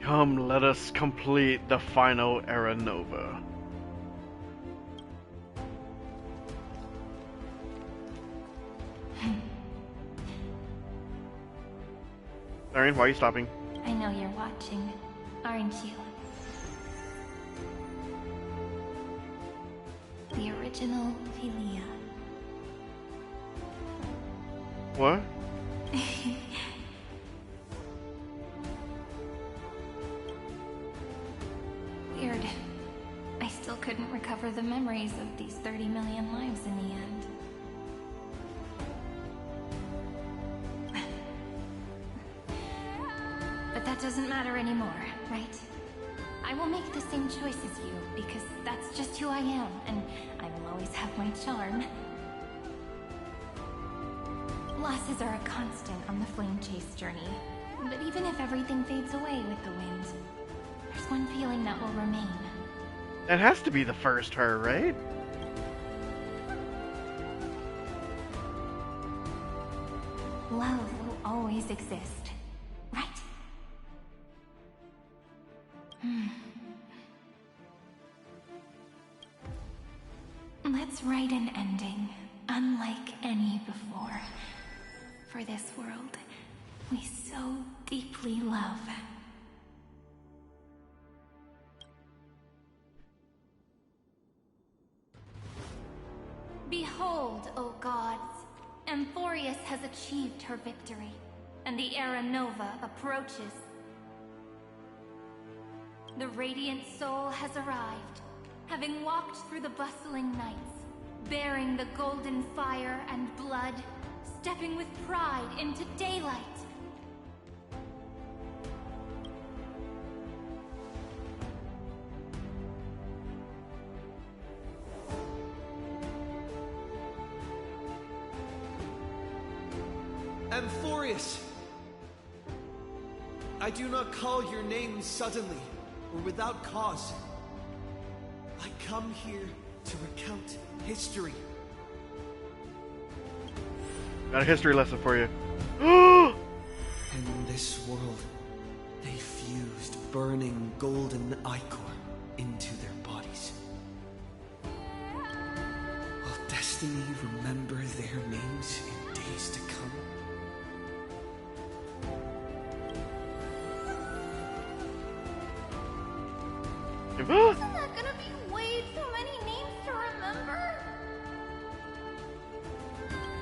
Come, let us complete the final Era Nova. Siren, why are you stopping? I know you're watching, aren't you? The original Philia. What? Weird. I still couldn't recover the memories of these 30 million lives in the end. But that doesn't matter anymore, right? I will make the same choice as you, because that's just who I am, and I will always have my charm. Losses are a constant on the flame chase journey, but even if everything fades away with the wind, there's one feeling that will remain. That has to be the first her, right? Love will always always exist, right? Let's write an ending, unlike any before, for this world we so deeply love. Behold, O gods, Amphorius has achieved her victory, and the Era Nova approaches. The Radiant Soul has arrived, having walked through the bustling nights, bearing the golden fire and blood, stepping with pride into daylight. Amphorius! I do not call your name suddenly, or without cause. I come here to recount history. Got a history lesson for you. And in this world, they fused burning golden ichor into their bodies. Will destiny remember their names in days to come? Isn't that gonna be way too many names to remember?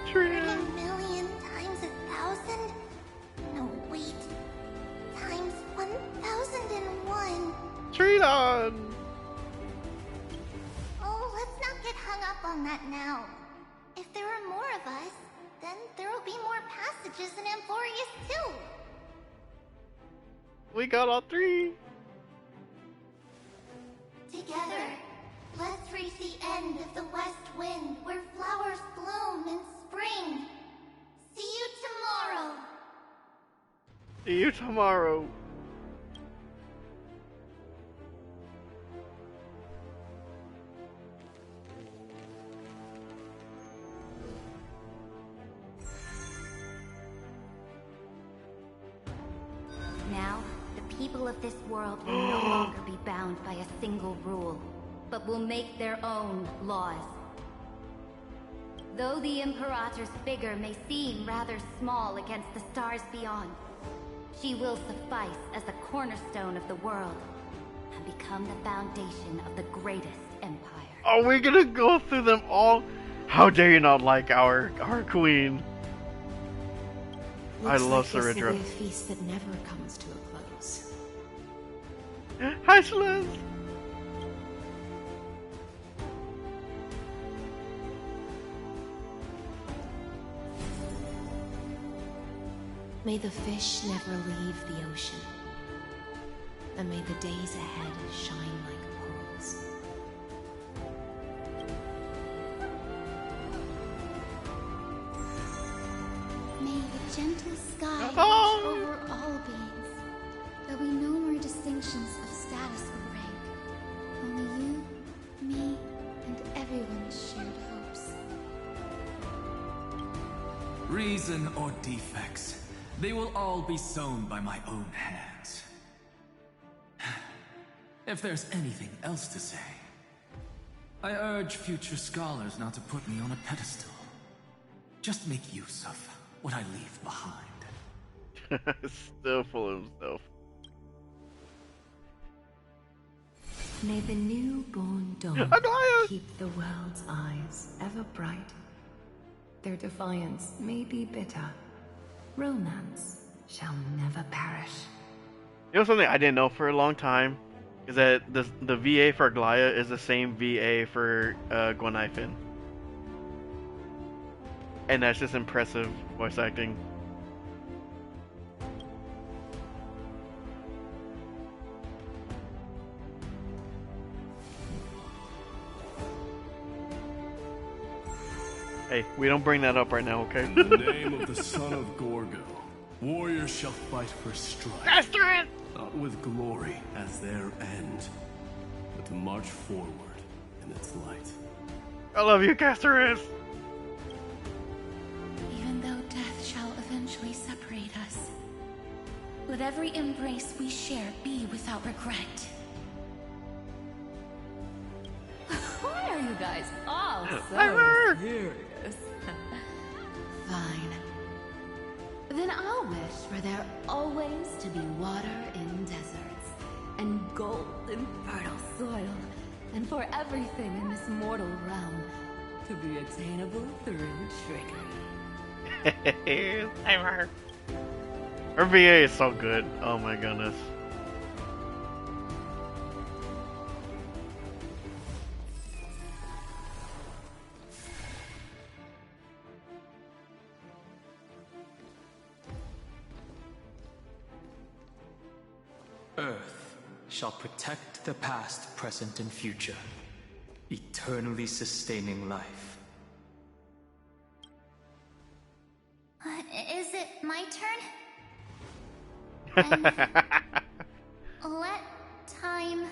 Trion. A million times 1,000? No, wait. Times 1,001. Trion. Oh, let's not get hung up on that now. If there are more of us, then there will be more passages in Amphorius too. We got all three. Together, let's reach the end of the west wind where flowers bloom in spring. See you tomorrow. See you tomorrow. Now, the people of this world will no longer be bound by a single rule, but will make their own laws. Though the Imperator's figure may seem rather small against the stars beyond, she will suffice as the cornerstone of the world and become the foundation of the greatest empire. Are we gonna go through them all? How dare you not like our queen? I love Looks like Saridra. This will be a feast that never comes to a close. Hi, Celeste. May the fish never leave the ocean, and may the days ahead shine like pearls. May the gentle sky Oh. watch over all beings. There'll be no more distinctions of status or rank. Only you, me, and everyone's shared hopes. Reason or defects, they will all be sown by my own hands. If there's anything else to say, I urge future scholars not to put me on a pedestal. Just make use of what I leave behind. Still full of himself. May the newborn dawn Aglaia! keep the world's eyes ever bright. Their defiance may be bitter. Romance shall never perish. You know something I didn't know for a long time? Is that the VA for Aglaia is the same VA for Gwenifin. And that's just impressive voice acting. Hey, we don't bring that up right now, okay? In the name of the son of Gorgo, warriors shall fight for strife. Astrid! Not with glory as their end, but to march forward in its light. I love you, Casterus! Even though death shall eventually separate betrayed us. Let every embrace we share be without regret. Why are you guys all so serious? Fine. Then I'll wish for there always to be water in deserts, and gold in fertile soil, and for everything in this mortal realm to be attainable through trickery. Her VA is so good. Oh my goodness. Earth shall protect the past, present, and future, eternally sustaining life. Is it my turn? Let time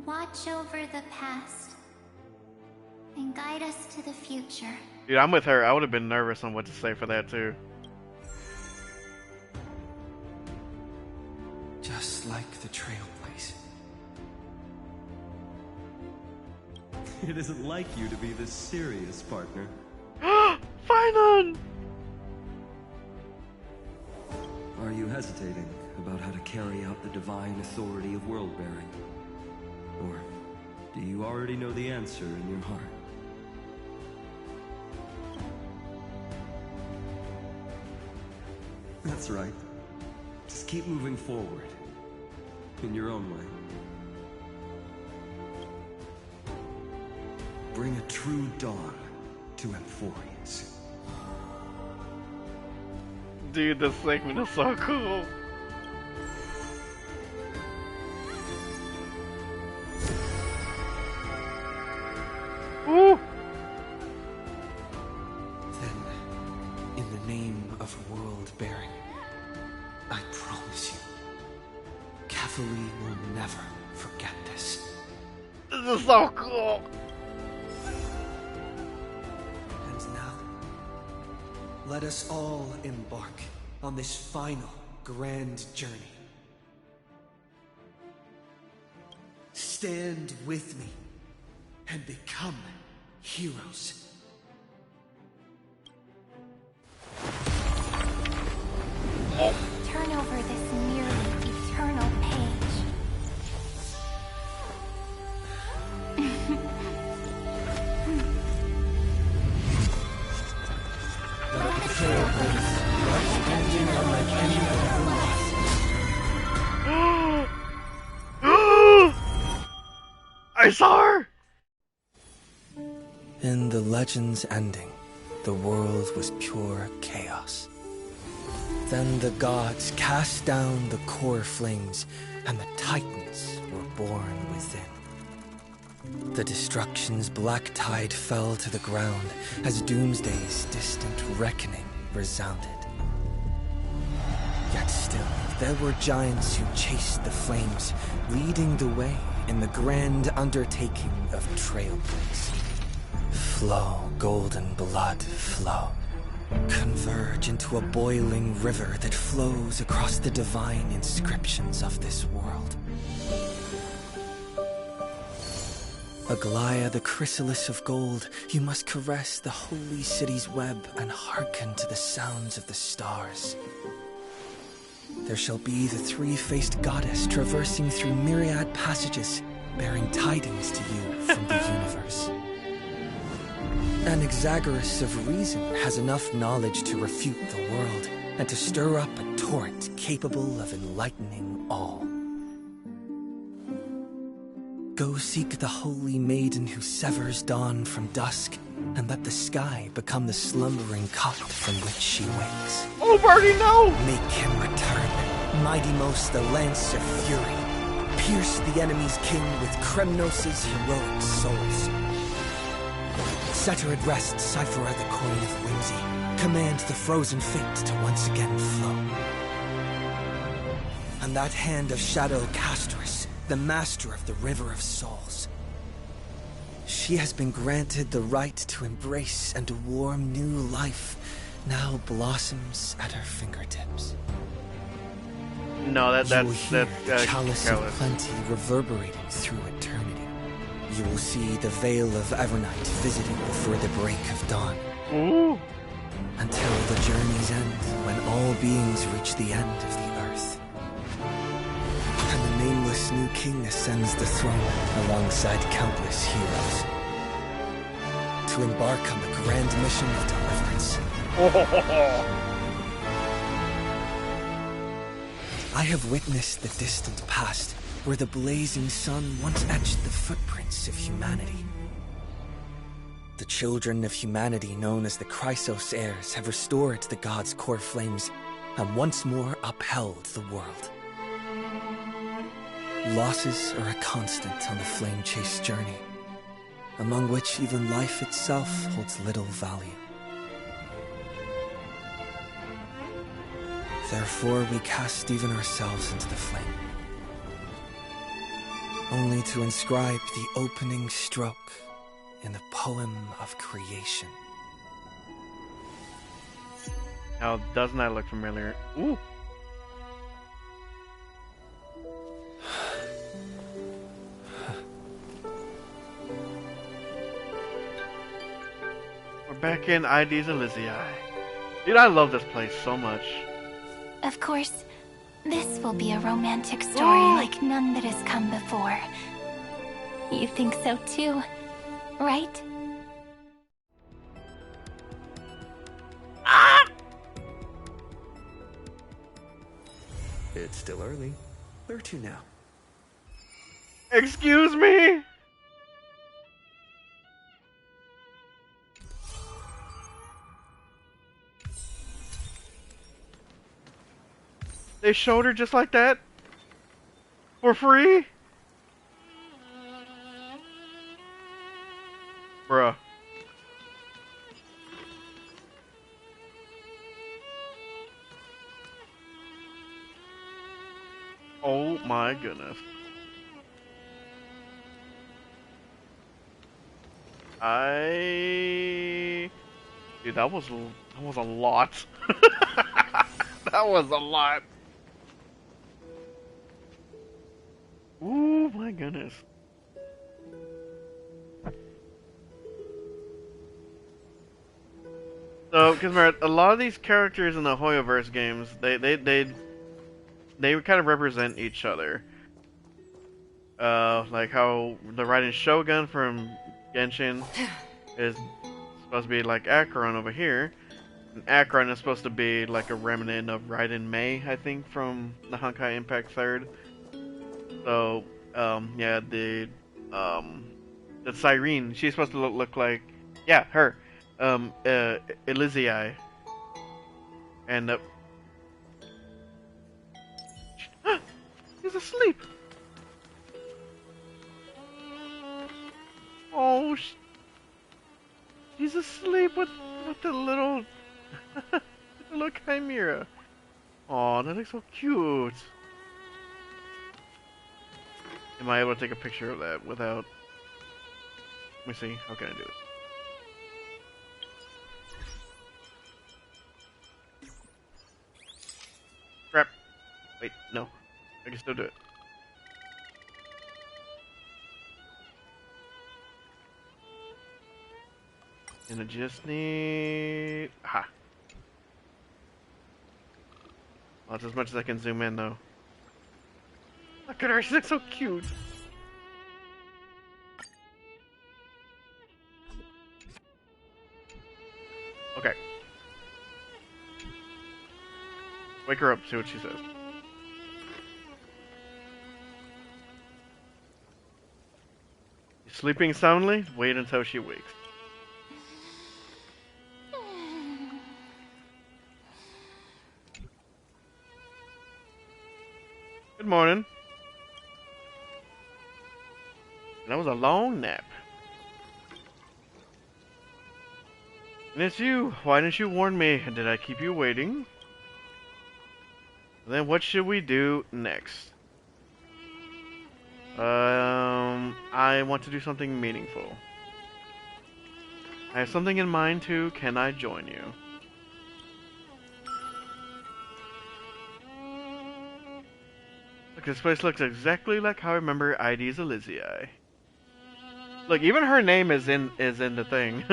watch over the past and guide us to the future. Dude, I'm with her. I would have been nervous on what to say for that too. Just like the Trailblaze. It isn't like you to be this serious, partner. Finon! Are you hesitating about how to carry out the divine authority of world-bearing? Or do you already know the answer in your heart? That's right. Just keep moving forward. In your own way. Bring a true dawn to Emphorius. Dude, this segment is so cool. Woo! Then, in the name of world-bearing, I promise you, Cavalry will never forget this. This is so cool. And now, let us all embark on this final grand journey. Stand with me and become heroes. Turn over this nearly eternal page. Let the Trailblaze rush engine unlike any other lost. I saw her! In the legend's ending, the world was pure chaos. Then the gods cast down the core flames, and the Titans were born within. The destruction's black tide fell to the ground as Doomsday's distant reckoning resounded. Yet still, there were giants who chased the flames, leading the way in the grand undertaking of Trailblaze. Flow, golden blood, flow. Converge into a boiling river that flows across the divine inscriptions of this world. Aglaya, the chrysalis of gold, you must caress the holy city's web and hearken to the sounds of the stars. There shall be the three-faced goddess traversing through myriad passages, bearing tidings to you from the universe. An Exagoras of reason has enough knowledge to refute the world, and to stir up a torrent capable of enlightening all. Go seek the holy maiden who severs dawn from dusk, and let the sky become the slumbering cot from which she wakes. Oh, Birdie, no! Make him return, mightymost the lance of fury. Pierce the enemy's king with Kremnos' heroic souls. Set her at rest, Cyphera the coin of whimsy. Command the frozen fate to once again flow. And that hand of Shadow Castress, the master of the River of Souls. She has been granted the right to embrace and to warm new life now blossoms at her fingertips. No, You will hear the chalice of Callus. plenty reverberating through eternity. You will see the veil of Evernight visiting before the break of dawn. Ooh. Until the journey's end, when all beings reach the end of the earth. And the nameless new king ascends the throne alongside countless heroes. To embark on the grand mission of deliverance. I have witnessed the distant past, where the blazing sun once etched the footprints of humanity. The children of humanity known as the Chrysos heirs have restored the gods' core flames and once more upheld the world. Losses are a constant on the flame-chased journey, among which even life itself holds little value. Therefore, we cast even ourselves into the flame, only to inscribe the opening stroke in the poem of creation. Now, doesn't that look familiar? Ooh. We're back in ID's Elysium. Dude, I love this place so much. Of course, this will be a romantic story like none that has come before. You think so too, right? It's still early. Where to now? Excuse me? They showed her just like that? For free? Bruh. Oh my goodness. Dude, that was a lot. That was a lot. Ooh, my goodness. So, because a lot of these characters in the Hoyoverse games, they kind of represent each other. Like how the Raiden Shogun from Genshin is supposed to be like Acheron over here. And Acheron is supposed to be like a remnant of Raiden Mei, I think, from the Honkai Impact 3rd. So, yeah, the Cyrene, she's supposed to look like, yeah, her, Elizei. And, he's asleep! Oh, he's asleep with the little, the little chimera. Oh, that looks so cute. Am I able to take a picture of that without... Let me see. How can I do it? Crap. Wait, no. I can still do it. And I just need... Aha. Well, that's as much as I can zoom in, though. Look at her, she looks so cute. Okay. Wake her up, see what she says. You sleeping soundly? Wait until she wakes. Good morning. That was a long nap. And it's you. Why didn't you warn me? Did I keep you waiting? Then what should we do next? I want to do something meaningful. I have something in mind too. Can I join you? Look, this place looks exactly like how I remember ID's Elysiae. Look, even her name is in the thing.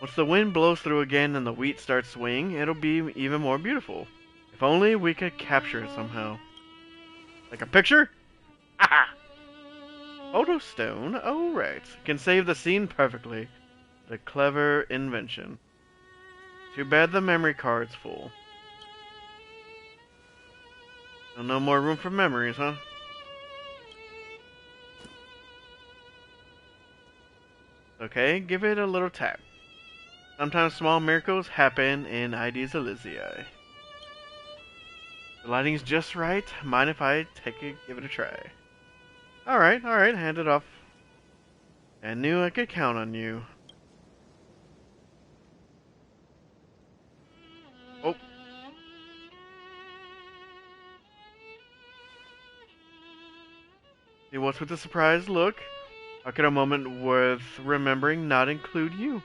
Once the wind blows through again and the wheat starts swaying, it'll be even more beautiful. If only we could capture it somehow. Like a picture? Aha! Photo stone? Oh, right. Can save the scene perfectly. The clever invention. Too bad the memory card's full. So no more room for memories, huh? Okay, give it a little tap. Sometimes small miracles happen in ID's Elysiae. The lighting's just right. Mind if I give it a try? Alright, hand it off. I knew I could count on you. Oh. See, what's with the surprised look? How could a moment worth remembering not include you?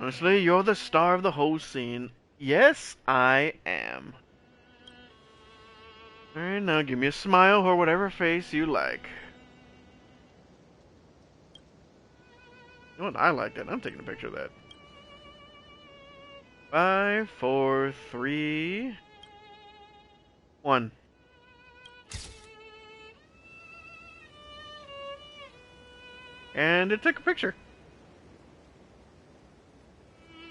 Honestly, you're the star of the whole scene. Yes, I am. Alright, now give me a smile or whatever face you like. You know what? I like that. I'm taking a picture of that. 5, 4, 3, 1. And it took a picture.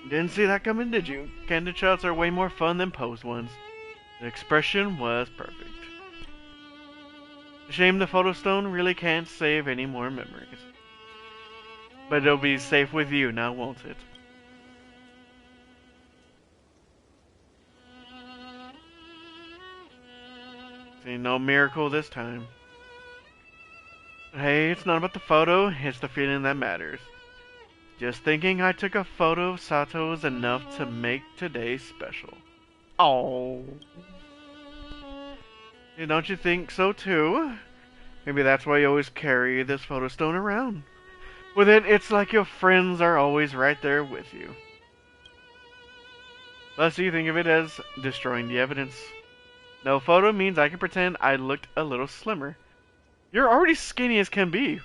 Didn't see that coming, did you? Candid shots are way more fun than posed ones. The expression was perfect. Shame the photo stone really can't save any more memories. But it'll be safe with you now, won't it? See, no miracle this time. Hey, it's not about the photo, it's the feeling that matters. Just thinking I took a photo of Sato is enough to make today special. Oh. Don't you think so too? Maybe that's why you always carry this photo stone around. With it, it's like your friends are always right there with you. Plus, you think of it as destroying the evidence. No photo means I can pretend I looked a little slimmer. You're already skinny as can be.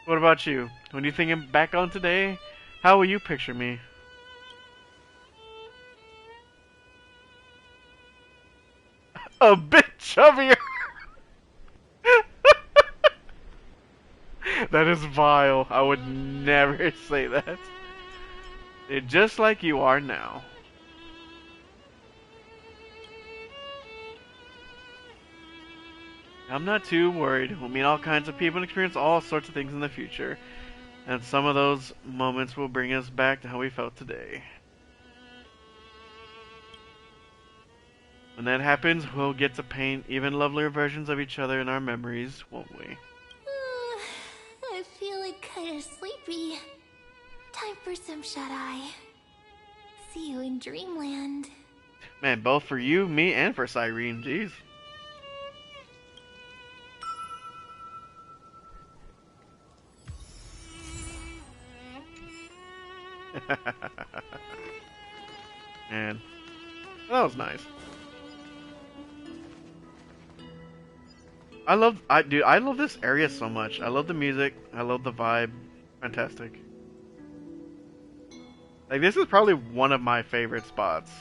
What about you? When you think back on today, how will you picture me? A bit chubbier! That is vile. I would never say that. Just like you are now. I'm not too worried. We'll meet all kinds of people and experience all sorts of things in the future. And some of those moments will bring us back to how we felt today. When that happens, we'll get to paint even lovelier versions of each other in our memories, won't we? I feel like kinda sleepy. Time for some shut-eye. See you in dreamland. Man, both for you, me, and for Cyrene, jeez. Man, that was nice. I love this area so much. I love the music. I love the vibe. Fantastic. Like, this is probably one of my favorite spots.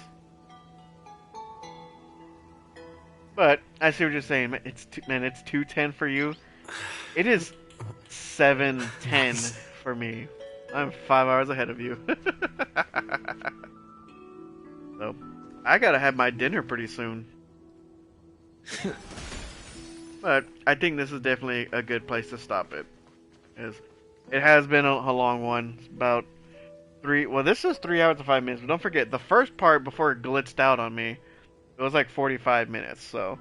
But I see what you're saying. It's 2:10 for you. It is 7:10 for me. I'm 5 hours ahead of you. So, I gotta have my dinner pretty soon. But I think this is definitely a good place to stop it. It has been a long one. It's about 3. Well, this is 3 hours and 5 minutes. But don't forget, the first part before it glitched out on me, it was like 45 minutes. So,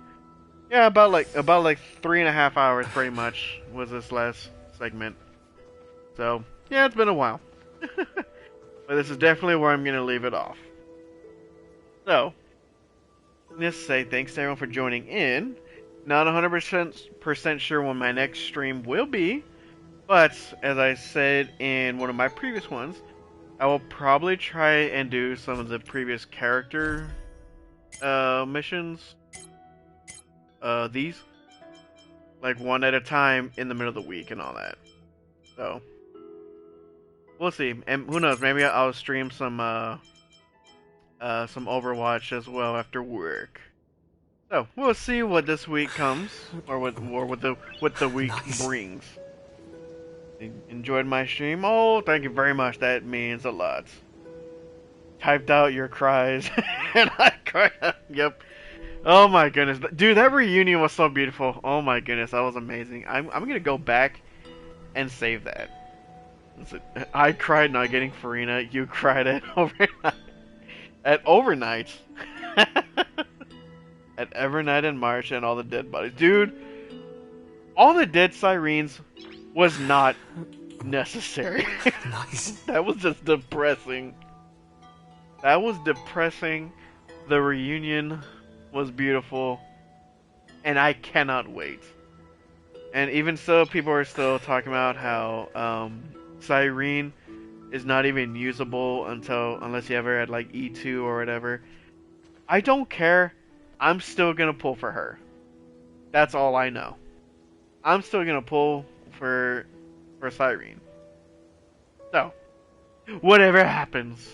yeah, about like 3.5 hours pretty much was this last segment. So, yeah, it's been a while. But this is definitely where I'm gonna leave it off. So, just say thanks to everyone for joining in. Not 100% sure when my next stream will be, but as I said in one of my previous ones, I will probably try and do some of the previous character missions. These like one at a time in the middle of the week and all that. So we'll see, and who knows? Maybe I'll stream some Overwatch as well after work. So we'll see what this week comes, or what the week brings. Enjoyed my stream? Oh, thank you very much. That means a lot. Typed out your cries, and I cried. Yep. Oh my goodness, dude, that reunion was so beautiful. Oh my goodness, that was amazing. I'm gonna go back and save that. I cried not getting Farina. You cried at overnight. At overnight. At Evernight in March and all the dead bodies, dude. All the dead sirens was not necessary. Nice. That was just depressing. That was depressing. The reunion was beautiful, and I cannot wait. And even so, people are still talking about how Cyrene is not even usable unless you ever had like E2 or whatever. I don't care. I'm still gonna pull for her. That's all I know. I'm still gonna pull for Cyrene. So, whatever happens.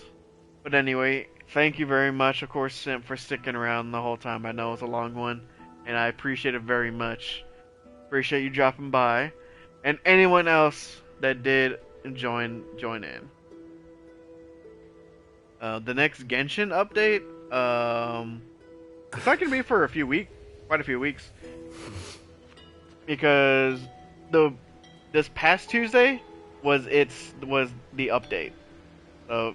But anyway, thank you very much, of course, Simp, for sticking around the whole time. I know it was a long one, and I appreciate it very much. Appreciate you dropping by, and anyone else that did join in. The next Genshin update, it's not gonna be for quite a few weeks, because this past Tuesday was the update, so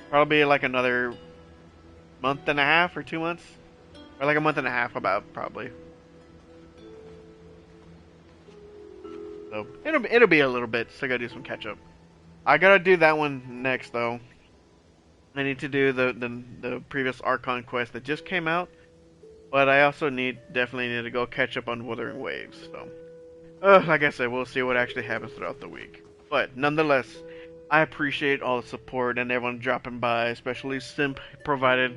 probably like another month and a half or 2 months, or like a month and a half about probably. So it'll be a little bit. So I gotta do some catch up. I gotta do that one next though. I need to do the previous Archon quest that just came out, but I also definitely need to go catch up on Wuthering Waves. So, like I said, we'll see what actually happens throughout the week. But nonetheless, I appreciate all the support and everyone dropping by, especially Simp provided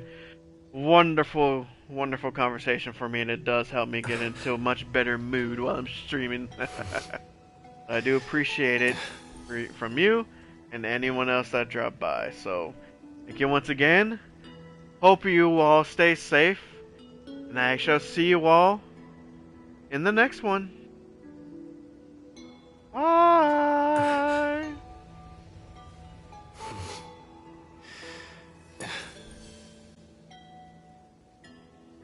wonderful, wonderful conversation for me, and it does help me get into a much better mood while I'm streaming. I do appreciate it from you and anyone else that dropped by. So, thank you once again. Hope you all stay safe, and I shall see you all in the next one. Bye!